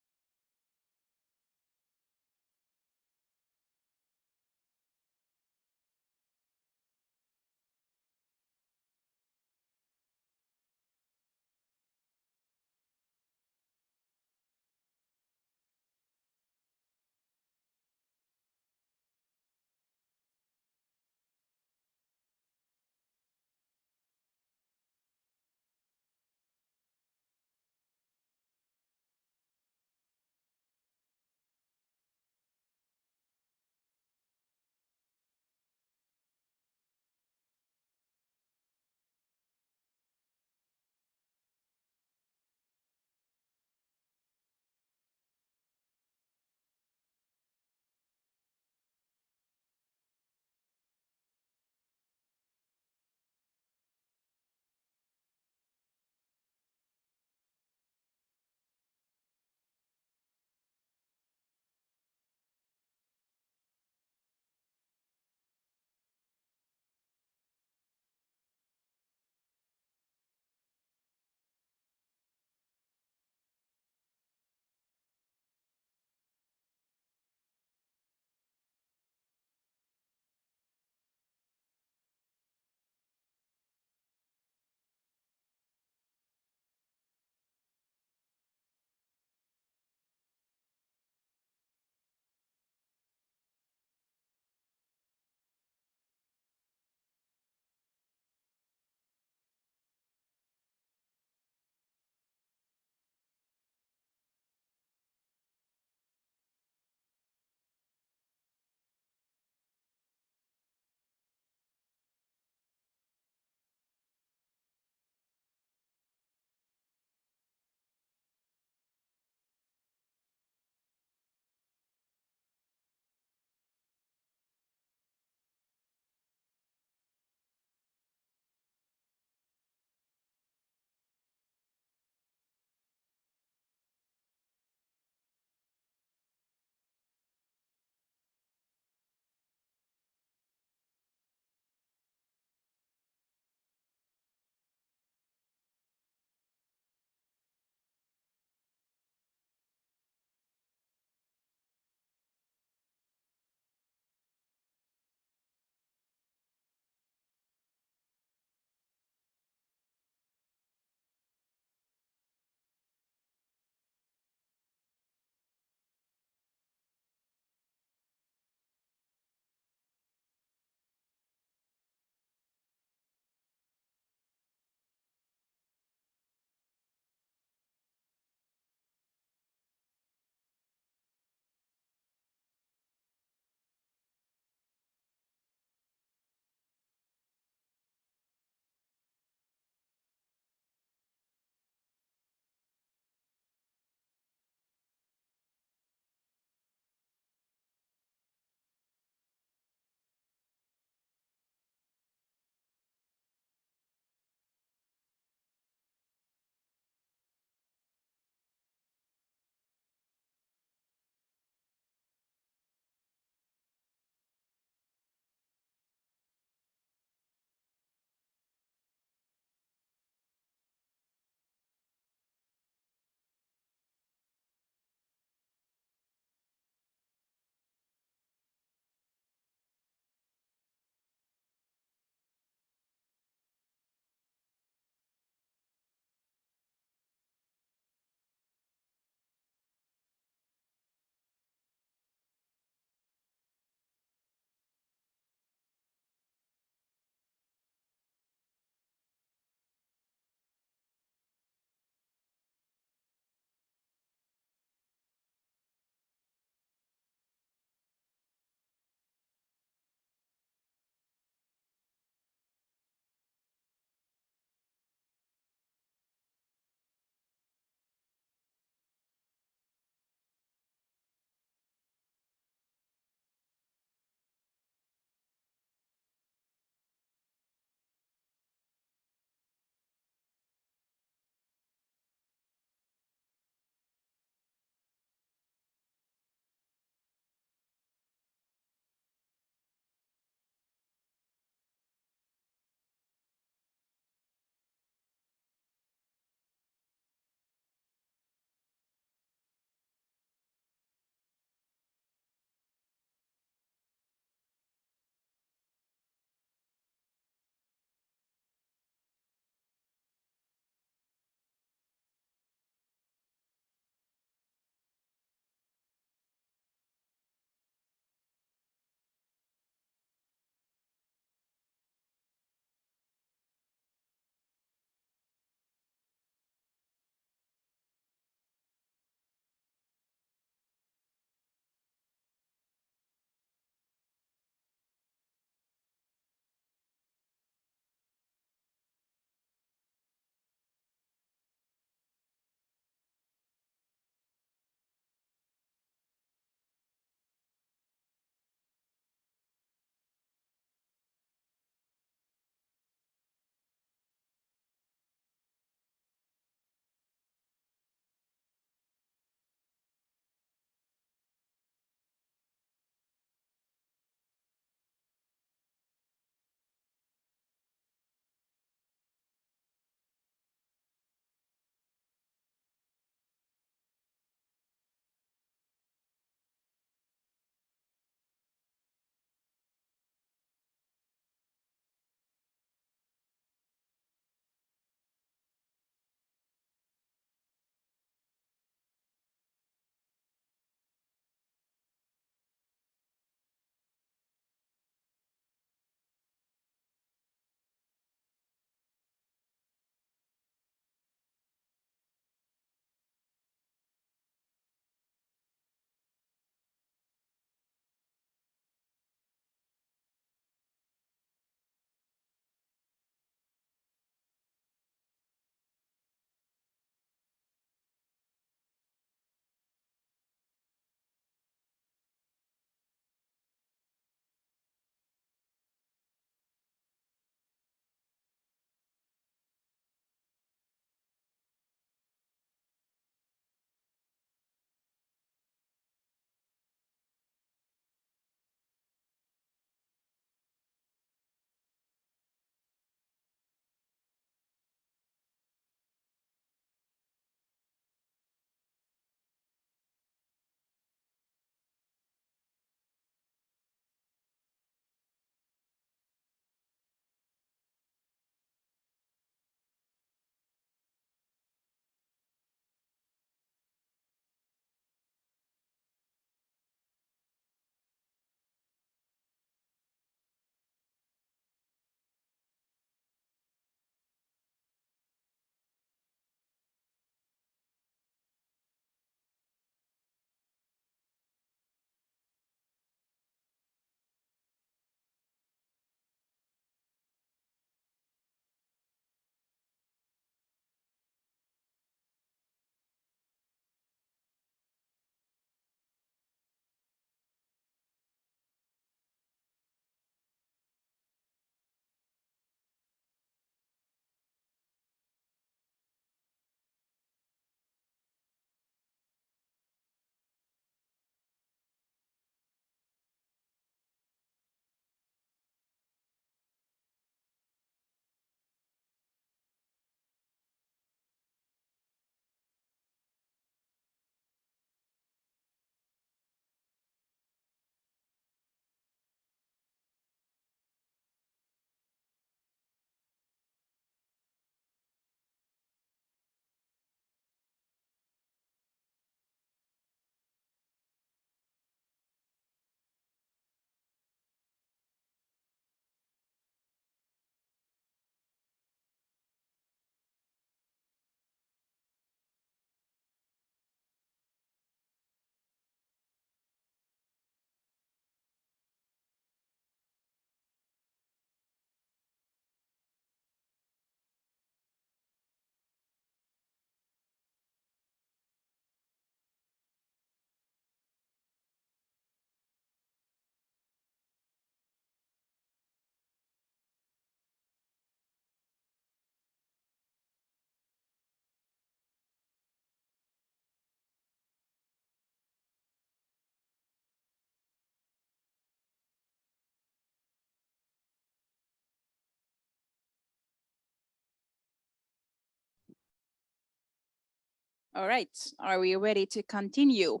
All right, are we ready to continue?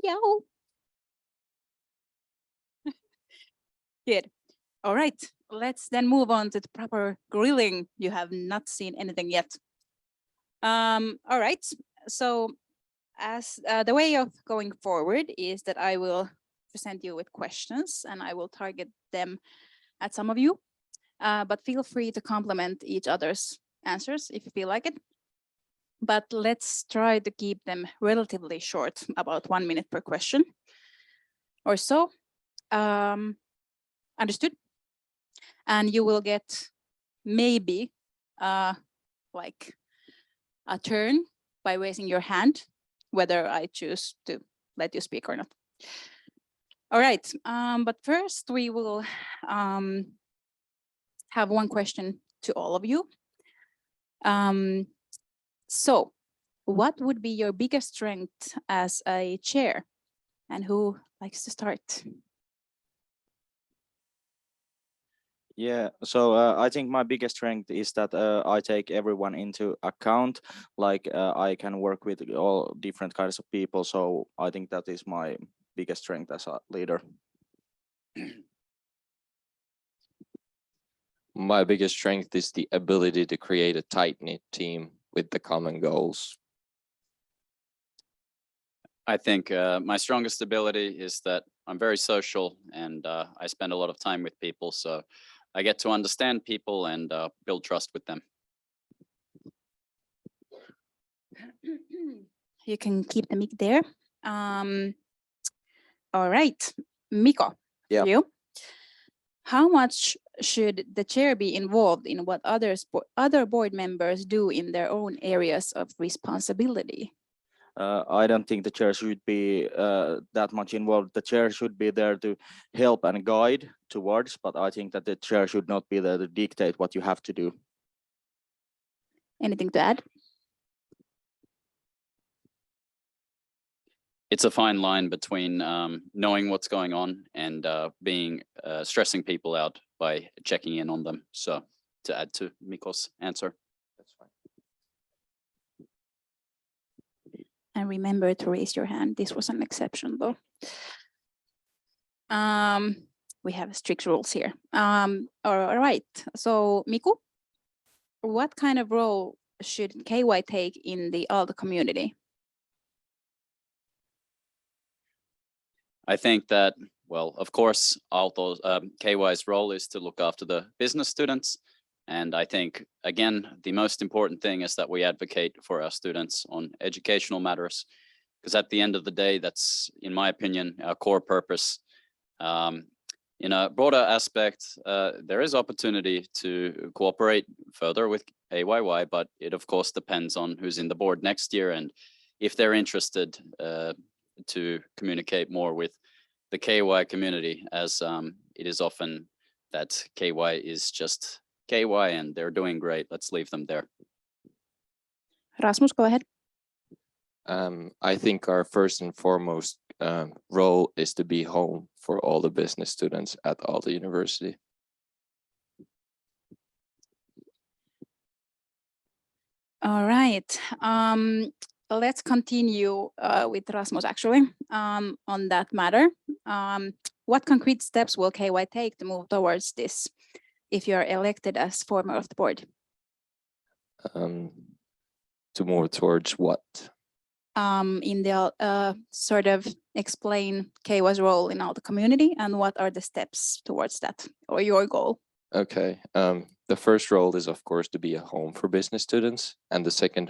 Yeah. Good. All right, let's then move on to the proper grilling. You have not seen anything yet. All right, so as the way of going forward is that I will present you with questions and I will target them at some of you, but feel free to complement each other's answers if you feel like it. But let's try to keep them relatively short, about 1 minute per question or so. Understood? And you will get maybe like a turn by raising your hand, whether I choose to let you speak or not. All right, but first we will have one question to all of you. So what would be your biggest strength as a chair? And who likes to start? Yeah, so I think my biggest strength is that I take everyone into account. Like I can work with all different kinds of people. So I think that is my biggest strength as a leader. My biggest strength is the ability to create a tight-knit team with the common goals. I think my strongest ability is that I'm very social and I spend a lot of time with people. So I get to understand people and build trust with them. You can keep the mic there. All right, Miko, Yeah. you. How much should the chair be involved in what other board members do in their own areas of responsibility? I don't think the chair should be that much involved. The chair should be there to help and guide towards, but I think that the chair should not be there to dictate what you have to do. Anything to add? It's a fine line between knowing what's going on and stressing people out by checking in on them. So to add to Miko's answer. That's fine. And remember to raise your hand. This was an exception though. We have strict rules here. All right, so Miku, what kind of role should KY take in the Aalto community? I think that, well, of course, Aalto's KY's role is to look after the business students. And I think, again, the most important thing is that we advocate for our students on educational matters, because at the end of the day, that's, in my opinion, our core purpose. In a broader aspect, there is opportunity to cooperate further with AYY, but it of course depends on who's in the board next year and if they're interested to communicate more with the KY community, as it is often that KY is just KY and they're doing great. Let's leave them there. Rasmus, go ahead. I think our first and foremost role is to be home for all the business students at Aalto University. All right. Let's continue with Rasmus actually on that matter. What concrete steps will KY take to move towards this if you're elected as former of the board? To move towards what? In the sort of explain KY's role in Aalto community and what are the steps towards that or your goal? Okay. The first role is of course to be a home for business students, and the second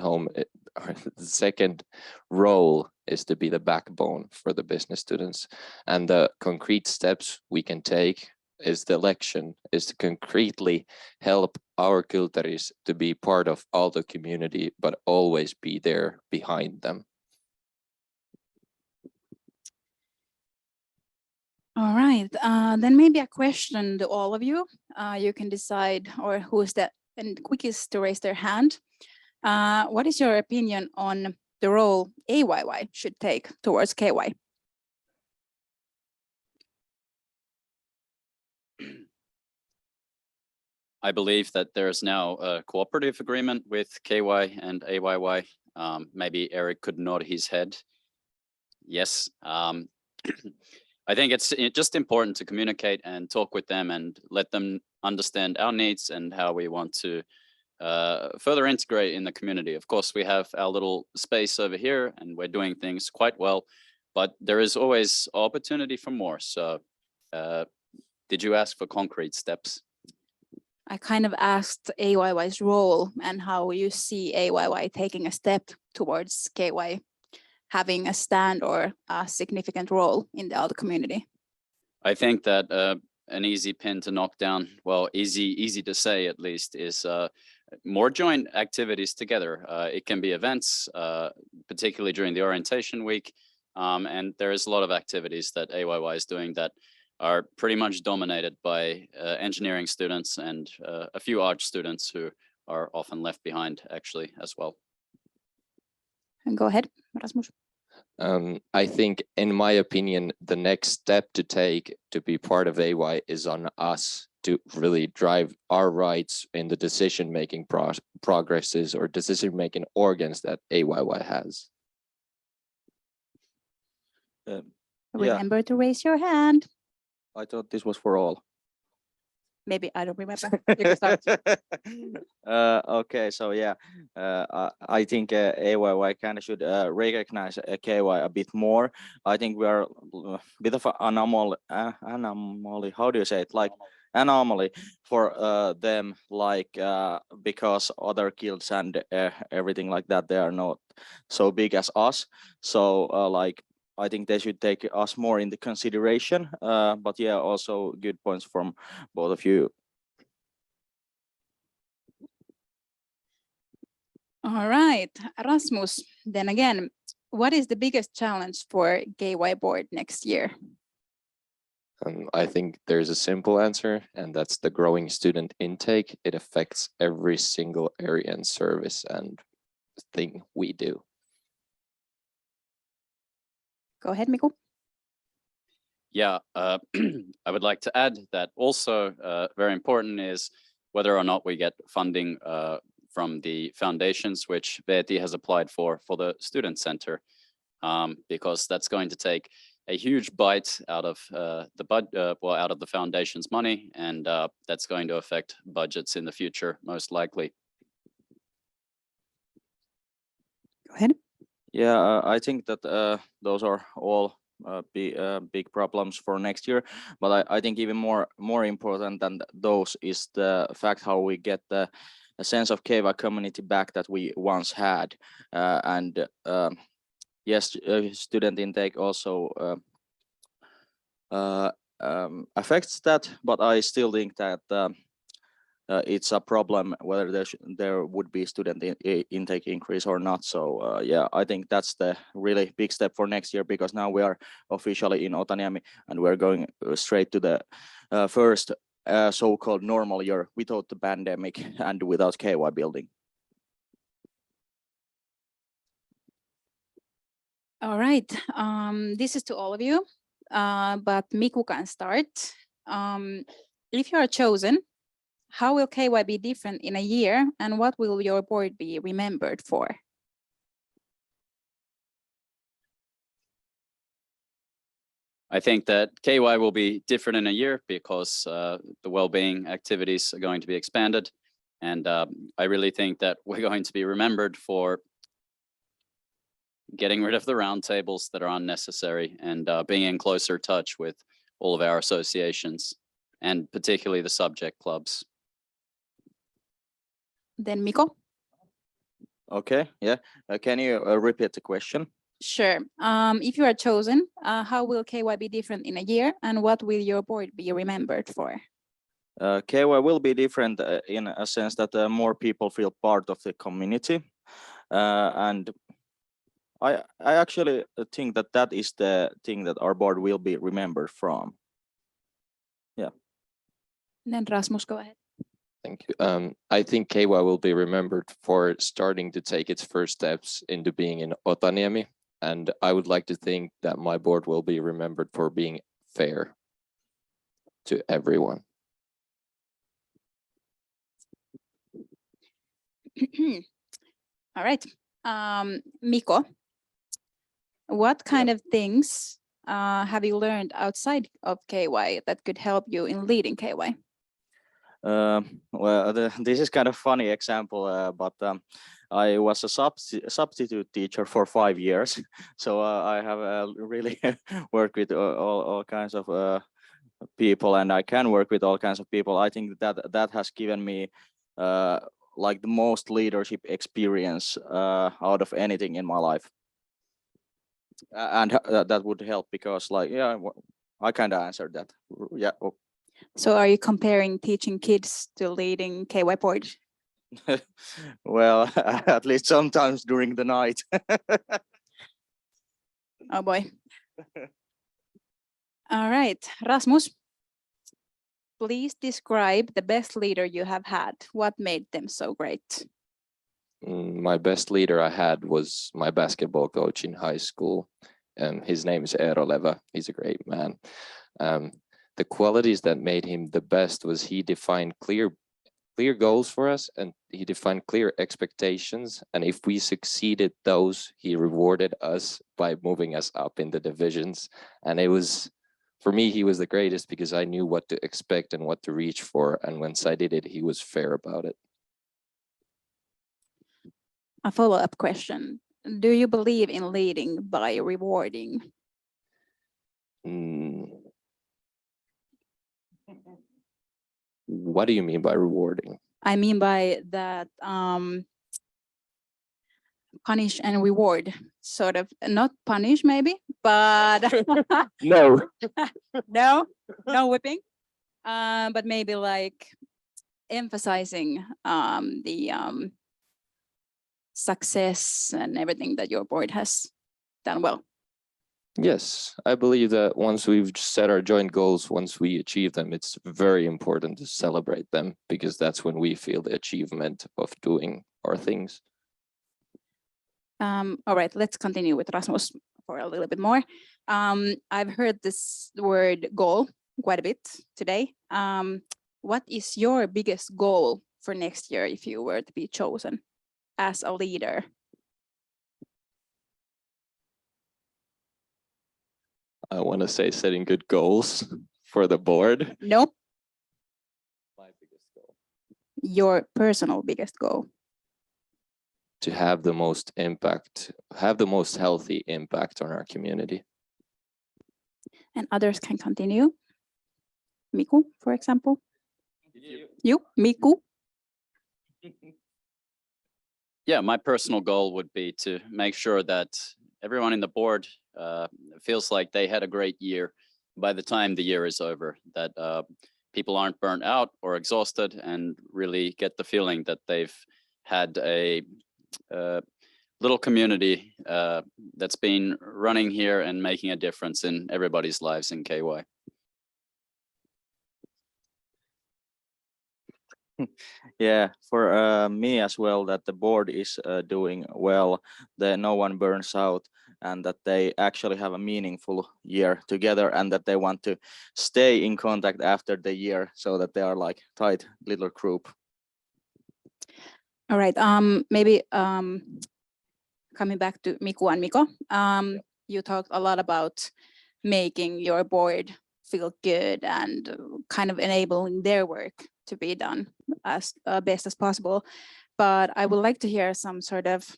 role is to be the backbone for the business students. And the concrete steps we can take is the election, is to concretely help our Kultaris to be part of Aalto community, but always be there behind them. All right, then maybe a question to all of you. You can decide, or who's the quickest to raise their hand. What is your opinion on the role AYY should take towards KY? I believe that there's now a cooperative agreement with KY and AYY. Maybe Eric could nod his head. Yes. I think it's just important to communicate and talk with them and let them understand our needs and how we want to further integrate in the community. Of course, we have our little space over here and we're doing things quite well, but there is always opportunity for more. So did you ask for concrete steps? I kind of asked AYY's role and how you see AYY taking a step towards KY having a stand or a significant role in the other community. I think that an easy pin to knock down, well, easy to say at least, is more joint activities together. It can be events, particularly during the orientation week. And there is a lot of activities that AYY is doing that are pretty much dominated by engineering students and a few art students who are often left behind actually as well. And go ahead, Rasmus. I think, in my opinion, the next step to take to be part of AY is on us to really drive our rights in the decision-making progresses or decision-making organs that AYY has. Remember to raise your hand. I thought this was for all. Maybe I don't remember. You can start. Okay, so yeah, I think AYY kind of should recognize KY a bit more. I think we are a bit of an anomaly. How do you say it? Like anomaly for them, like because other guilds and everything like that, they are not so big as us. So like, I think they should take us more into consideration. But yeah, also good points from both of you. All right, Rasmus, then again, what is the biggest challenge for KY board next year? I think there's a simple answer, and that's the growing student intake. It affects every single area and service and thing we do. Go ahead, Miku. Yeah, I would like to add that also very important is whether or not we get funding from the foundations, which Veeti has applied for the student center, because that's going to take a huge bite out of out of the foundation's money, and that's going to affect budgets in the future, most likely. Go ahead. Yeah, I think that those are all big problems for next year. But I think even more important than those is the fact how we get the a sense of KY community back that we once had. Yes, student intake also affects that, but I still think that it's a problem whether there would be student intake increase or not. So yeah, I think that's the really big step for next year, because now we are officially in Otaniemi and we're going straight to the first so-called normal year without the pandemic and without KY building. All right, this is to all of you, but Miku can start. If you are chosen, how will KY be different in a year, and what will your board be remembered for? I think that KY will be different in a year because the well-being activities are going to be expanded. And I really think that we're going to be remembered for getting rid of the roundtables that are unnecessary and being in closer touch with all of our associations, and particularly the subject clubs. Then Miko? Okay, yeah. Can you repeat the question? Sure. If you are chosen, how will KY be different in a year, and what will your board be remembered for? KY will be different in a sense that more people feel part of the community. And I actually think that that is the thing that our board will be remembered from. Yeah. Then Rasmus, go ahead. Thank you. I think KY will be remembered for starting to take its first steps into being in Otaniemi. And I would like to think that my board will be remembered for being fair to everyone. All right. Miko, what kind of things have you learned outside of KY that could help you in leading KY? Well, this is kind of funny example, but I was a substitute teacher for 5 years, so I have really worked with all kinds of people, and I can work with all kinds of people. I think that has given me like the most leadership experience out of anything in my life, and that would help because, like, yeah, I kind of answered that. Yeah. So are you comparing teaching kids to leading KY board? Well, at least sometimes during the night. Oh boy. All right, Rasmus, please describe the best leader you have had. What made them so great? My best leader I had was my basketball coach in high school. His name is Eero Leva. He's a great man. The qualities that made him the best was he defined clear goals for us, and he defined clear expectations. And if we succeeded those, he rewarded us by moving us up in the divisions. And it was, for me, he was the greatest because I knew what to expect and what to reach for. And once I did it, he was fair about it. A follow-up question. Do you believe in leading by rewarding? What do you mean by rewarding? I mean by that punish and reward, sort of, not punish maybe, but No. no whipping, but maybe like emphasizing the success and everything that your board has done well. Yes, I believe that once we've set our joint goals, once we achieve them, it's very important to celebrate them because that's when we feel the achievement of doing our things. All right, let's continue with Rasmus for a little bit more. I've heard this word goal quite a bit today. What is your biggest goal for next year if you were to be chosen as a leader? I want to say setting good goals for the board. Nope. My biggest goal. Your personal biggest goal. To have the most impact, have the most healthy impact on our community. And others can continue. Miku, for example. You, Miku. Yeah, my personal goal would be to make sure that everyone in the board feels like they had a great year by the time the year is over, that people aren't burnt out or exhausted and really get the feeling that they've had a little community that's been running here and making a difference in everybody's lives in KY. Yeah, for me as well, that the board is doing well, that no one burns out, and that they actually have a meaningful year together, and that they want to stay in contact after the year so that they are like tight little group. All right, maybe coming back to Miku and Miko, you talked a lot about making your board feel good and kind of enabling their work to be done as best as possible. But I would like to hear some sort of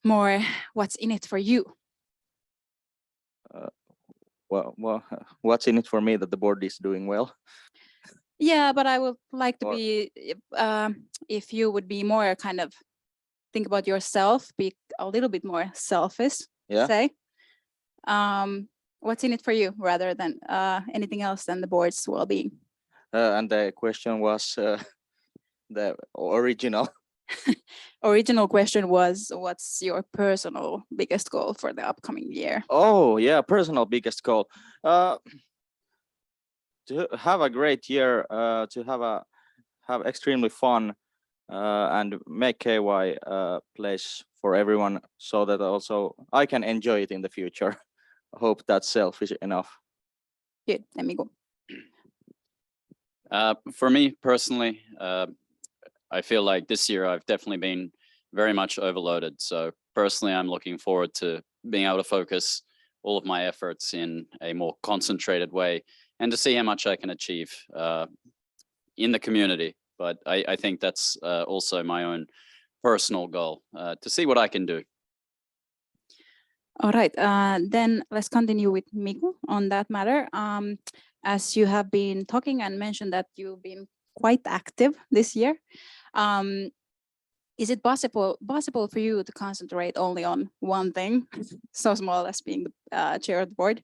more what's in it for you. Well, what's in it for me that the board is doing well? Yeah, but I would like to Or- be, if you would be more kind of think about yourself, be a little bit more selfish, Yeah. say. What's in it for you rather than anything else than the board's well-being? And the question was the original. Original question was, what's your personal biggest goal for the upcoming year? Oh yeah, personal biggest goal. To have a great year, to have extremely fun, and make KY a place for everyone, so that also I can enjoy it in the future. I hope that's selfish enough. Good, let me go. For me personally, I feel like this year I've definitely been very much overloaded. So personally, I'm looking forward to being able to focus all of my efforts in a more concentrated way and to see how much I can achieve in the community. But I think that's also my own personal goal, to see what I can do. All right, then let's continue with Miku on that matter. As you have been talking and mentioned that you've been quite active this year, is it possible for you to concentrate only on one thing, so small as being the chair of the board?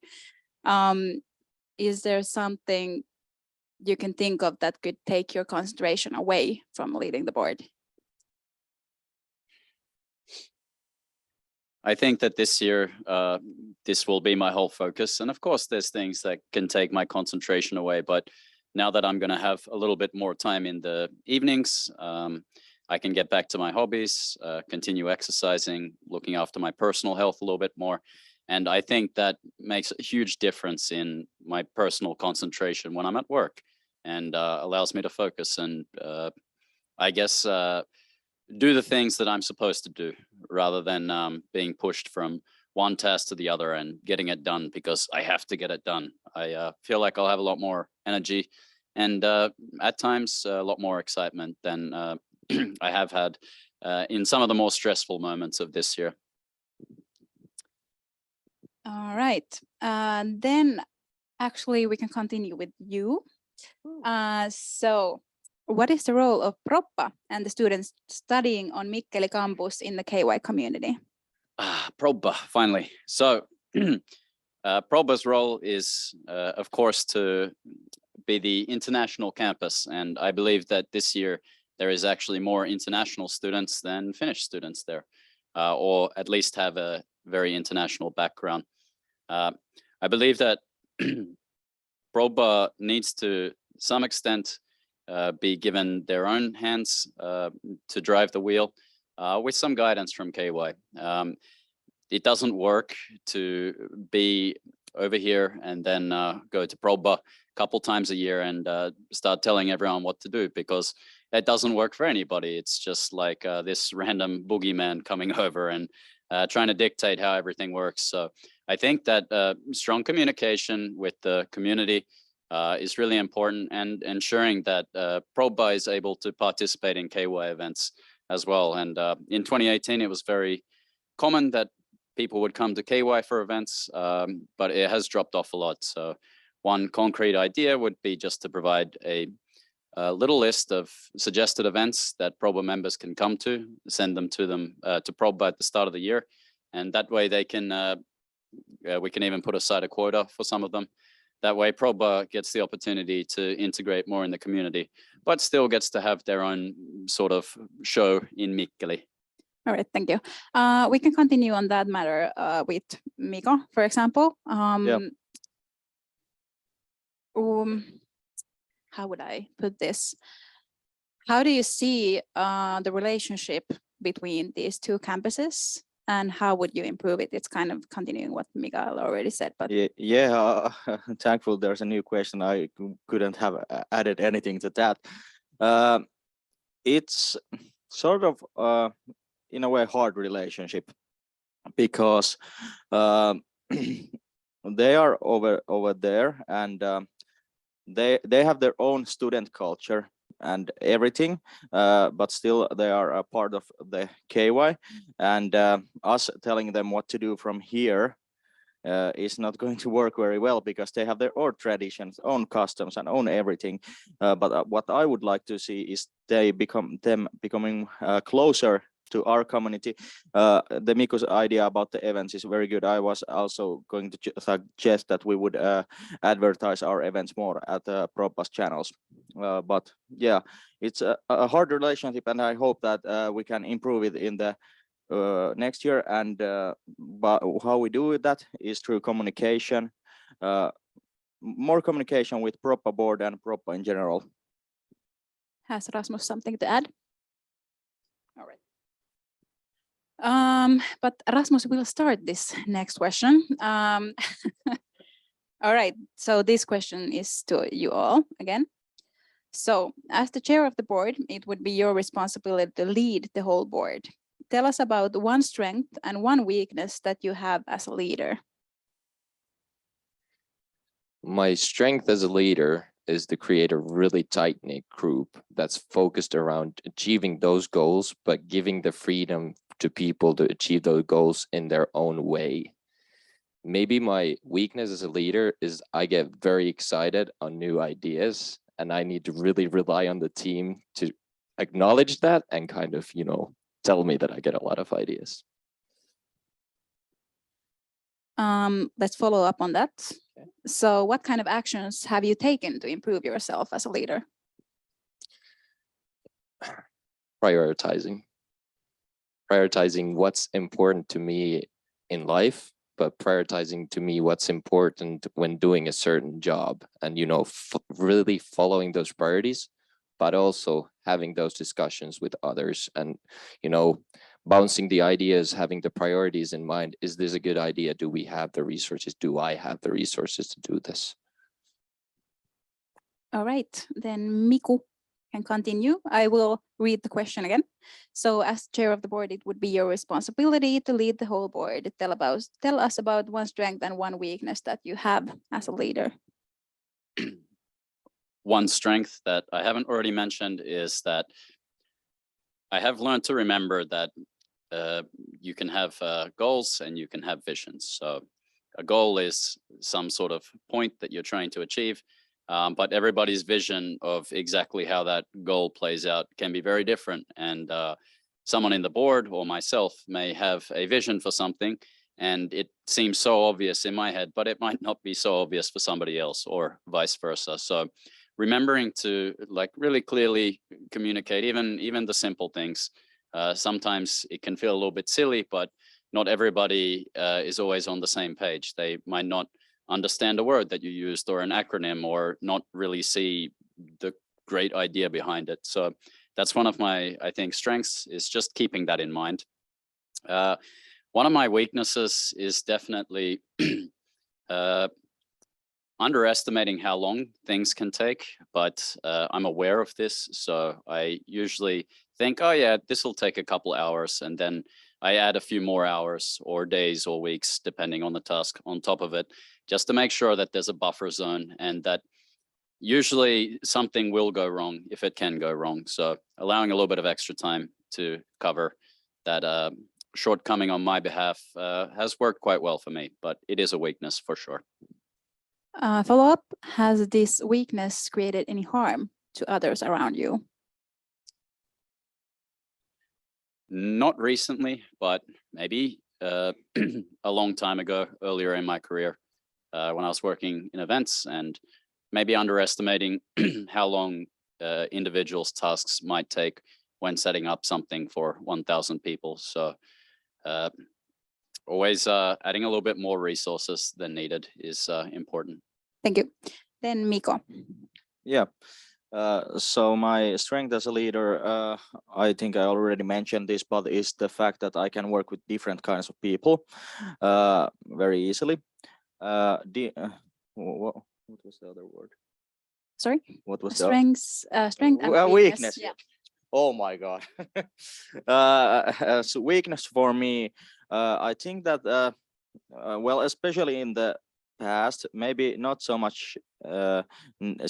Is there something you can think of that could take your concentration away from leading the board? I think that this year, this will be my whole focus. And of course, there's things that can take my concentration away. But now that I'm going to have a little bit more time in the evenings, I can get back to my hobbies, continue exercising, looking after my personal health a little bit more. And I think that makes a huge difference in my personal concentration when I'm at work, and allows me to focus and I guess do the things that I'm supposed to do, rather than being pushed from one task to the other and getting it done because I have to get it done. I feel like I'll have a lot more energy and at times a lot more excitement than I have had in some of the more stressful moments of this year. All right, then actually we can continue with you. So what is the role of Proppa and the students studying on Mikkeli campus in the KY community? Proppa, finally. So Proppa's role is, of course, to be the international campus. And I believe that this year there is actually more international students than Finnish students there, or at least have a very international background. I believe that Proppa needs to some extent be given their own hands to drive the wheel with some guidance from KY. It doesn't work to be over here and then go to Proppa a couple times a year and start telling everyone what to do, because that doesn't work for anybody. It's just like this random boogeyman coming over and trying to dictate how everything works. So I think that strong communication with the community is really important, and ensuring that Proppa is able to participate in KY events as well. And in 2018, it was very common that people would come to KY for events, but it has dropped off a lot. So one concrete idea would be just to provide a little list of suggested events that Proppa members can come to, send them to Proppa at the start of the year. And that way they can, we can even put aside a quota for some of them. That way Proppa gets the opportunity to integrate more in the community, but still gets to have their own sort of show in Mikkeli. All right, thank you. We can continue on that matter with Miko, for example. How would I put this? How do you see the relationship between these two campuses, and how would you improve it? It's kind of continuing what Mikael already said, but yeah, thankful there's a new question. I couldn't have added anything to that. It's sort of in a way hard relationship, because they are over there, and they have their own student culture and everything, but still they are a part of the KY, and us telling them what to do from here is not going to work very well, because they have their own traditions, own customs, and own everything. But what I would like to see is them becoming closer to our community. The Miko's idea about the events is very good. I was also going to suggest that we would advertise our events more at Proppa's channels. But yeah, it's a hard relationship, and I hope that we can improve it in the next year. And but how we do that is through communication, more communication with Proppa board and Proppa in general. has Rasmus something to add? All right. But Rasmus will start this next question. All right, so this question is to you all again. So as the chair of the board, it would be your responsibility to lead the whole board. tell us about one strength and one weakness that you have as a leader. My strength as a leader is to create a really tight-knit group that's focused around achieving those goals, but giving the freedom to people to achieve those goals in their own way. Maybe my weakness as a leader is I get very excited on new ideas, and I need to really rely on the team to acknowledge that and kind of, tell me that I get a lot of ideas. Let's follow up on that. So what kind of actions have you taken to improve yourself as a leader? Prioritizing what's important to me in life, but prioritizing to me what's important when doing a certain job, and really following those priorities, but also having those discussions with others, and bouncing the ideas, having the priorities in mind. Is this a good idea? Do we have the resources? Do I have the resources to do this? All right, then Miku can continue. I will read the question again. So as chair of the board, it would be your responsibility to lead the whole board. Tell us about one strength and one weakness that you have as a leader. One strength that I haven't already mentioned is that I have learned to remember that you can have goals and you can have visions. So a goal is some sort of point that you're trying to achieve, but everybody's vision of exactly how that goal plays out can be very different. And someone in the board or myself may have a vision for something, and it seems so obvious in my head, but it might not be so obvious for somebody else, or vice versa. So remembering to really clearly communicate even the simple things. Sometimes it can feel a little bit silly, but not everybody is always on the same page. They might not understand a word that you used or an acronym, or not really see the great idea behind it. So that's one of my, I think, strengths, is just keeping that in mind. One of my weaknesses is definitely underestimating how long things can take, but I'm aware of this. So I usually think, oh yeah, this will take a couple hours, and then I add a few more hours or days or weeks, depending on the task, on top of it, just to make sure that there's a buffer zone, and that usually something will go wrong if it can go wrong. So allowing a little bit of extra time to cover that shortcoming on my behalf has worked quite well for me, but it is a weakness for sure. Follow up, has this weakness created any harm to others around you? Not recently, but maybe a long time ago, earlier in my career, when I was working in events, and maybe underestimating how long individuals' tasks might take when setting up something for 1,000 people. So always adding a little bit more resources than needed is important. Thank you. Then Mikko. Yeah. So my strength as a leader, I think I already mentioned this, but is the fact that I can work with different kinds of people very easily. What was the other word? Sorry? What was strength and weakness? weakness. Yeah. Oh my God. So weakness for me, I think that, well, especially in the past, maybe not so much as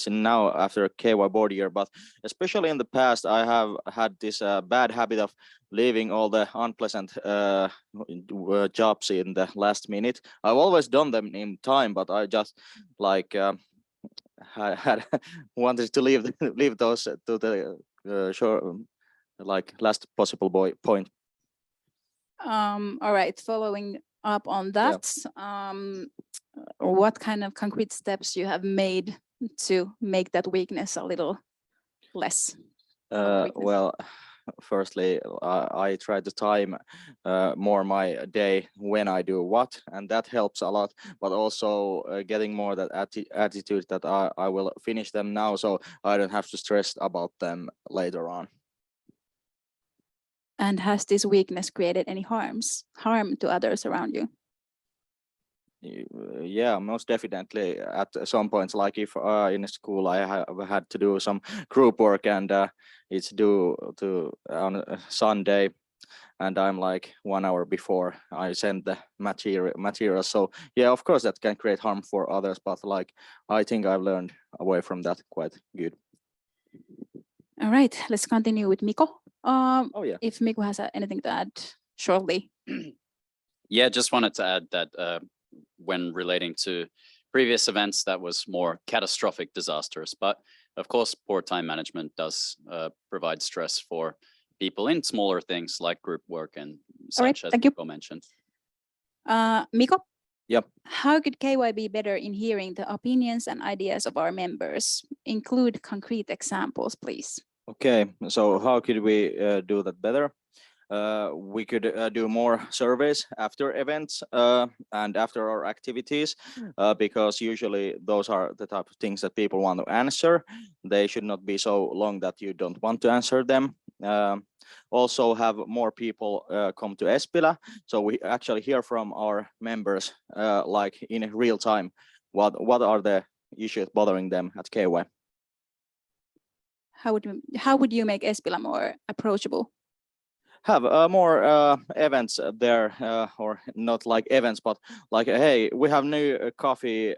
in now after KY board year, but especially in the past, I have had this bad habit of leaving all the unpleasant jobs in the last minute. I've always done them in time, but I just had wanted to leave those to the short, last possible point. All right, following up on that, what kind of concrete steps you have made to make that weakness a little less? Well, firstly, I try to time more my day when I do what, and that helps a lot, but also getting more that attitude that I will finish them now, so I don't have to stress about them later on. And has this weakness created any harm to others around you? Yeah, most definitely. At some points, like if in school I have had to do some group work, and it's due to on a Sunday, and I'm like 1 hour before I send the material. So yeah, of course that can create harm for others, but like I think I've learned away from that quite good. All right, let's continue with Miko. Oh yeah. If Miko has anything to add shortly. Yeah, just wanted to add that when relating to previous events, that was more catastrophic disasters. But of course, poor time management does provide stress for people in smaller things like group work and All right, such, as thank you. Miko mentioned. Miko? Yep. How could KY be better in hearing the opinions and ideas of our members? Include concrete examples, please. Okay, so how could we do that better? We could do more surveys after events and after our activities, because usually those are the type of things that people want to answer. They should not be so long that you don't want to answer them. Also have more people come to Espila, so we actually hear from our members like in real time what are the issues bothering them at KY. How would you make Espila more approachable? Have more events there, or not like events, but like, hey, we have new coffee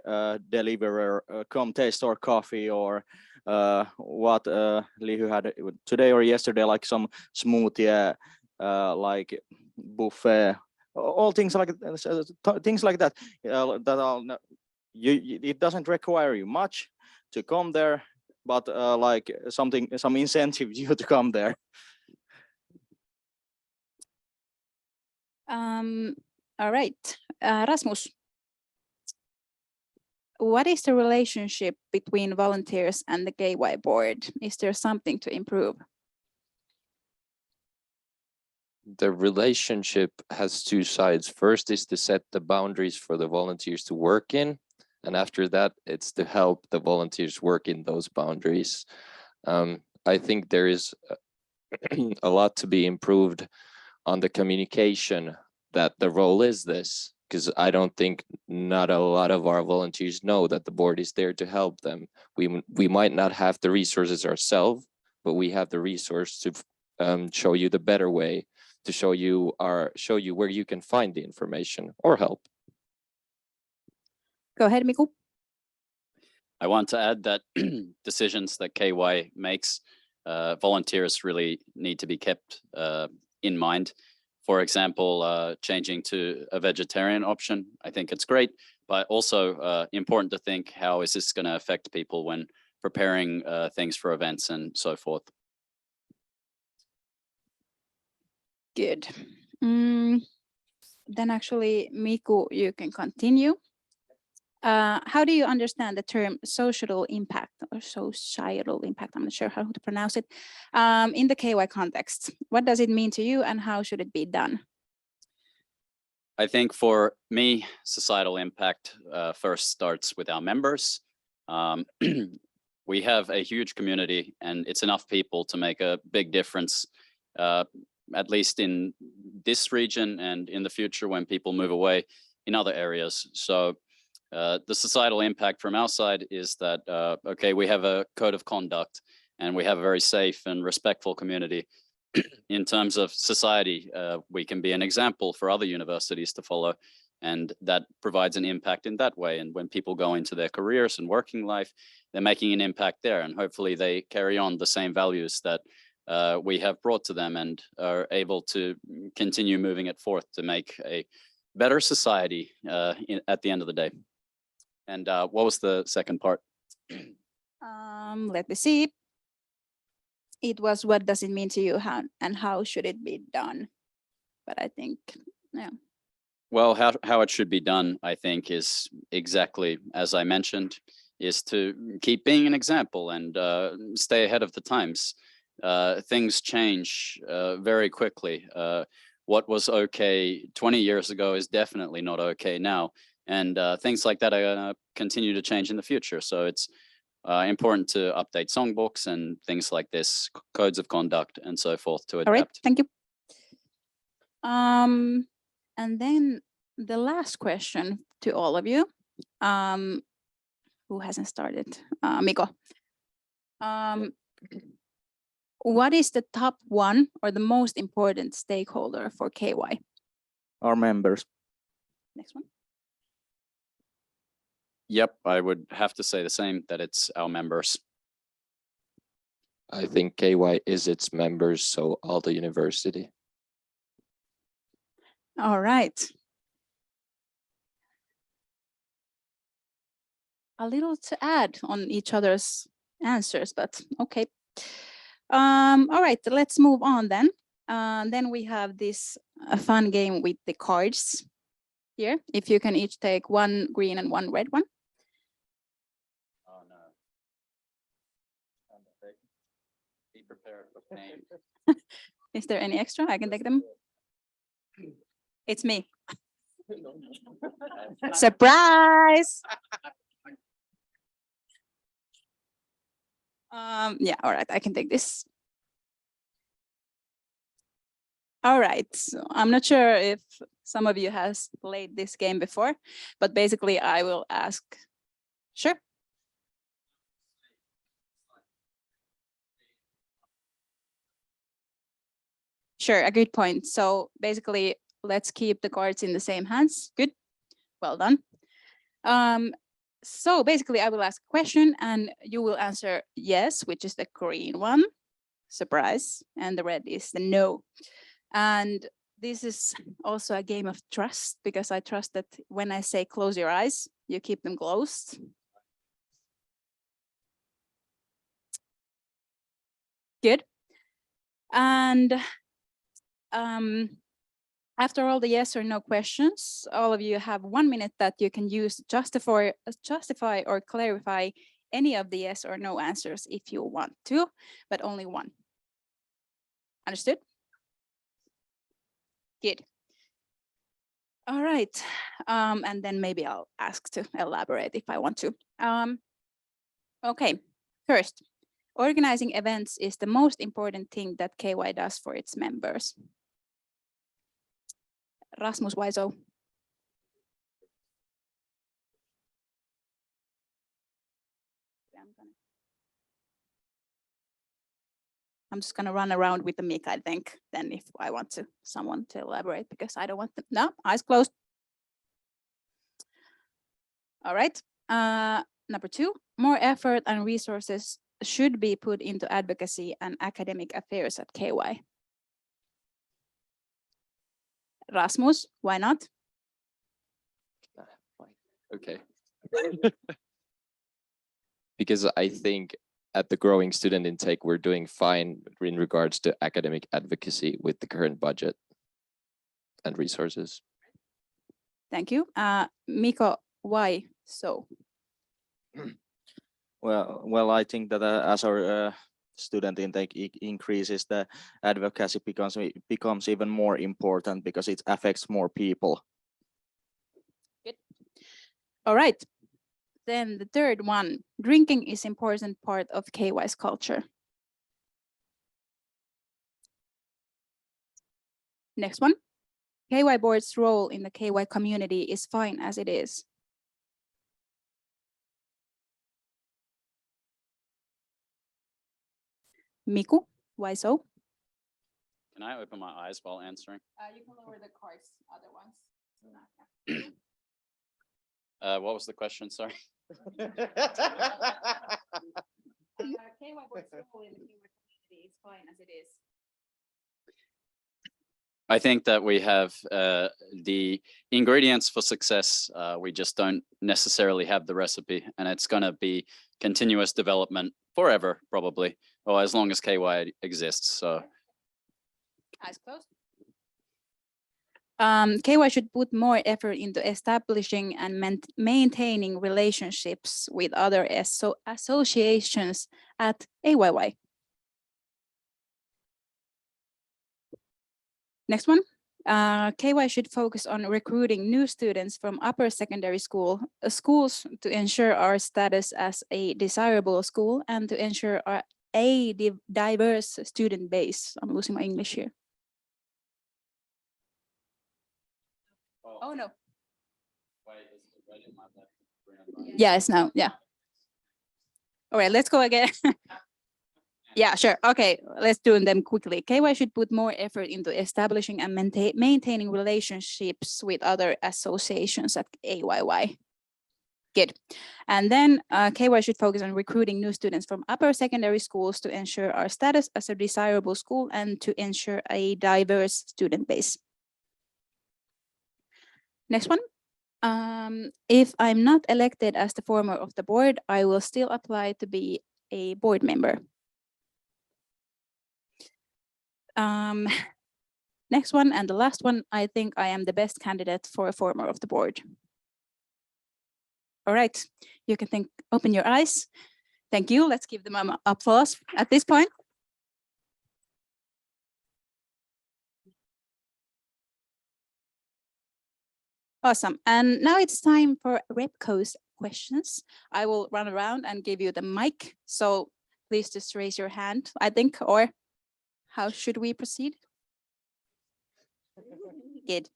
deliverer, come taste our coffee, or what Lihu had today or yesterday, like some smoothie, like buffet, all things like that. That all it doesn't require you much to come there, but like some incentive you to come there. All right, Rasmus. What is the relationship between volunteers and the KY board? Is there something to improve? The relationship has two sides. First is to set the boundaries for the volunteers to work in. And after that, it's to help the volunteers work in those boundaries. I think there is a lot to be improved on the communication that the role is this, because I don't think not a lot of our volunteers know that the board is there to help them. We might not have the resources ourselves, but we have the resource to show you the better way, to show you where you can find the information or help. Go ahead, Miku. I want to add that decisions that KY makes, volunteers really need to be kept in mind. For example, changing to a vegetarian option, I think it's great, but also important to think, how is this going to affect people when preparing things for events and so forth? Good. Then actually, Miku, you can continue. How do you understand the term societal impact or societal impact? I'm not sure how to pronounce it. In the KY context, what does it mean to you and how should it be done? I think for me, societal impact first starts with our members. We have a huge community and it's enough people to make a big difference, at least in this region and in the future when people move away in other areas. So the societal impact from our side is that, okay, we have a code of conduct and we have a very safe and respectful community. In terms of society, we can be an example for other universities to follow, and that provides an impact in that way. And when people go into their careers and working life, they're making an impact there, and hopefully they carry on the same values that we have brought to them and are able to continue moving it forth to make a better society at the end of the day. And what was the second part? Let me see. It was, what does it mean to you, and how should it be done? But I think, yeah. Well, how it should be done, I think, is exactly as I mentioned, is to keep being an example and stay ahead of the times. Things change very quickly. What was okay 20 years ago is definitely not okay now. And things like that are going to continue to change in the future. So it's important to update songbooks and things like this, codes of conduct and so forth to adapt. All right, thank you. And then the last question to all of you, who hasn't started, Miko. What is the top one or the most important stakeholder for KY? Our members. Next one. Yep, I would have to say the same, that it's our members. I think KY is its members, so Aalto University. All right. A little to add on each other's answers, but okay. All right, let's move on then. Then we have this fun game with the cards here. If you can each take one green and one red one. Oh no. Be prepared for pain. Is there any extra? I can take them. It's me. Surprise! Yeah, all right, I can take this. All right, so I'm not sure if some of you has played this game before, but basically I will ask, sure. Sure, a good point. So basically, let's keep the cards in the same hands. Good, well done. So basically I will ask a question and you will answer yes, which is the green one, surprise, and the red is the no. And this is also a game of trust, because I trust that when I say close your eyes, you keep them closed. Good. And after all the yes or no questions, all of you have 1 minute that you can use to justify or clarify any of the yes or no answers if you want to, but only one. Understood? Good. All right. And then maybe I'll ask to elaborate if I want to. Okay, first, organizing events is the most important thing that KY does for its members. Rasmus, why so? I'm just gonna run around with the mic, I think, then if I want someone to elaborate, because I don't want them. No, eyes closed. All right. Number two, more effort and resources should be put into advocacy and academic affairs at KY. Rasmus, why not? Okay. Because I think at the growing student intake, we're doing fine in regards to academic advocacy with the current budget and resources. Thank you. Miko, why so? Well, I think that as our student intake increases, the advocacy becomes even more important because it affects more people. Good. All right. Then the third one, drinking is important part of KY's culture. Next one, KY board's role in the KY community is fine as it is. Miku, why so? Can I open my eyes while answering? You can lower the cards, other ones. What was the question? Sorry. KY board's role in the KY community is fine as it is. I think that we have the ingredients for success. We just don't necessarily have the recipe, and it's going to be continuous development forever, probably, or as long as KY exists. So, Eyes closed. KY should put more effort into establishing and maintaining relationships with other associations at AYY. Next one, KY should focus on recruiting new students from upper secondary schools to ensure our status as a desirable school and to ensure a diverse student base. I'm losing my English here. Oh no. Yes, no, yeah. All right, let's go again. Yeah, sure. Okay, let's do them quickly. KY should put more effort into establishing and maintaining relationships with other associations at AYY. Good. And then KY should focus on recruiting new students from upper secondary schools to ensure our status as a desirable school and to ensure a diverse student base. Next one. If I'm not elected as the former of the board, I will still apply to be a board member. Next one and the last one, I think I am the best candidate for a former of the board. All right, you can open your eyes. Thank you. Let's give them an applause at this point. Awesome. And now it's time for Repco's questions. I will run around and give you the mic. So please just raise your hand, I think, or how should we proceed? Good.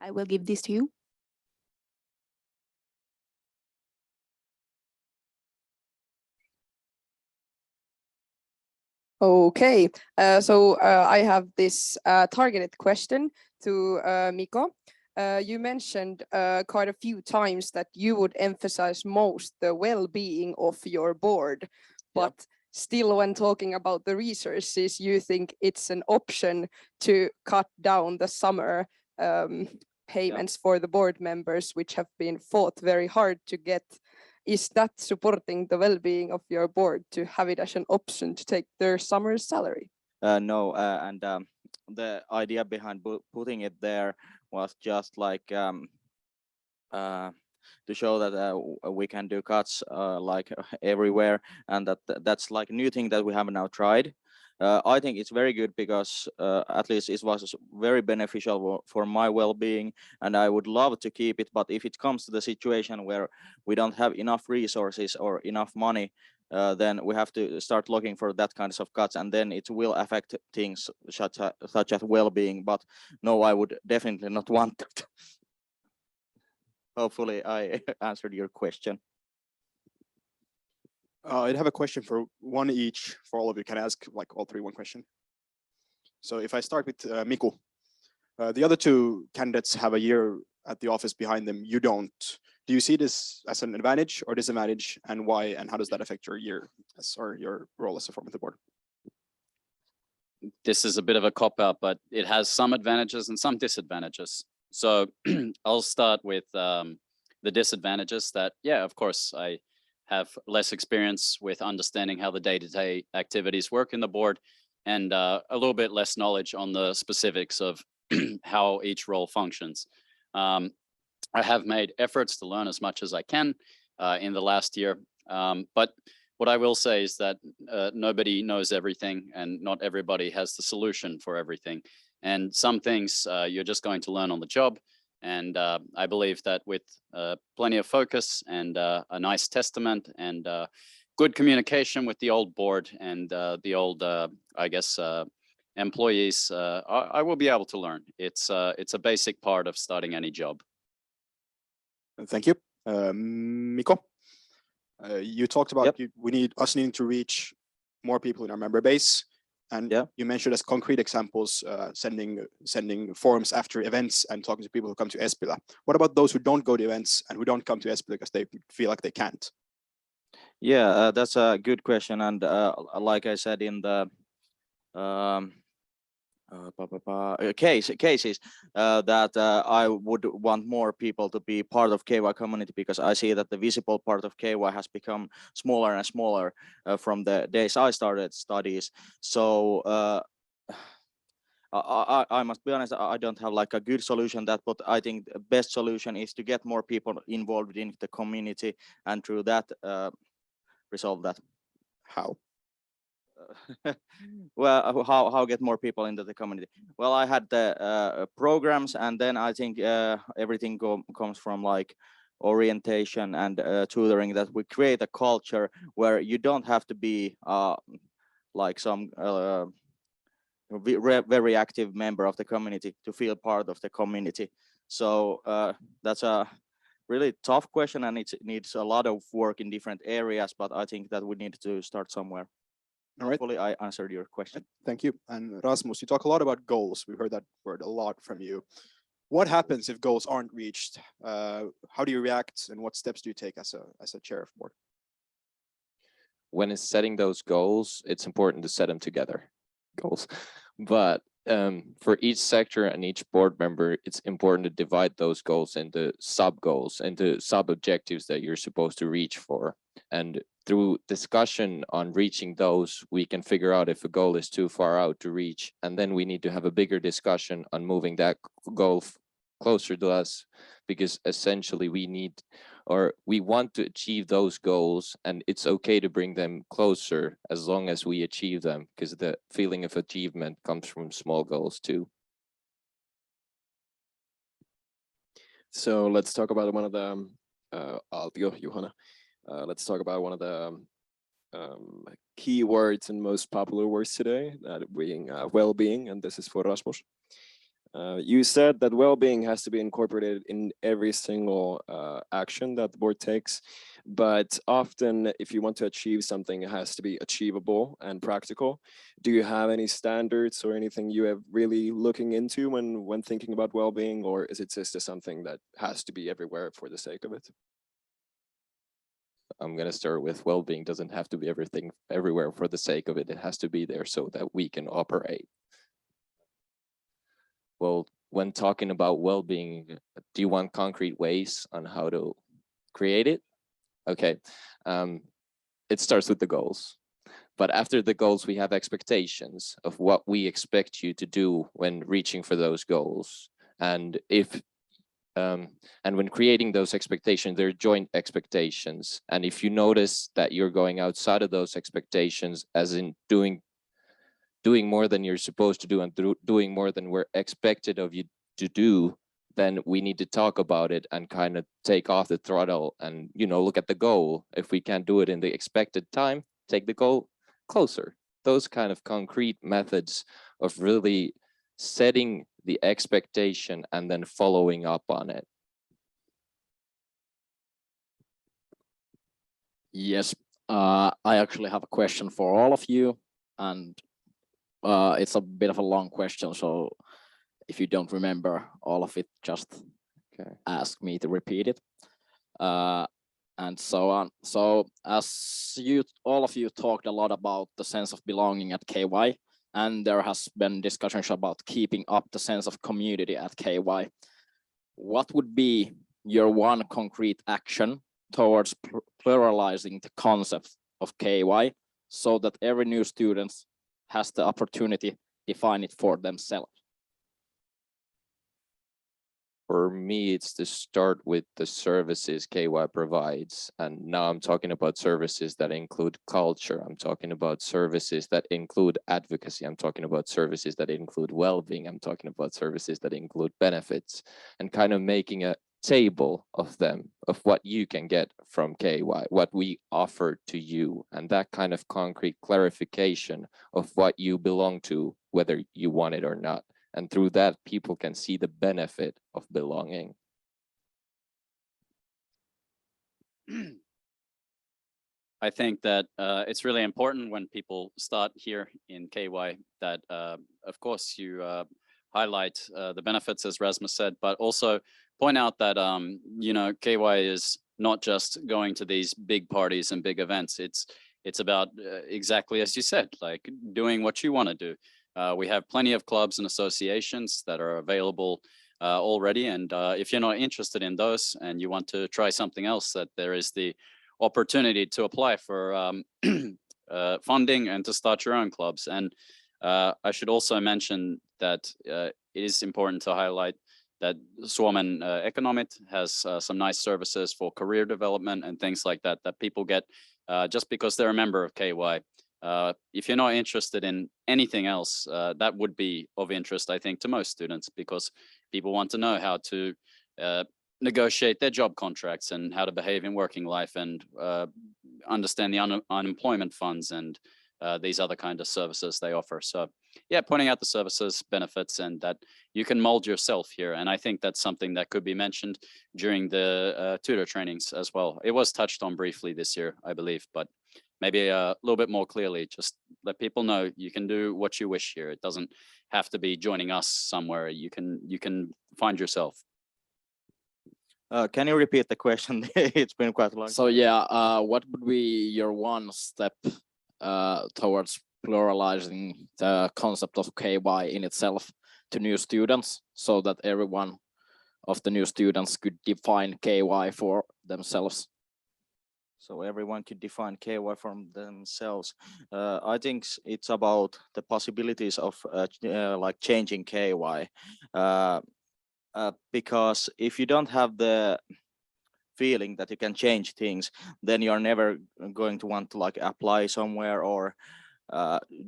I will give this to you. Okay, so I have this targeted question to Mikko. You mentioned quite a few times that you would emphasize most the well-being of your board, but still when talking about the resources, you think it's an option to cut down the summer payments for the board members, which have been fought very hard to get. Is that supporting the well-being of your board to have it as an option to take their summer salary? No, and the idea behind putting it there was just like to show that we can do cuts like everywhere, and that's like a new thing that we have now tried. I think it's very good because at least it was very beneficial for my well-being, and I would love to keep it. But if it comes to the situation where we don't have enough resources or enough money, then we have to start looking for that kinds of cuts, and then it will affect things such as well-being. But no, I would definitely not want that. Hopefully I answered your question. I'd have a question for one each for all of you. Can I ask like all three one question? So if I start with Miku, the other two candidates have a year at the office behind them. You don't. Do you see this as an advantage or disadvantage, and why? And how does that affect your year or your role as a former of the board? This is a bit of a cop-out, but it has some advantages and some disadvantages. So I'll start with the disadvantages that, yeah, of course, I have less experience with understanding how the day-to-day activities work in the board, and a little bit less knowledge on the specifics of how each role functions. I have made efforts to learn as much as I can in the last year, but what I will say is that nobody knows everything, and not everybody has the solution for everything. And some things you're just going to learn on the job. And I believe that with plenty of focus and a nice testament and good communication with the old board and the old, I guess, employees, I will be able to learn. It's a basic part of starting any job. Thank you. Mikko, you talked about we need needing to reach more people in our member base. And you mentioned as concrete examples, sending forms after events and talking to people who come to Espila. What about those who don't go to events and who don't come to Espila because they feel like they can't? Yeah, that's a good question. And like I said in the cases that I would want more people to be part of KY community, because I see that the visible part of KY has become smaller and smaller from the days I started studies. So I must be honest, I don't have like a good solution that, but I think the best solution is to get more people involved in the community, and through that resolve that. How? Well, how get more people into the community? Well, I had the programs, and then I think everything comes from like orientation and tutoring, that we create a culture where you don't have to be like some very active member of the community to feel part of the community. So that's a really tough question, and it needs a lot of work in different areas, but I think that we need to start somewhere. All right. Hopefully I answered your question. Thank you. And Rasmus, you talk a lot about goals. We've heard that word a lot from you. What happens if goals aren't reached? How do you react, and what steps do you take as a chair of board? When it's setting those goals, it's important to set them together, goals. But for each sector and each board member, it's important to divide those goals into sub-goals, into sub-objectives that you're supposed to reach for. And through discussion on reaching those, we can figure out if a goal is too far out to reach. And then we need to have a bigger discussion on moving that goal closer to us, because essentially we want to achieve those goals, and it's okay to bring them closer as long as we achieve them, because the feeling of achievement comes from small goals too. So let's talk about one of the Juhana. Let's talk about one of the key words and most popular words today, that being well-being, and this is for Rasmus. You said that well-being has to be incorporated in every single action that the board takes, but often if you want to achieve something, it has to be achievable and practical. Do you have any standards or anything you have really looking into when thinking about well-being, or is it just something that has to be everywhere for the sake of it? I'm going to start with well-being doesn't have to be everything everywhere for the sake of it. It has to be there so that we can operate. Well, when talking about well-being, do you want concrete ways on how to create it? Okay, it starts with the goals. But after the goals, we have expectations of what we expect you to do when reaching for those goals. And when creating those expectations, they're joint expectations. And if you notice that you're going outside of those expectations, as in doing more than you're supposed to do and doing more than we're expected of you to do, then we need to talk about it and kind of take off the throttle and, look at the goal. If we can't do it in the expected time, take the goal closer. Those kind of concrete methods of really setting the expectation and then following up on it. Yes, I actually have a question for all of you, and it's a bit of a long question, so if you don't remember all of it, just ask me to repeat it. And so on. So as all of you talked a lot about the sense of belonging at KY, and there has been discussions about keeping up the sense of community at KY. What would be your one concrete action towards pluralizing the concept of KY so that every new student has the opportunity to define it for themselves? For me, it's to start with the services KY provides. And now I'm talking about services that include culture. I'm talking about services that include advocacy. I'm talking about services that include well-being. I'm talking about services that include benefits, and kind of making a table of them, of what you can get from KY, what we offer to you, and that kind of concrete clarification of what you belong to, whether you want it or not. And through that, people can see the benefit of belonging. I think that it's really important when people start here in KY that, of course, you highlight the benefits, as Rasmus said, but also point out that, KY is not just going to these big parties and big events. It's about exactly as you said, like doing what you want to do. We have plenty of clubs and associations that are available already. And if you're not interested in those and you want to try something else, that there is the opportunity to apply for funding and to start your own clubs. And I should also mention that it is important to highlight that Suomen Economit has some nice services for career development and things like that, that people get just because they're a member of KY. If you're not interested in anything else, that would be of interest, I think, to most students, because people want to know how to negotiate their job contracts and how to behave in working life and understand the unemployment funds and these other kind of services they offer. So yeah, pointing out the services, benefits, and that you can mold yourself here. And I think that's something that could be mentioned during the tutor trainings as well. It was touched on briefly this year, I believe, but maybe a little bit more clearly, just let people know you can do what you wish here. It doesn't have to be joining us somewhere. You can find yourself. Can you repeat the question? It's been quite long. So yeah, what would be your one step towards pluralizing the concept of KY in itself to new students, so that everyone of the new students could define KY for themselves? So everyone could define KY for themselves. I think it's about the possibilities of like changing KY. Because if you don't have the feeling that you can change things, then you're never going to want to like apply somewhere or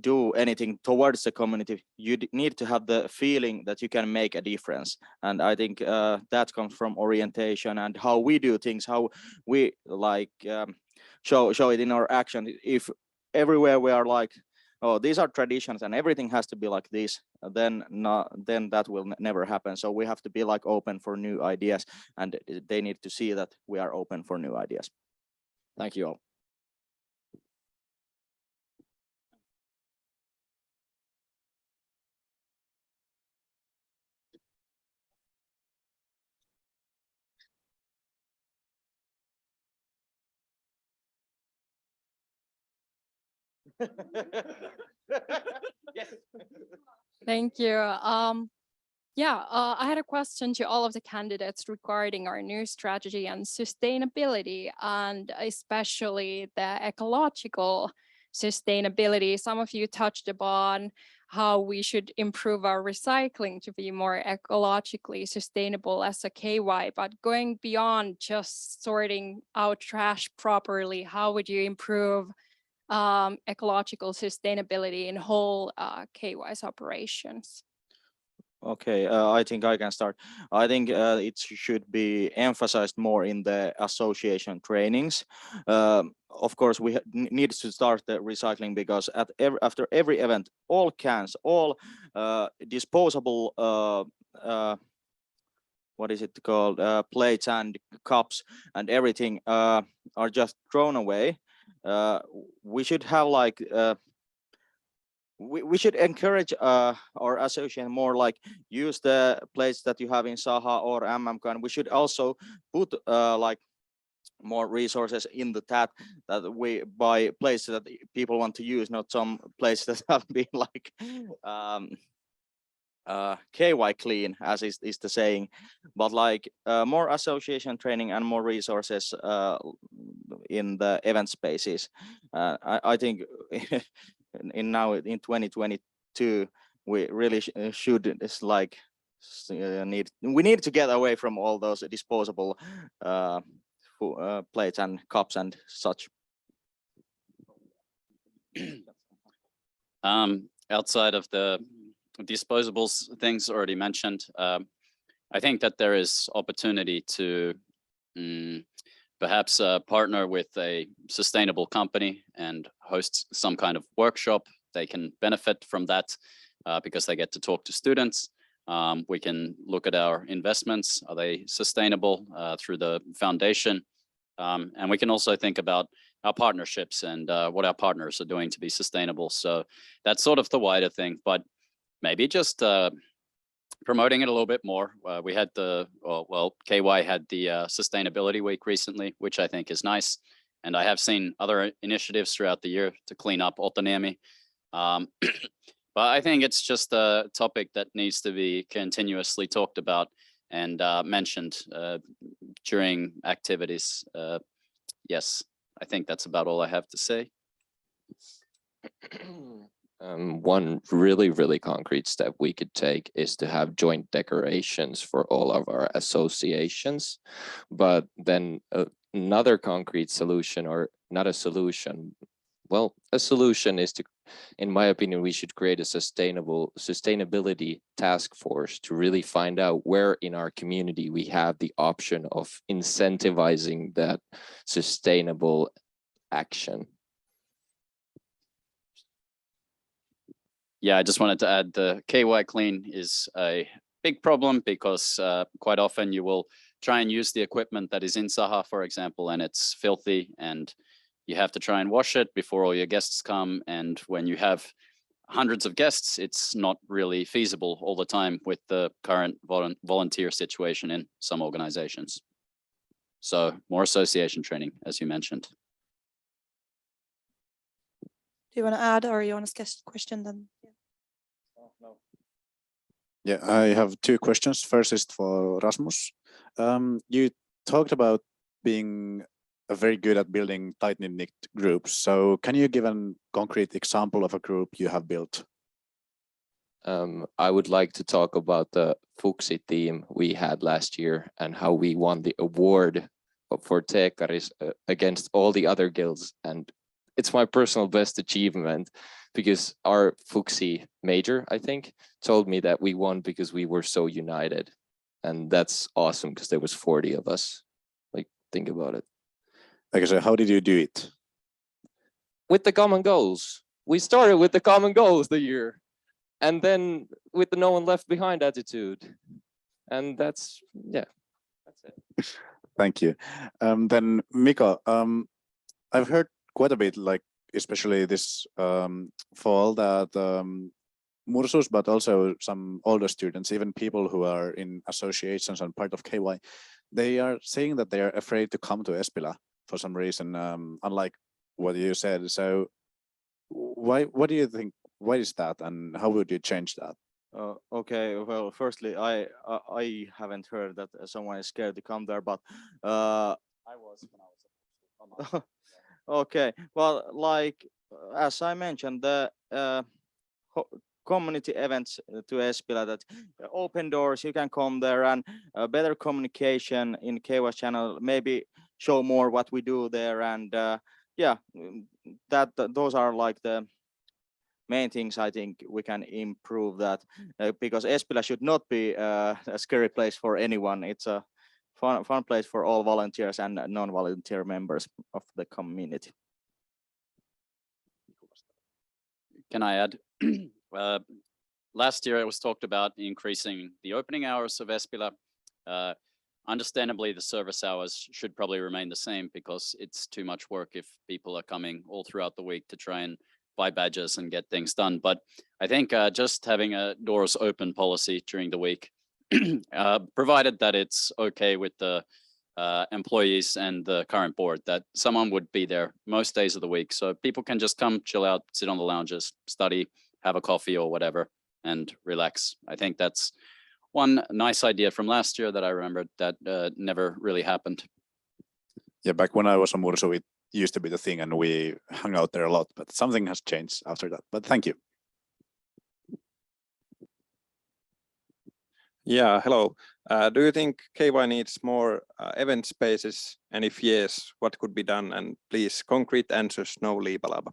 do anything towards the community. You need to have the feeling that you can make a difference. And I think that comes from orientation and how we do things, how we like show it in our action. If everywhere we are like, oh, these are traditions and everything has to be like this, then that will never happen. So we have to be like open for new ideas, and they need to see that we are open for new ideas. Thank you all. Yes. Thank you. I had a question to all of the candidates regarding our new strategy and sustainability, and especially the ecological sustainability. Some of you touched upon how we should improve our recycling to be more ecologically sustainable as a KY, but going beyond just sorting out trash properly, how would you improve ecological sustainability in whole KY's operations? Okay, I think I can start. I think it should be emphasized more in the association trainings. Of course, we need to start the recycling, because after every event, all cans, all disposable, what is it called, plates and cups and everything are just thrown away. We should have like we should encourage our association more, like use the plates that you have in Saha or MMK, and we should also put like more resources in the tap, that we buy places that people want to use, not some places that have been like KY clean, as is the saying, but like more association training and more resources in the event spaces. I think now in 2022 we really should we need to get away from all those disposable plates and cups and such. Outside of the disposables things already mentioned, I think that there is opportunity to perhaps partner with a sustainable company and host some kind of workshop. They can benefit from that because they get to talk to students. We can look at our investments. Are they sustainable through the foundation? And we can also think about our partnerships and what our partners are doing to be sustainable. So that's sort of the wider thing, but maybe just promoting it a little bit more. We had KY had the Sustainability Week recently, which I think is nice. And I have seen other initiatives throughout the year to clean up Otaniemi. But I think it's just a topic that needs to be continuously talked about and mentioned during activities. Yes, I think that's about all I have to say. One really concrete step we could take is to have joint decorations for all of our associations. But then another concrete solution, or not a solution, well, a solution is to, in my opinion, we should create a sustainability task force to really find out where in our community we have the option of incentivizing that sustainable action. Yeah, I just wanted to add the KY clean is a big problem because quite often you will try and use the equipment that is in Saha, for example, and it's filthy and you have to try and wash it before all your guests come. And when you have hundreds of guests, it's not really feasible all the time with the current volunteer situation in some organizations. So more association training, as you mentioned. Do you want to add or you want to sketch the question then? Yeah, I have two questions. First is for Rasmus. You talked about being very good at building tightly knit groups. So can you give a concrete example of a group you have built? I would like to talk about the Fuxi team we had last year and how we won the award for Teekkaris against all the other guilds. And it's my personal best achievement because our Fuxi major, I think, told me that we won because we were so united. And that's awesome because there was 40 of us. Like, think about it. Okay, so how did you do it? With the common goals. We started with the common goals the year. And then with the no one left behind attitude. And that's, yeah, that's it. Thank you. Then Mika, I've heard quite a bit, like especially this fall, that Mursus, but also some older students, even people who are in associations and part of KY, they are saying that they are afraid to come to Espila for some reason, unlike what you said. So what do you think? Why is that, and how would you change that? Okay, well, firstly, I haven't heard that someone is scared to come there, but I was when I was. Okay, well, like as I mentioned, the community events to Espila, that open doors, you can come there, and better communication in KY channel, maybe show more what we do there, and yeah, those are like the main things I think we can improve that, because Espila should not be a scary place for anyone. It's a fun place for all volunteers and non-volunteer members of the community. Can I add? Last year it was talked about increasing the opening hours of Espila. Understandably, the service hours should probably remain the same because it's too much work if people are coming all throughout the week to try and buy badges and get things done. But I think just having a doors open policy during the week, provided that it's okay with the employees and the current board, that someone would be there most days of the week. So people can just come, chill out, sit on the lounges, study, have a coffee or whatever, and relax. I think that's one nice idea from last year that I remembered that never really happened. Yeah, back when I was on Mursu, it used to be the thing and we hung out there a lot, but something has changed after that. But thank you. Yeah, hello. Do you think KY needs more event spaces? And if yes, what could be done? And please, concrete answers, no liibalaba.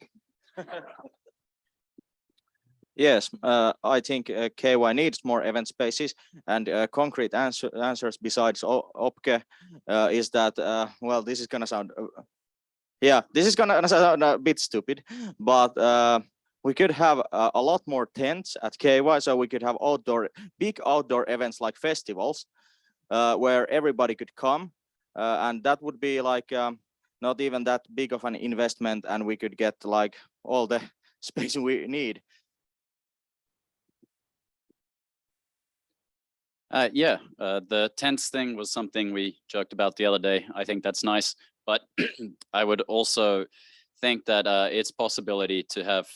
Yes, I think KY needs more event spaces, and concrete answers besides OPKE is that, well, this is gonna sound, this is gonna sound a bit stupid, but we could have a lot more tents at KY, so we could have big outdoor events like festivals, where everybody could come, and that would be like not even that big of an investment, and we could get like all the space we need. The tents thing was something we joked about the other day. I think that's nice, but I would also think that it's possibility to have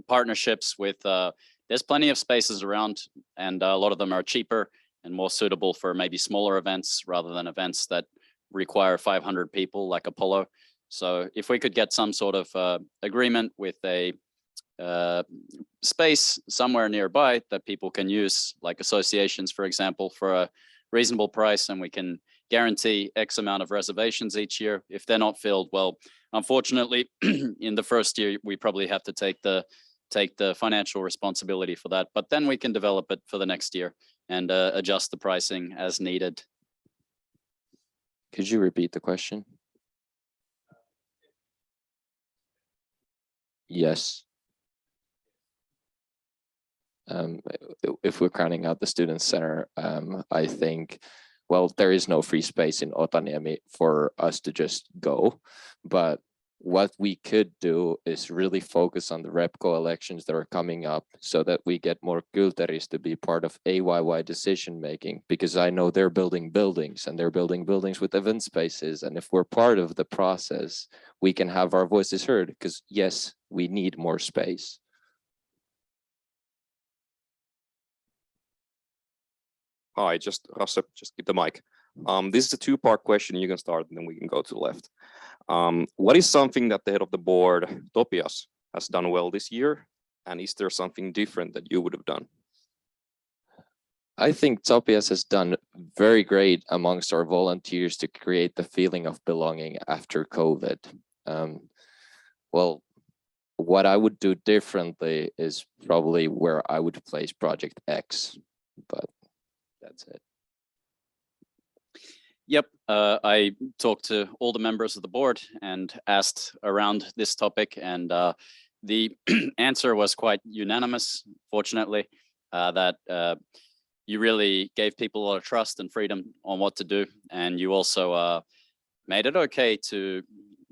partnerships with, there's plenty of spaces around, and a lot of them are cheaper and more suitable for maybe smaller events rather than events that require 500 people like Apollo. So if we could get some sort of agreement with a space somewhere nearby that people can use, like associations, for example, for a reasonable price, and we can guarantee X amount of reservations each year. If they're not filled, well, unfortunately, in the first year, we probably have to take the financial responsibility for that, but then we can develop it for the next year and adjust the pricing as needed. Could you repeat the question? Yes. If we're crowning out the student center, I think, well, there is no free space in Otaniemi for us to just go, but what we could do is really focus on the Repco elections that are coming up so that we get more Gylteris to be part of AYY decision making, because I know they're building buildings and they're building buildings with event spaces. And if we're part of the process, we can have our voices heard, because yes, we need more space. Hi, Rasse, just give the mic. This is a two-part question. You can start and then we can go to the left. What is something that the head of the board, Topias, has done well this year? And is there something different that you would have done? I think Topias has done very great amongst our volunteers to create the feeling of belonging after COVID. Well, what I would do differently is probably where I would place Project X, but that's it. Yep, I talked to all the members of the board and asked around this topic, and the answer was quite unanimous, fortunately, that you really gave people a lot of trust and freedom on what to do, and you also made it okay to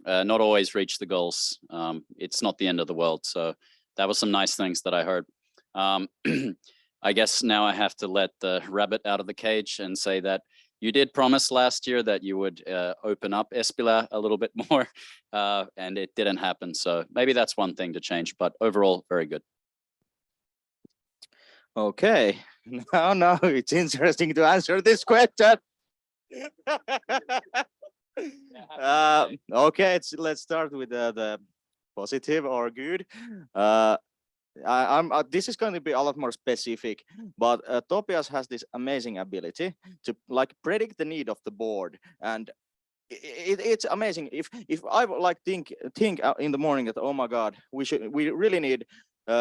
not always reach the goals. It's not the end of the world, so that was some nice things that I heard. I guess now I have to let the rabbit out of the cage and say that you did promise last year that you would open up Espila a little bit more, and it didn't happen. So maybe that's one thing to change, but overall, very good. Okay, now it's interesting to answer this question. Okay, let's start with the positive or good. This is going to be a lot more specific, but Topias has this amazing ability to like predict the need of the board, and it's amazing. If I would like think in the morning that, oh my God, we really need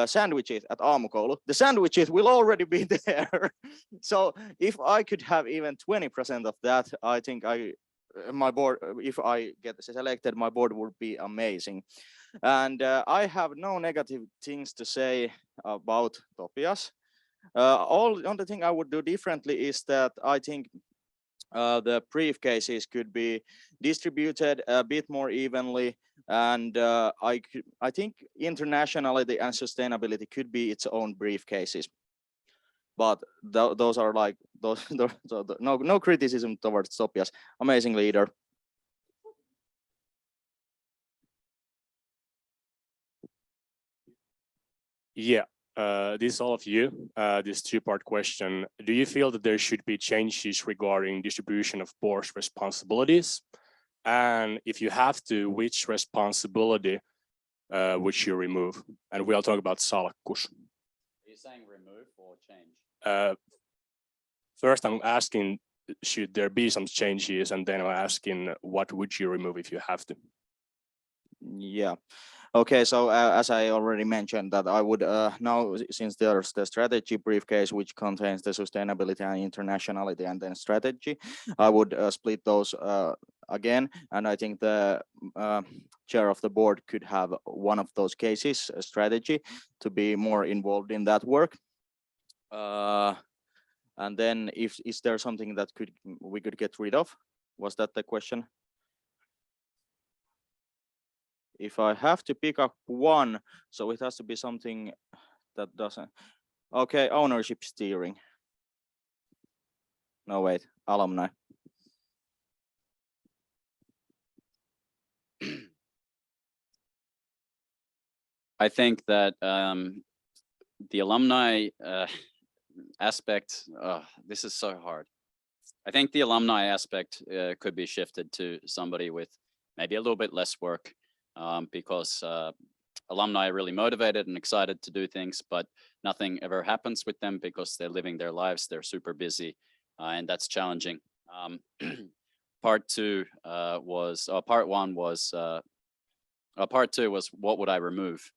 sandwiches at Aamukoulu, the sandwiches will already be there. So if I could have even 20% of that, I think my board, if I get selected, my board would be amazing. And I have no negative things to say about Topias. Only thing I would do differently is that I think the briefcases could be distributed a bit more evenly, and I think internationality and sustainability could be its own briefcases. But those are like no criticism towards Topias. Amazing leader. Yeah, this is all of you. This two-part question. Do you feel that there should be changes regarding distribution of board's responsibilities? And if you have to, which responsibility would you remove? And we'll talk about salkkus. Are you saying remove or change? First, I'm asking, should there be some changes? And then I'm asking, what would you remove if you have to? Yeah. Okay, so as I already mentioned, that I would now, since there's the strategy briefcase, which contains the sustainability and internationality and then strategy, I would split those again. And I think the chair of the board could have one of those cases, a strategy, to be more involved in that work. And then is there something that we could get rid of? Was that the question? If I have to pick up one, so it has to be something that doesn't. Okay, ownership steering. No, wait, alumni. I think that the alumni aspect, this is so hard. I think the alumni aspect could be shifted to somebody with maybe a little bit less work. Because alumni are really motivated and excited to do things, but nothing ever happens with them because they're living their lives, they're super busy, and that's challenging. Part two was what would I remove?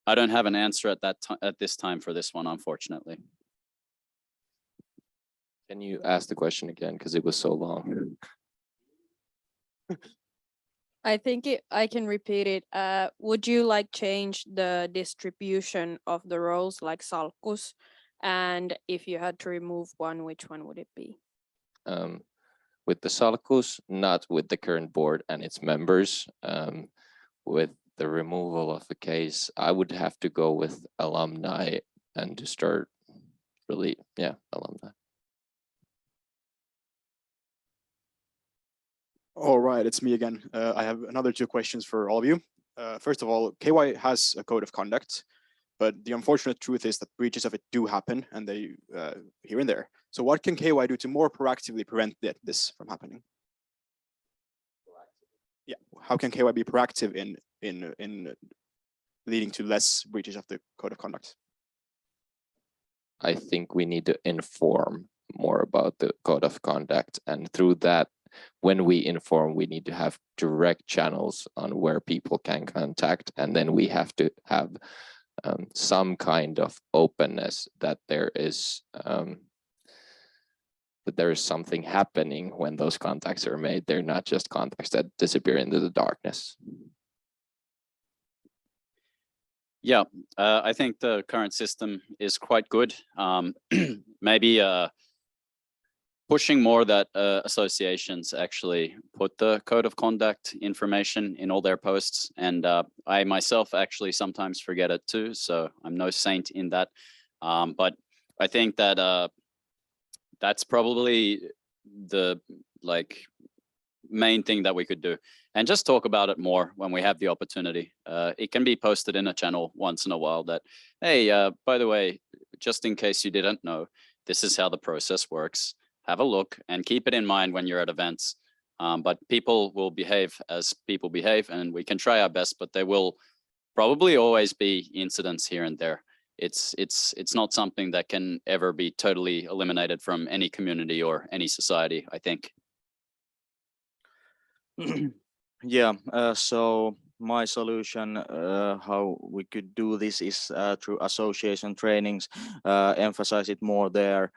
I don't have an answer at this time for this one, unfortunately. Can you ask the question again, because it was so long? I think I can repeat it. Would you like change the distribution of the roles like salkkus? And if you had to remove one, which one would it be? With the salkkus, not with the current board and its members. With the removal of the case, I would have to go with alumni and to start really, alumni. All right, it's me again. I have another 2 questions for all of you. First of all, KY has a code of conduct, but the unfortunate truth is that breaches of it do happen, and they here and there. So what can KY do to more proactively prevent this from happening? Yeah, how can KY be proactive in leading to less breaches of the code of conduct? I think we need to inform more about the code of conduct, and through that, when we inform, we need to have direct channels on where people can contact, and then we have to have some kind of openness that there is something happening when those contacts are made. They're not just contacts that disappear into the darkness. Yeah, I think the current system is quite good. Maybe pushing more that associations actually put the code of conduct information in all their posts. And I myself actually sometimes forget it too, so I'm no saint in that. But I think that that's probably the main thing that we could do, and just talk about it more when we have the opportunity. It can be posted in a channel once in a while that, hey, by the way, just in case you didn't know, this is how the process works. Have a look and keep it in mind when you're at events. But people will behave as people behave, and we can try our best, but there will probably always be incidents here and there. It's not something that can ever be totally eliminated from any community or any society, I think. Yeah, so my solution, how we could do this is through association trainings, emphasize it more there,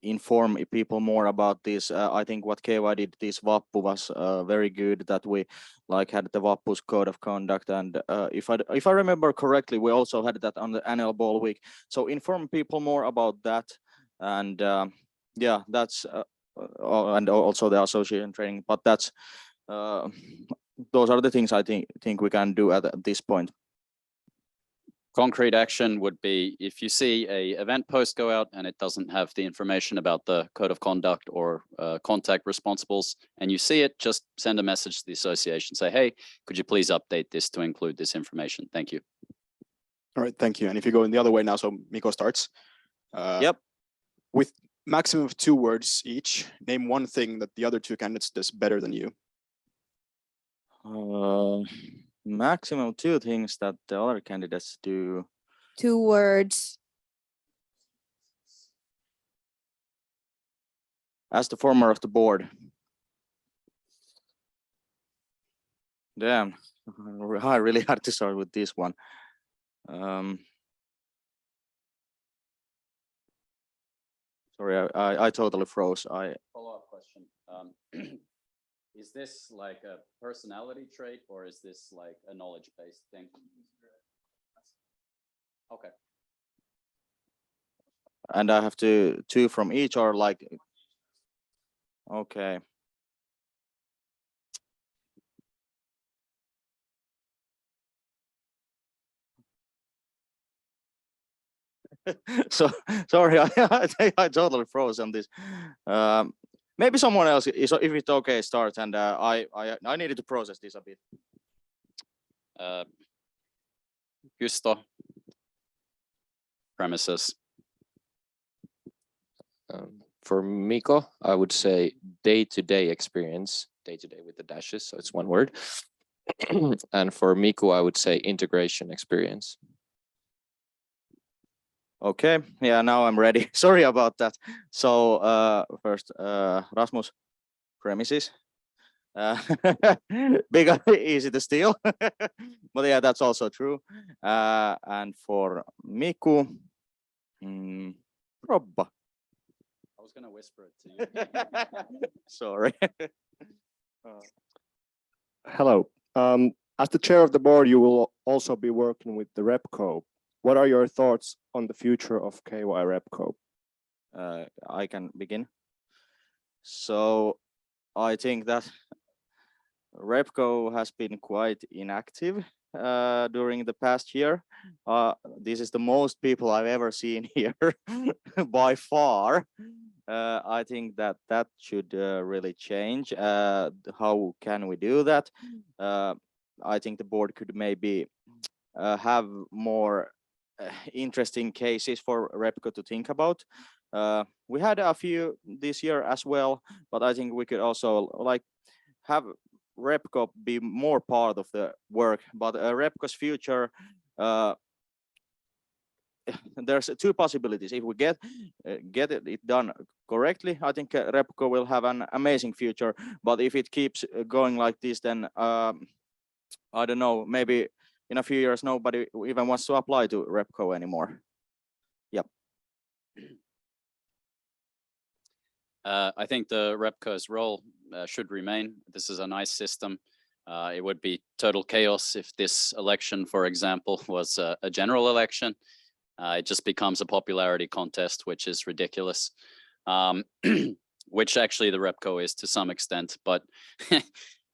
inform people more about this. I think what KY did this Vappu was very good, that we had the Vappu's code of conduct, and if I remember correctly, we also had that on the annual ball week. So inform people more about that, and yeah, that's and also the association training. But that's those are the things I think we can do at this point. Concrete action would be if you see a event post go out and it doesn't have the information about the code of conduct or contact responsibles, and you see it, just send a message to the association. Say, hey, could you please update this to include this information? Thank you. All right, thank you. And if you go in the other way now, so Mikko starts. Yep. With maximum of 2 words each, name one thing that the other 2 candidates does better than you. Maximum 2 things that the other candidates do. 2 words. As the former of the board. Damn, I really had to start with this one. Sorry, I totally froze. Follow-up question. Is this like a personality trait, or is this like a knowledge-based thing? Okay. And I have to 2 from each, or like, okay. So sorry, I totally froze on this. Maybe someone else, if it's okay, start, and I needed to process this a bit. Justo. Premises. For Mikko, I would say day-to-day experience, day-to-day with the dashes, so it's one word. And for Mikko, I would say integration experience. Okay, yeah, now I'm ready. Sorry about that. So first, Rasmus, premises. Big, easy to steal. But yeah, that's also true. And for Mikko, Robba. I was gonna whisper it to you. Sorry. Hello. As the chair of the board, you will also be working with the RepCo. What are your thoughts on the future of KY RepCo? I can begin. So I think that RepCo has been quite inactive during the past year. This is the most people I've ever seen here by far. I think that that should really change. How can we do that? I think the board could maybe have more interesting cases for RepCo to think about. We had a few this year as well, but I think we could also like have RepCo be more part of the work. But RepCo's future, there's two possibilities. If we get it done correctly, I think RepCo will have an amazing future. But if it keeps going like this, then I don't know, maybe in a few years nobody even wants to apply to RepCo anymore. Yep. I think the RepCo's role should remain. This is a nice system. It would be total chaos if this election, for example, was a general election. It just becomes a popularity contest, which is ridiculous, which actually the RepCo is to some extent, but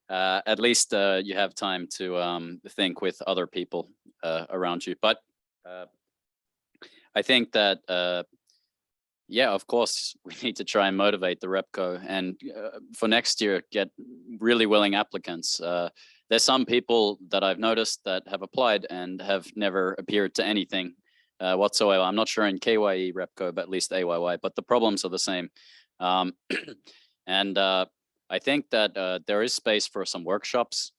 at least you have time to think with other people around you. But I think that yeah, of course, we need to try and motivate the RepCo and for next year, get really willing applicants. There's some people that I've noticed that have applied and have never appeared to anything whatsoever. I'm not sure in KYE RepCo, but at least AYY, but the problems are the same. And I think that there is space for some workshops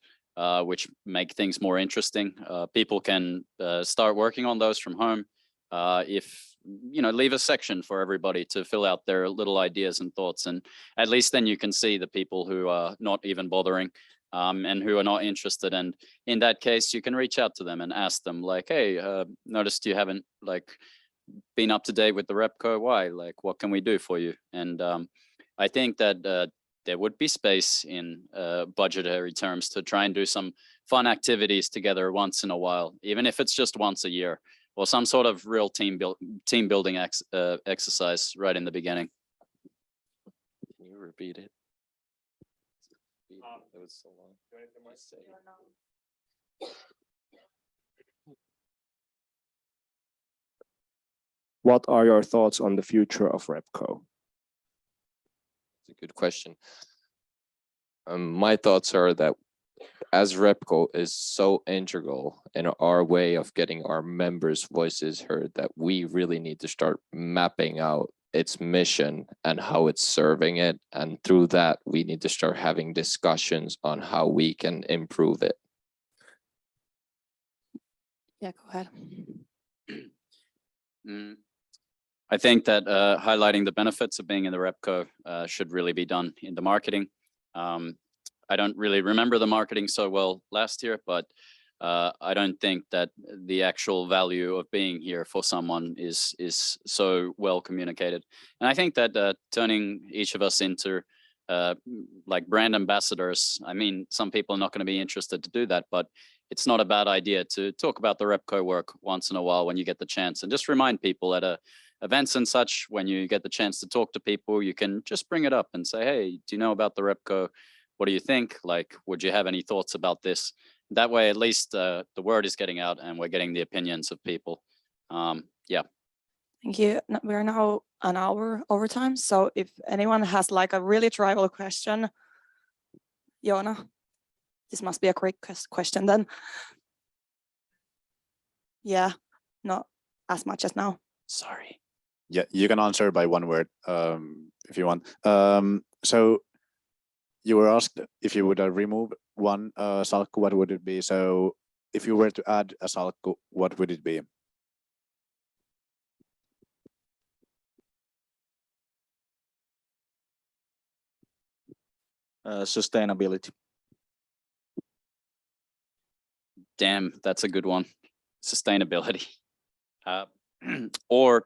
which make things more interesting. People can start working on those from home. If you know, leave a section for everybody to fill out their little ideas and thoughts, and at least then you can see the people who are not even bothering and who are not interested. And in that case, you can reach out to them and ask them like, hey, noticed you haven't like been up to date with the RepCo. Why? Like, what can we do for you? And I think that there would be space in budgetary terms to try and do some fun activities together once in a while, even if it's just once a year, or some sort of real team building exercise right in the beginning. Can you repeat it? That was so long. What are your thoughts on the future of RepCo? It's a good question. My thoughts are that as RepCo is so integral in our way of getting our members' voices heard, that we really need to start mapping out its mission and how it's serving it. And through that, we need to start having discussions on how we can improve it. Yeah, go ahead. I think that highlighting the benefits of being in the RepCo should really be done in the marketing. I don't really remember the marketing so well last year, but I don't think that the actual value of being here for someone is so well communicated. And I think that turning each of us into like brand ambassadors, I mean, some people are not going to be interested to do that, but it's not a bad idea to talk about the RepCo work once in a while when you get the chance, and just remind people at events and such, when you get the chance to talk to people, you can just bring it up and say, hey, do you know about the RepCo? What do you think? Like, would you have any thoughts about this? That way, at least the word is getting out and we're getting the opinions of people. Yeah. Thank you. We're now an hour over time. So if anyone has like a really trivial question, Joona, this must be a quick question then. Yeah, not as much as now. Sorry. Yeah, you can answer by one word if you want. So you were asked if you would remove one salkku, what would it be? So if you were to add a salkku, what would it be? Sustainability. Damn, that's a good one. Sustainability. Or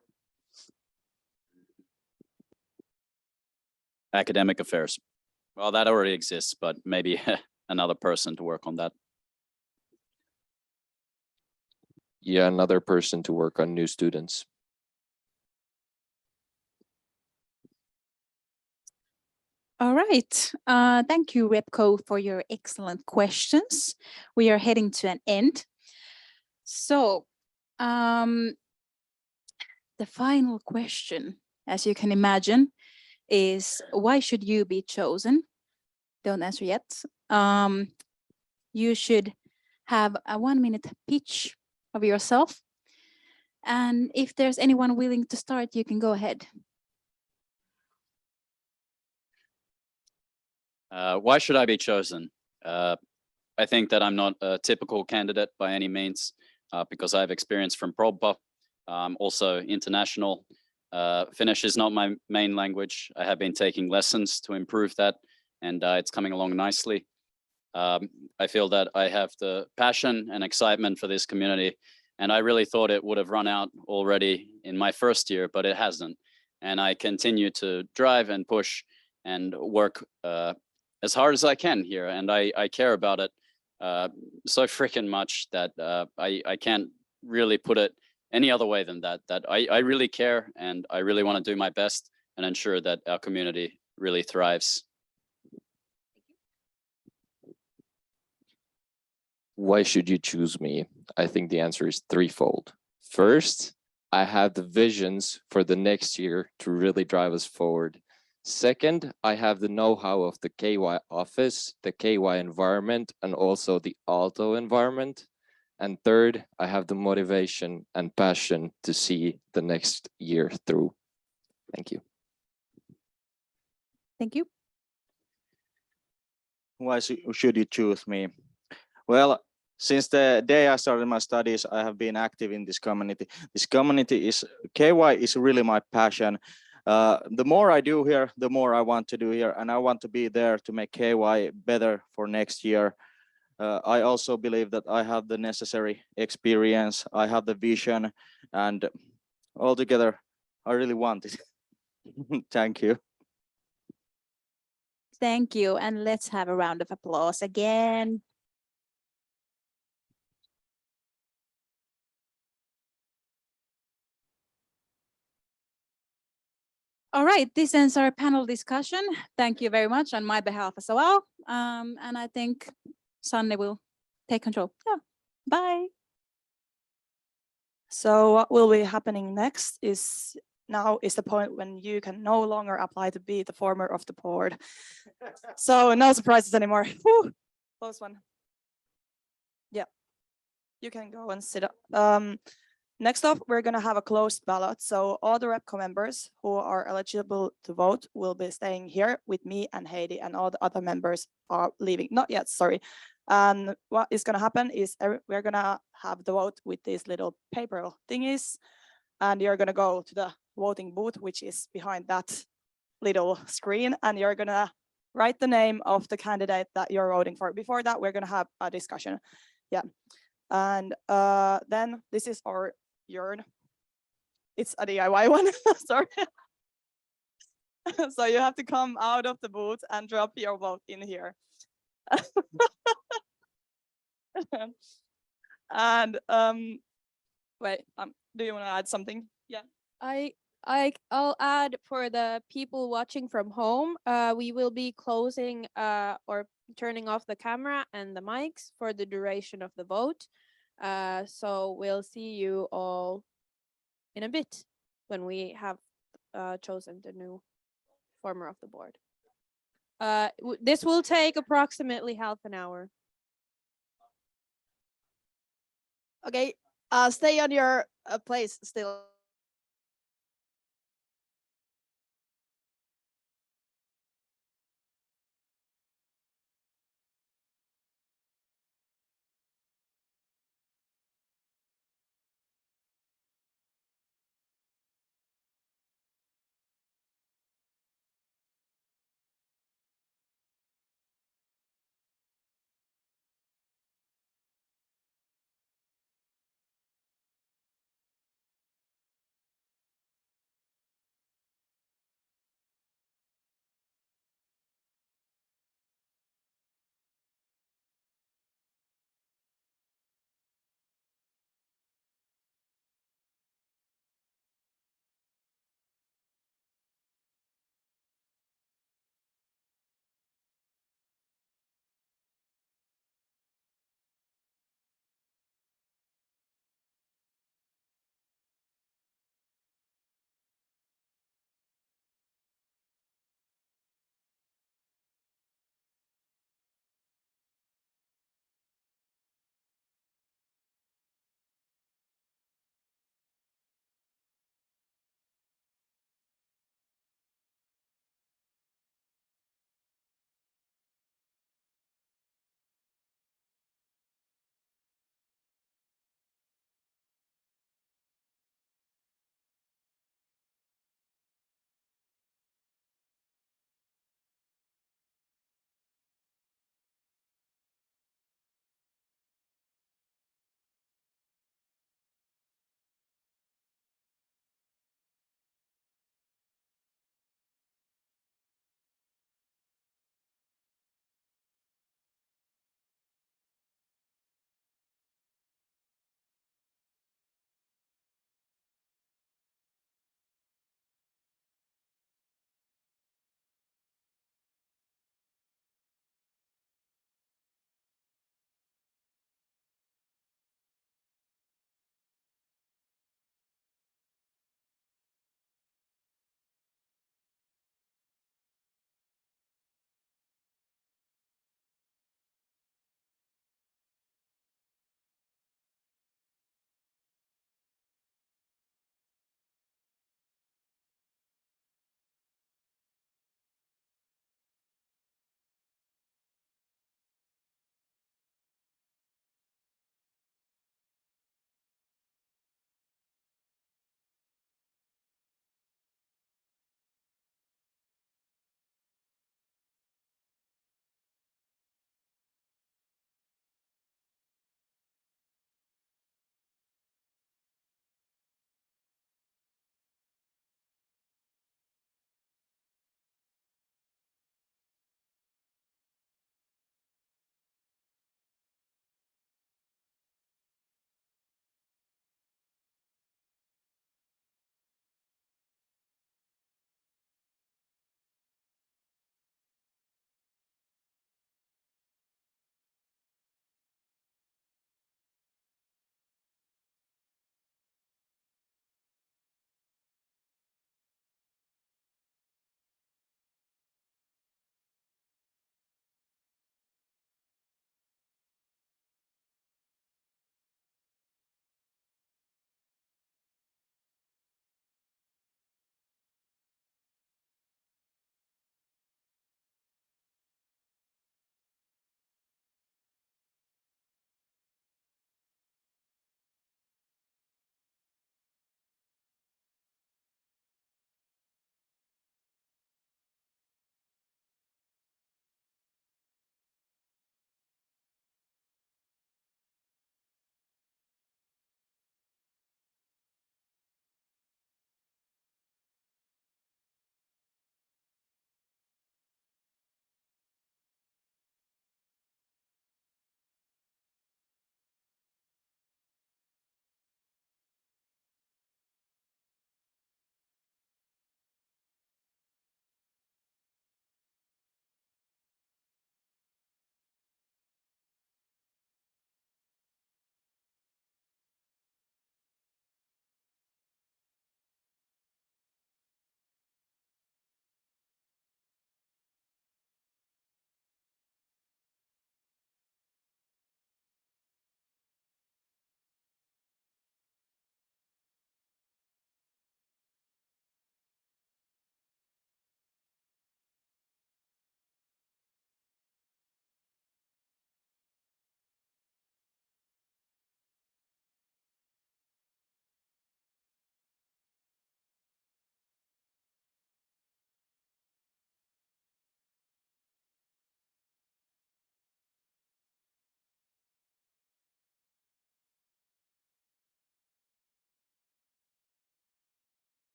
academic affairs. Well, that already exists, but maybe another person to work on that. Yeah, another person to work on new students. All right. Thank you, Repco, for your excellent questions. We are heading to an end. So the final question, as you can imagine, is why should you be chosen? Don't answer yet. You should have a 1-minute pitch of yourself. And if there's anyone willing to start, you can go ahead. Why should I be chosen? I think that I'm not a typical candidate by any means, because I have experience from Probba, also international. Finnish is not my main language. I have been taking lessons to improve that, and it's coming along nicely. I feel that I have the passion and excitement for this community, and I really thought it would have run out already in my first year, but it hasn't. And I continue to drive and push and work as hard as I can here, and I care about it so freaking much that I can't really put it any other way than that. That I really care, and I really want to do my best and ensure that our community really thrives. Why should you choose me? I think the answer is threefold. First, I have the visions for the next year to really drive us forward. Second, I have the know-how of the KY office, the KY environment, and also the Aalto environment. And third, I have the motivation and passion to see the next year through. Thank you. Thank you. Why should you choose me? Well, since the day I started my studies, I have been active in this community. This community is, KY is really my passion. The more I do here, the more I want to do here, and I want to be there to make KY better for next year. I also believe that I have the necessary experience, I have the vision, and altogether, I really want it. Thank you. Thank you. And let's have a round of applause again. All right, this ends our panel discussion. Thank you very much on my behalf as well. And I think Sanne will take control. Yeah, bye. So what will be happening next is now is the point when you can no longer apply to be the former of the board. So no surprises anymore. Whew, close one. Yeah, you can go and sit up. Next up, we're going to have a closed ballot. So all the Repco members who are eligible to vote will be staying here with me and Heidi, and all the other members are leaving. Not yet, sorry. And what is going to happen is we're going to have the vote with these little paper thingies, and you're going to go to the voting booth, which is behind that little screen, and you're going to write the name of the candidate that you're voting for. Before that, we're going to have a discussion. Yeah. And then this is our urn. It's a DIY one, sorry. So you have to come out of the booth and drop your vote in here. And wait, do you want to add something? Yeah. I'll add for the people watching from home, we will be closing or turning off the camera and the mics for the duration of the vote. So we'll see you all in a bit when we have chosen the new former of the board. This will take approximately half an hour. Okay, stay on your place still.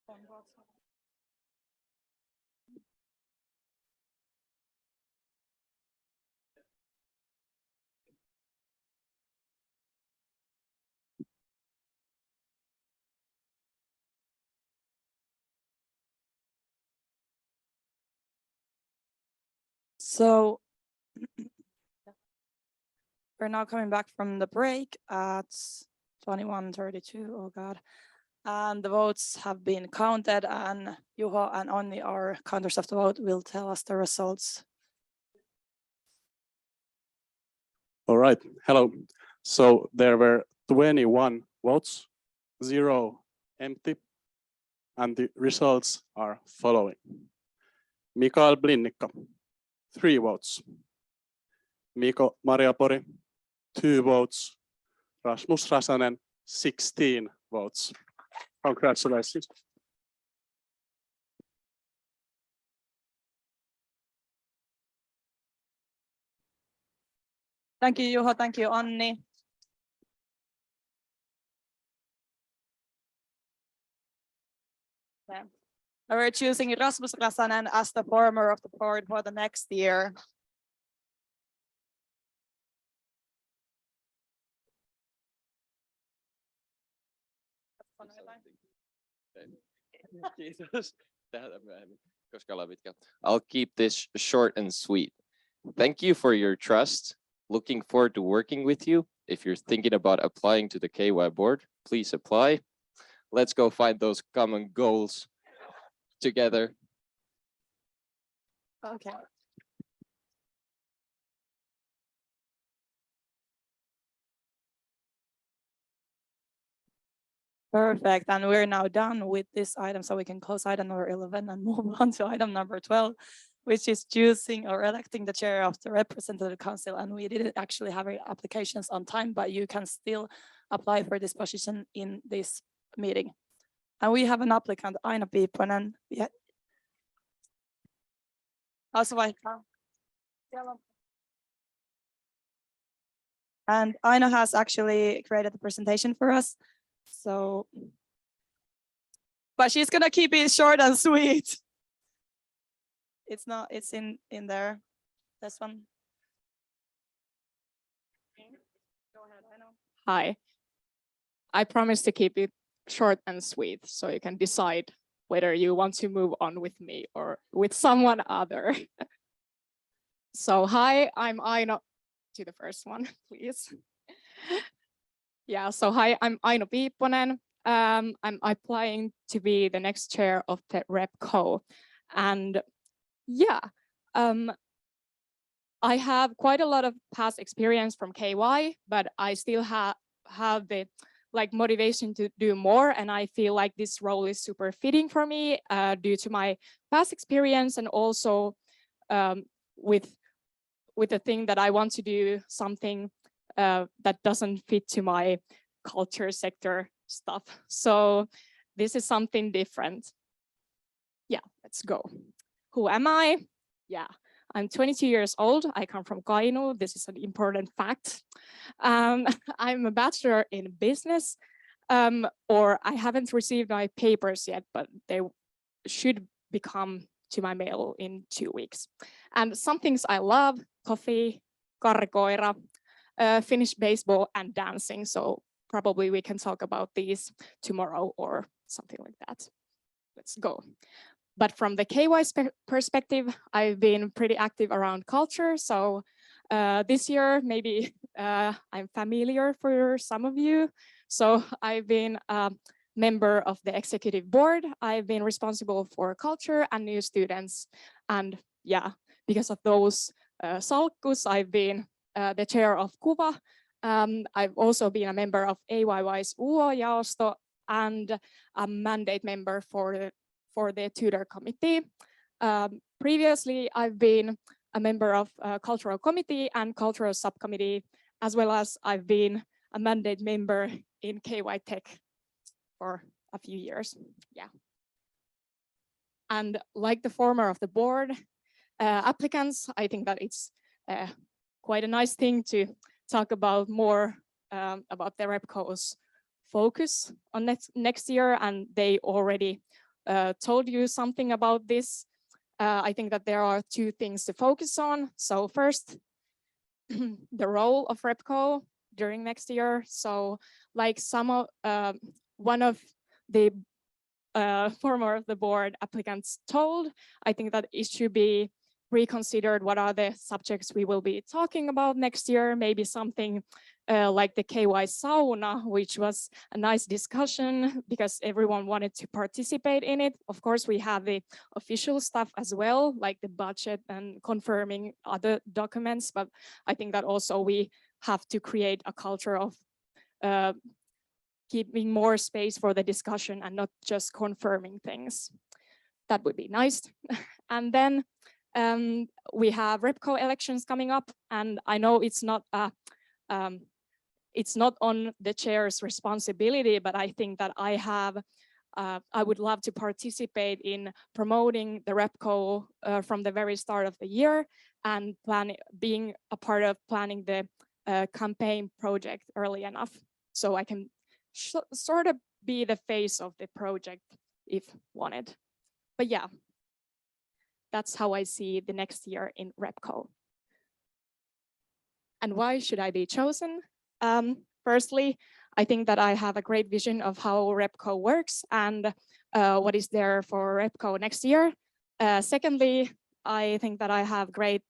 So we're now coming back from the break at 21:32. Oh God. And the votes have been counted, and Juho and Onni, our counters of the vote, will tell us the results. All right, hello. So there were 21 votes, 0 empty, and the results are following. Mikael Blinnikka, 3 votes. Miko Mariapori, 2 votes. Rasmus Rasanen, 16 votes. Congratulations. Thank you, Juho. Thank you, Onni. Yeah. We're choosing Rasmus Rasanen as the former of the board for the next year. I'll keep this short and sweet. Thank you for your trust. Looking forward to working with you. If you're thinking about applying to the KY board, please apply. Let's go find those common goals together. Okay. Perfect, and we're now done with this item, so we can close item number 11 and move on to item number 12, which is choosing or electing the chair of the representative council. And we didn't actually have our applications on time, but you can still apply for this position in this meeting. And we have an applicant, Aino Piipponen. Yeah. Also, and Aino has actually created the presentation for us. So, but she's gonna keep it short and sweet. It's not, it's in there. This one. Go ahead, Aino. Hi. I promise to keep it short and sweet, so you can decide whether you want to move on with me or with someone other. So hi, I'm Aino. To the first one, please. Yeah, so hi, I'm Aino Piipponen. I'm applying to be the next chair of the RepCo. And yeah, I have quite a lot of past experience from KY, but I still have the motivation to do more. And I feel like this role is super fitting for me due to my past experience, and also with the thing that I want to do something that doesn't fit to my culture sector stuff. So this is something different. Yeah, let's go. Who am I? Yeah, I'm 22 years old. I come from Kainuu. This is an important fact. I'm a bachelor in business, or I haven't received my papers yet, but they should become to my mail in 2 weeks. And some things I love: coffee, karrikoira, Finnish baseball, and dancing. So probably we can talk about these tomorrow or something like that. Let's go. But from the KY perspective, I've been pretty active around culture. So this year, maybe I'm familiar for some of you. So I've been a member of the executive board. I've been responsible for culture and new students. And yeah, because of those salkkus, I've been the chair of KUVA. I've also been a member of AYY's UO-jaosto and a mandate member for the tutor committee. Previously, I've been a member of cultural committee and cultural subcommittee, as well as I've been a mandate member in KY Tech for a few years. Yeah. And like the former of the board applicants, I think that it's quite a nice thing to talk about more about the RepCo's focus on next year, and they already told you something about this. I think that there are two things to focus on. So first, the role of REPCO during next year. So like one of the former of the board applicants told, I think that it should be reconsidered what are the subjects we will be talking about next year, maybe something like the KY sauna, which was a nice discussion because everyone wanted to participate in it. Of course, we have the official stuff as well, like the budget and confirming other documents, but I think that also we have to create a culture of keeping more space for the discussion and not just confirming things. That would be nice. And then we have REPCO elections coming up, and I know it's not on the chair's responsibility, but I think that I would love to participate in promoting the REPCO from the very start of the year and being a part of planning the campaign project early enough, so I can sort of be the face of the project if wanted. But yeah, that's how I see the next year in REPCO. And why should I be chosen? Firstly, I think that I have a great vision of how REPCO works and what is there for REPCO next year. Secondly, I think that I have great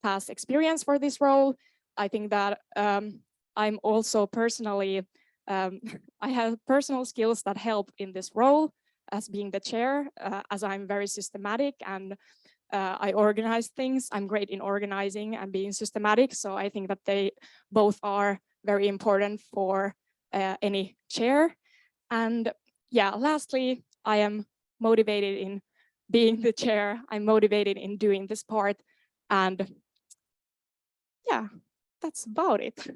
past experience for this role. I think that I'm also personally, I have personal skills that help in this role as being the chair, as I'm very systematic and I organize things. I'm great in organizing and being systematic. So I think that they both are very important for any chair. And yeah, lastly, I am motivated in being the chair. I'm motivated in doing this part. And yeah, that's about it.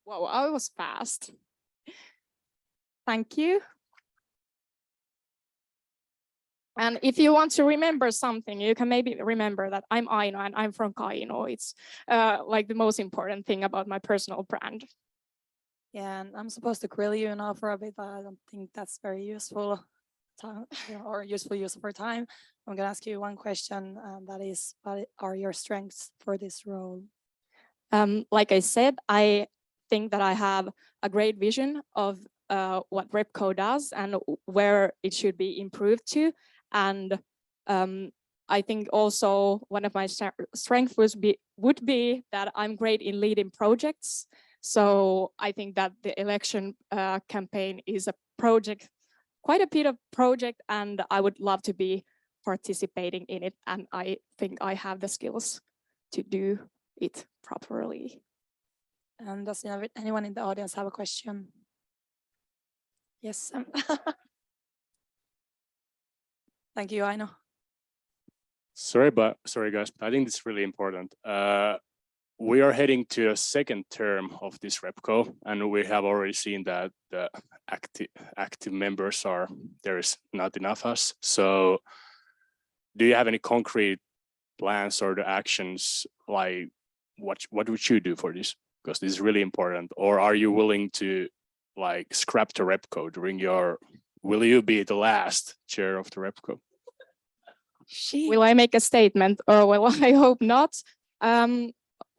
Wow, I was fast. Thank you. And if you want to remember something, you can maybe remember that I'm Aino and I'm from Kaino. It's like the most important thing about my personal brand. Yeah, and I'm supposed to grill you now for a bit, but I don't think that's very useful time or useful use of our time. I'm gonna ask you one question, that is, what are your strengths for this role? Like I said, I think that I have a great vision of what REPCO does and where it should be improved to. And I think also one of my strengths would be that I'm great in leading projects. So I think that the election campaign is a project, quite a bit of project, and I would love to be participating in it. And I think I have the skills to do it properly. And does anyone in the audience have a question? Yes. Thank you, Aino. Sorry guys, but I think this is really important. We are heading to a second term of this REPCO, and we have already seen that the active members there is not enough us. So do you have any concrete plans or the actions, like what would you do for this? Because this is really important. Or are you willing to like scrap the REPCO will you be the last chair of the REPCO? Will I make a statement? Or well, I hope not.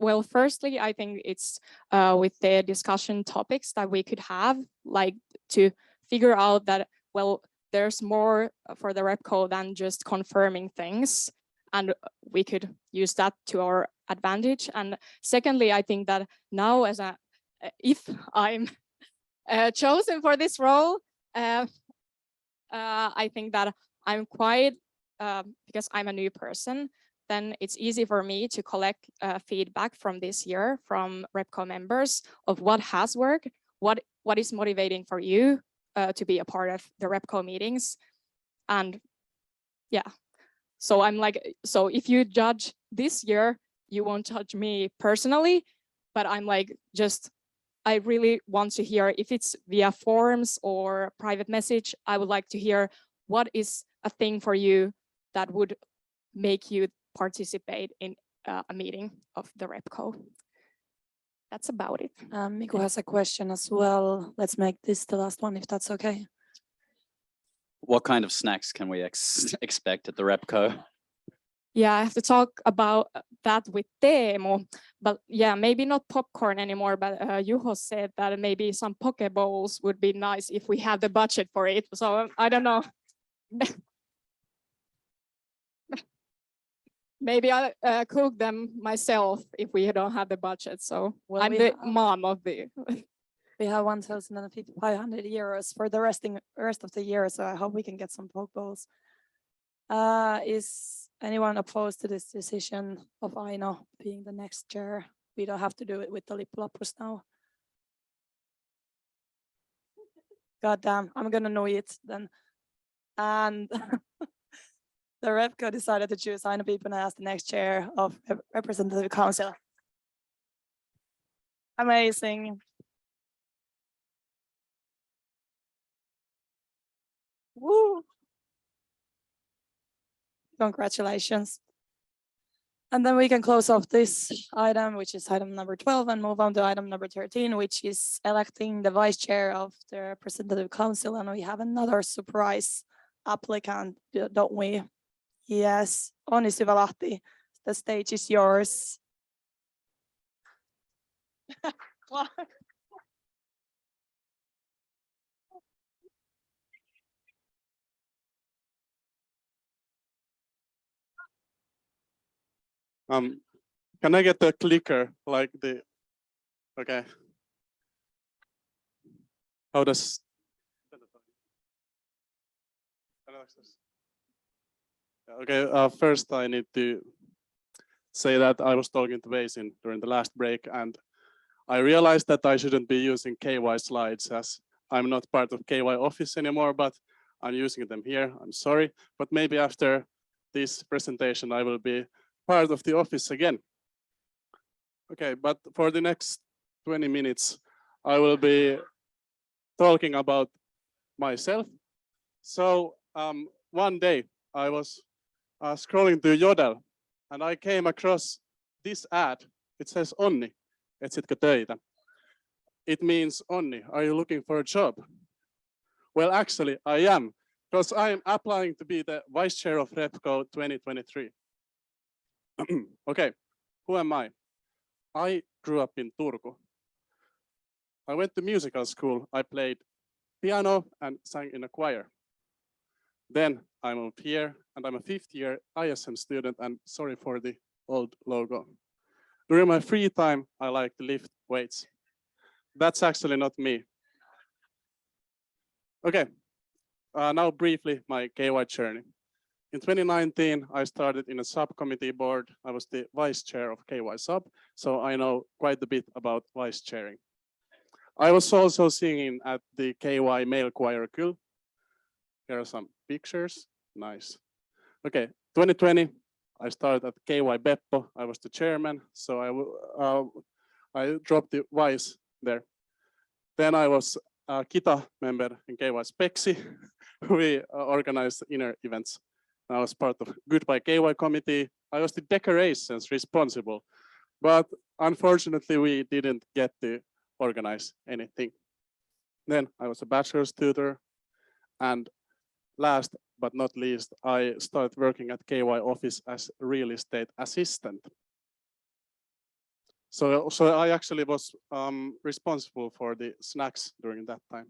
Well, firstly, I think it's with the discussion topics that we could have, like to figure out that, well, there's more for the REPCO than just confirming things, and we could use that to our advantage. And secondly, I think that now if I'm chosen for this role, I think that I'm quite, because I'm a new person, then it's easy for me to collect feedback from this year from REPCO members of what has worked, what is motivating for you to be a part of the REPCO meetings. And yeah, so I'm like, so if you judge this year, you won't judge me personally, but I'm like, I really want to hear, if it's via forums or private message, I would like to hear what is a thing for you that would make you participate in a meeting of the REPCO. That's about it. Miku has a question as well. Let's make this the last one, if that's okay. what kind of snacks can we expect at the Repco? Yeah, I have to talk about that with Teemu, but yeah, maybe not popcorn anymore, but Juho said that maybe some poke bowls would be nice if we have the budget for it. So I don't know. Maybe I'll cook them myself if we don't have the budget. So Well, I'm we the have- mom of the. We have 1,500 euros for the rest of the year, so I hope we can get some poke bowls. Is anyone opposed to this decision of Aino being the next chair? We don't have to do it with the Lippulapus now. God damn, I'm gonna know it then. And the Repco decided to choose Aino Piipponen as the next chair of Representative Council. Amazing. Woo! Congratulations. And then we can close off this item, which is item number 12, and move on to item number 13, which is electing the vice chair of the Representative Council. And we have another surprise applicant, don't we? Yes, Onni Syvälahti, the stage is yours. Can I get the clicker like the, okay. How does? Okay, first I need to say that I was talking to Basin during the last break, and I realized that I shouldn't be using KY slides as I'm not part of KY office anymore, but I'm using them here. I'm sorry, but maybe after this presentation, I will be part of the office again. Okay, but for the next 20 minutes, I will be talking about myself. So one day I was scrolling through Yodel and I came across this ad. It says, Onni, etsitkö töitä? It means, Onni, are you looking for a job? Well, actually I am, because I am applying to be the vice chair of Repco 2023. Okay, who am I? I grew up in Turku. I went to musical school. I played piano and sang in a choir. Then I moved here and I'm a 5th year ISM student, and sorry for the old logo. During my free time, I like to lift weights. That's actually not me. Okay, now briefly my KY journey. In 2019, I started in a subcommittee board. I was the vice chair of KY sub, so I know quite a bit about vice chairing. I was also singing at the KY male choir Kyl. Here are some pictures, nice. Okay, 2020, I started at KY Beppo. I was the chairman, so I dropped the vice there. Then I was a Kita member in KY Spexi. We organized inner events. I was part of Goodbye KY committee. I was the decorations responsible, but unfortunately we didn't get to organize anything. Then I was a bachelor's tutor, and last but not least, I started working at KY office as a real estate assistant. So I actually was responsible for the snacks during that time.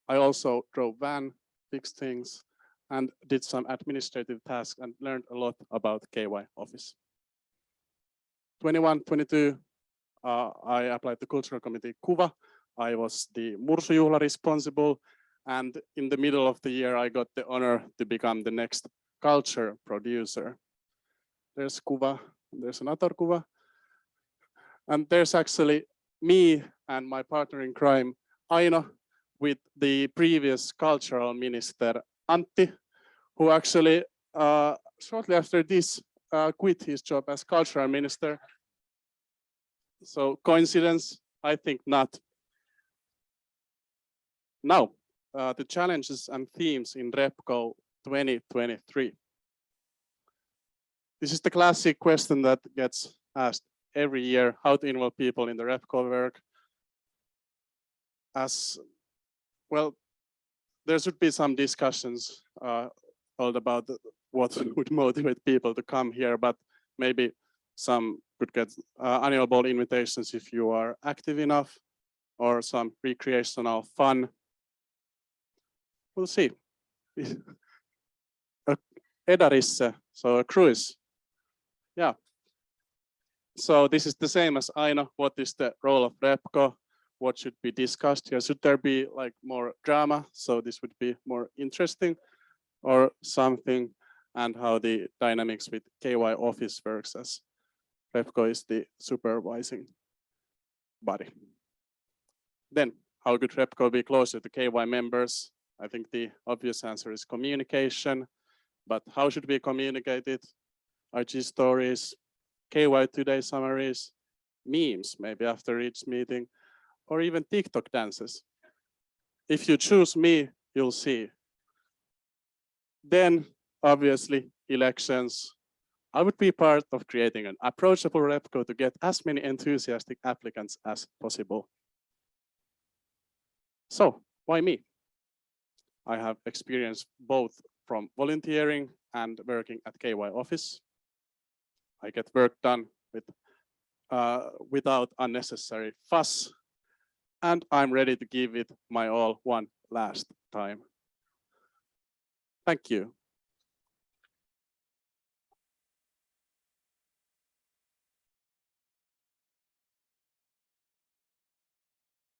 I also drove van, fixed things, and did some administrative tasks and learned a lot about KY office. 21, 22, I applied to cultural committee Kuva. I was the Mursujuhla responsible, and in the middle of the year, I got the honor to become the next culture producer. There's Kuva, there's another Kuva. And there's actually me and my partner in crime, Aino, with the previous cultural minister, Antti, who actually shortly after this quit his job as cultural minister. So coincidence? I think not. Now, the challenges and themes in Repco 2023. This is the classic question that gets asked every year, how to involve people in the Repco work. As well, there should be some discussions all about what would motivate people to come here, but maybe some could get annual ball invitations if you are active enough, or some recreational fun. We'll see. Edarisse, so a cruise. Yeah. So this is the same as Aino. What is the role of Repco? What should be discussed here? Should there be like more drama? So this would be more interesting or something, and how the dynamics with KY office works, as Repco is the supervising body. Then how could Repco be closer to KY members? I think the obvious answer is communication, but how should we communicate it? IG stories, KY Today summaries, memes, maybe after each meeting, or even TikTok dances. If you choose me, you'll see. Then, obviously, elections. I would be part of creating an approachable Repco to get as many enthusiastic applicants as possible. So, why me? I have experience both from volunteering and working at KY office. I get work done without unnecessary fuss, and I'm ready to give it my all one last time. Thank you.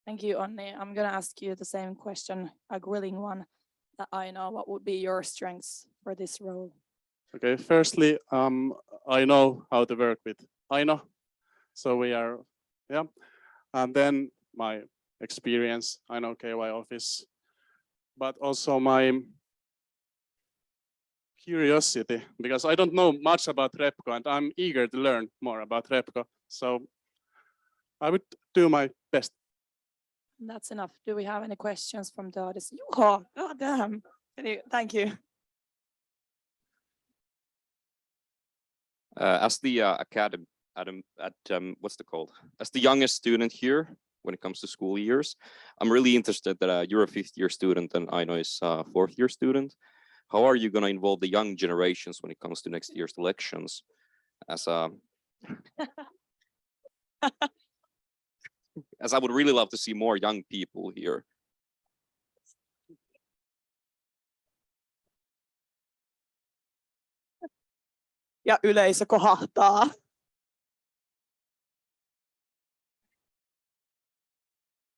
Thank you, Onni. I'm gonna ask you the same question, a grilling one, that I know. What would be your strengths for this role? Okay, firstly, I know how to work with Aino. So we are, yeah. And then my experience, I know KY office, but also my curiosity, because I don't know much about Repco and I'm eager to learn more about Repco. So I would do my best. That's enough. Do we have any questions from the audience? Juho, God damn. Thank you. As the what's it called? As the youngest student here, when it comes to school years, I'm really interested that you're a 5th year student and Aino is a 4th year student. How are you going to involve the young generations when it comes to next year's elections? As I would really love to see more young people here. Ja yleisö kohahtaa.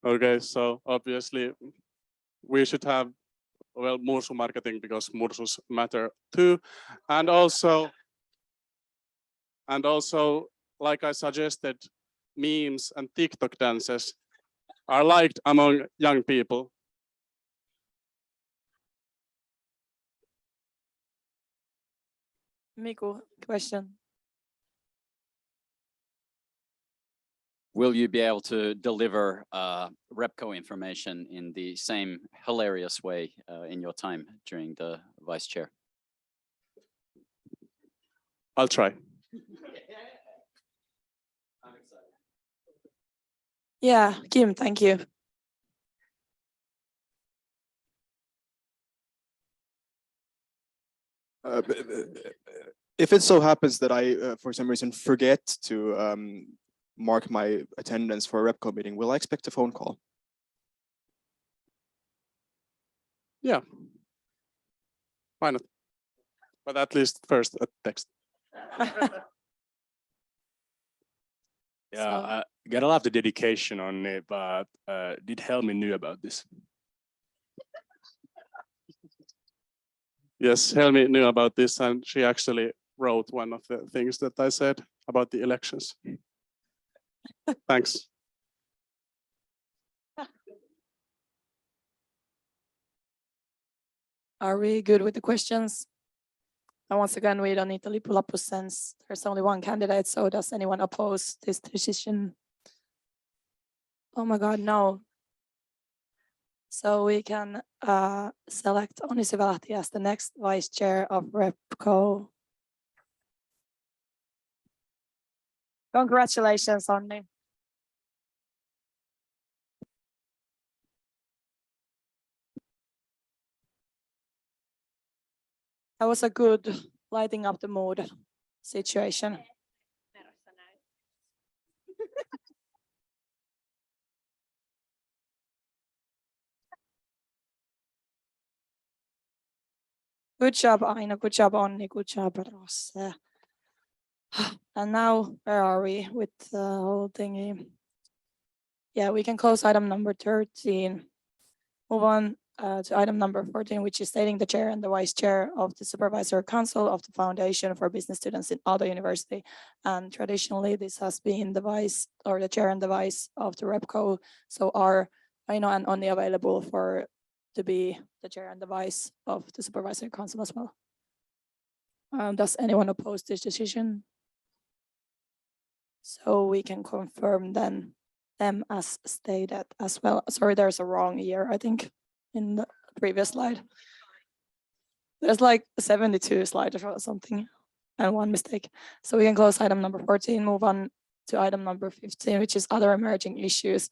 Okay, so obviously we should have, well, Mursu marketing, because Mursus matter too. And also, like I suggested, memes and TikTok dances are liked among young people. Miku, question. Will you be able to deliver Repco information in the same hilarious way in your time during the vice chair? I'll try. I'm excited. Yeah, Kim, thank you. If it so happens that I, for some reason, forget to mark my attendance for a Repco meeting, will I expect a phone call? Yeah. Why not? But at least first a text. Yeah, I gotta love the dedication on it, but did Helmi knew about this? Yes, Helmi knew about this, and she actually wrote one of the things that I said about the elections. Thanks. Are we good with the questions? And once again, we don't need to pull up since there's only one candidate. So does anyone oppose this decision? Oh my God, no. So we can select Onni Syvälahti as the next vice chair of Repco. Congratulations, Onni. That was a good lighting up the mood situation. Good job, Aina. Good job, Onni. Good job, Rosse. And now, where are we with the whole thingy? Yeah, we can close item number 13. Move on to item number 14, which is stating the chair and the vice chair of the supervisory council of the Foundation for Business Students in Aalto University. And traditionally, this has been the vice or the chair and the vice of the RepCo. So are Aina and Onni available to be the chair and the vice of the supervisory council as well? Does anyone oppose this decision? So we can confirm then them as stated as well. Sorry, there's a wrong year, I think, in the previous slide. There's like 72 slides or something and one mistake. So we can close item number 14, move on to item number 15, which is other emerging issues.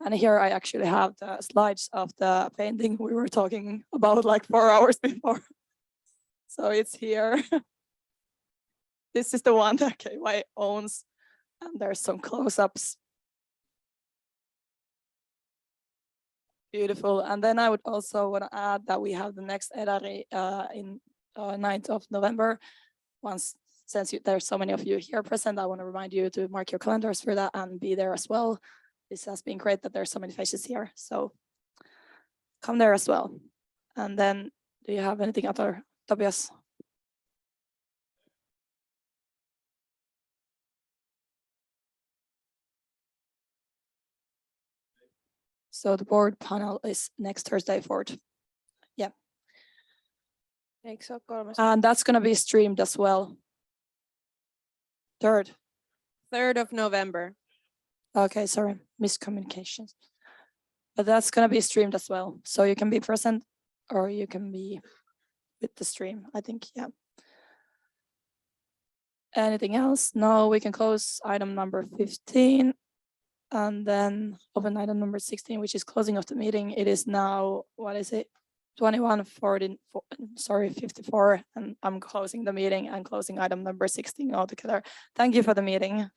And here I actually have the slides of the painting we were talking about like 4 hours before. So it's here. This is the one that KY owns. And there's some close-ups. Beautiful. And then I would also want to add that we have the next Edari in 9th of November. Since there's so many of you here present, I want to remind you to mark your calendars for that and be there as well. This has been great that there's so many faces here. So come there as well. And then do you have anything other, Tobias? So the board panel is next Thursday, 4th. Yeah. And that's going to be streamed as well. 3rd. 3rd of November. Okay, sorry, miscommunications. But that's going to be streamed as well. So you can be present or you can be with the stream, I think, yeah. Anything else? No, we can close item number 15. And then open item number 16, which is closing of the meeting. It is now, what is it? 54, and I'm closing the meeting and closing item number 16 altogether. Thank you for the meeting.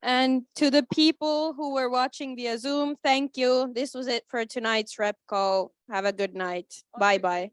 And to the people who were watching via Zoom, thank you. This was it for tonight's RepCo. Have a good night. Bye-bye.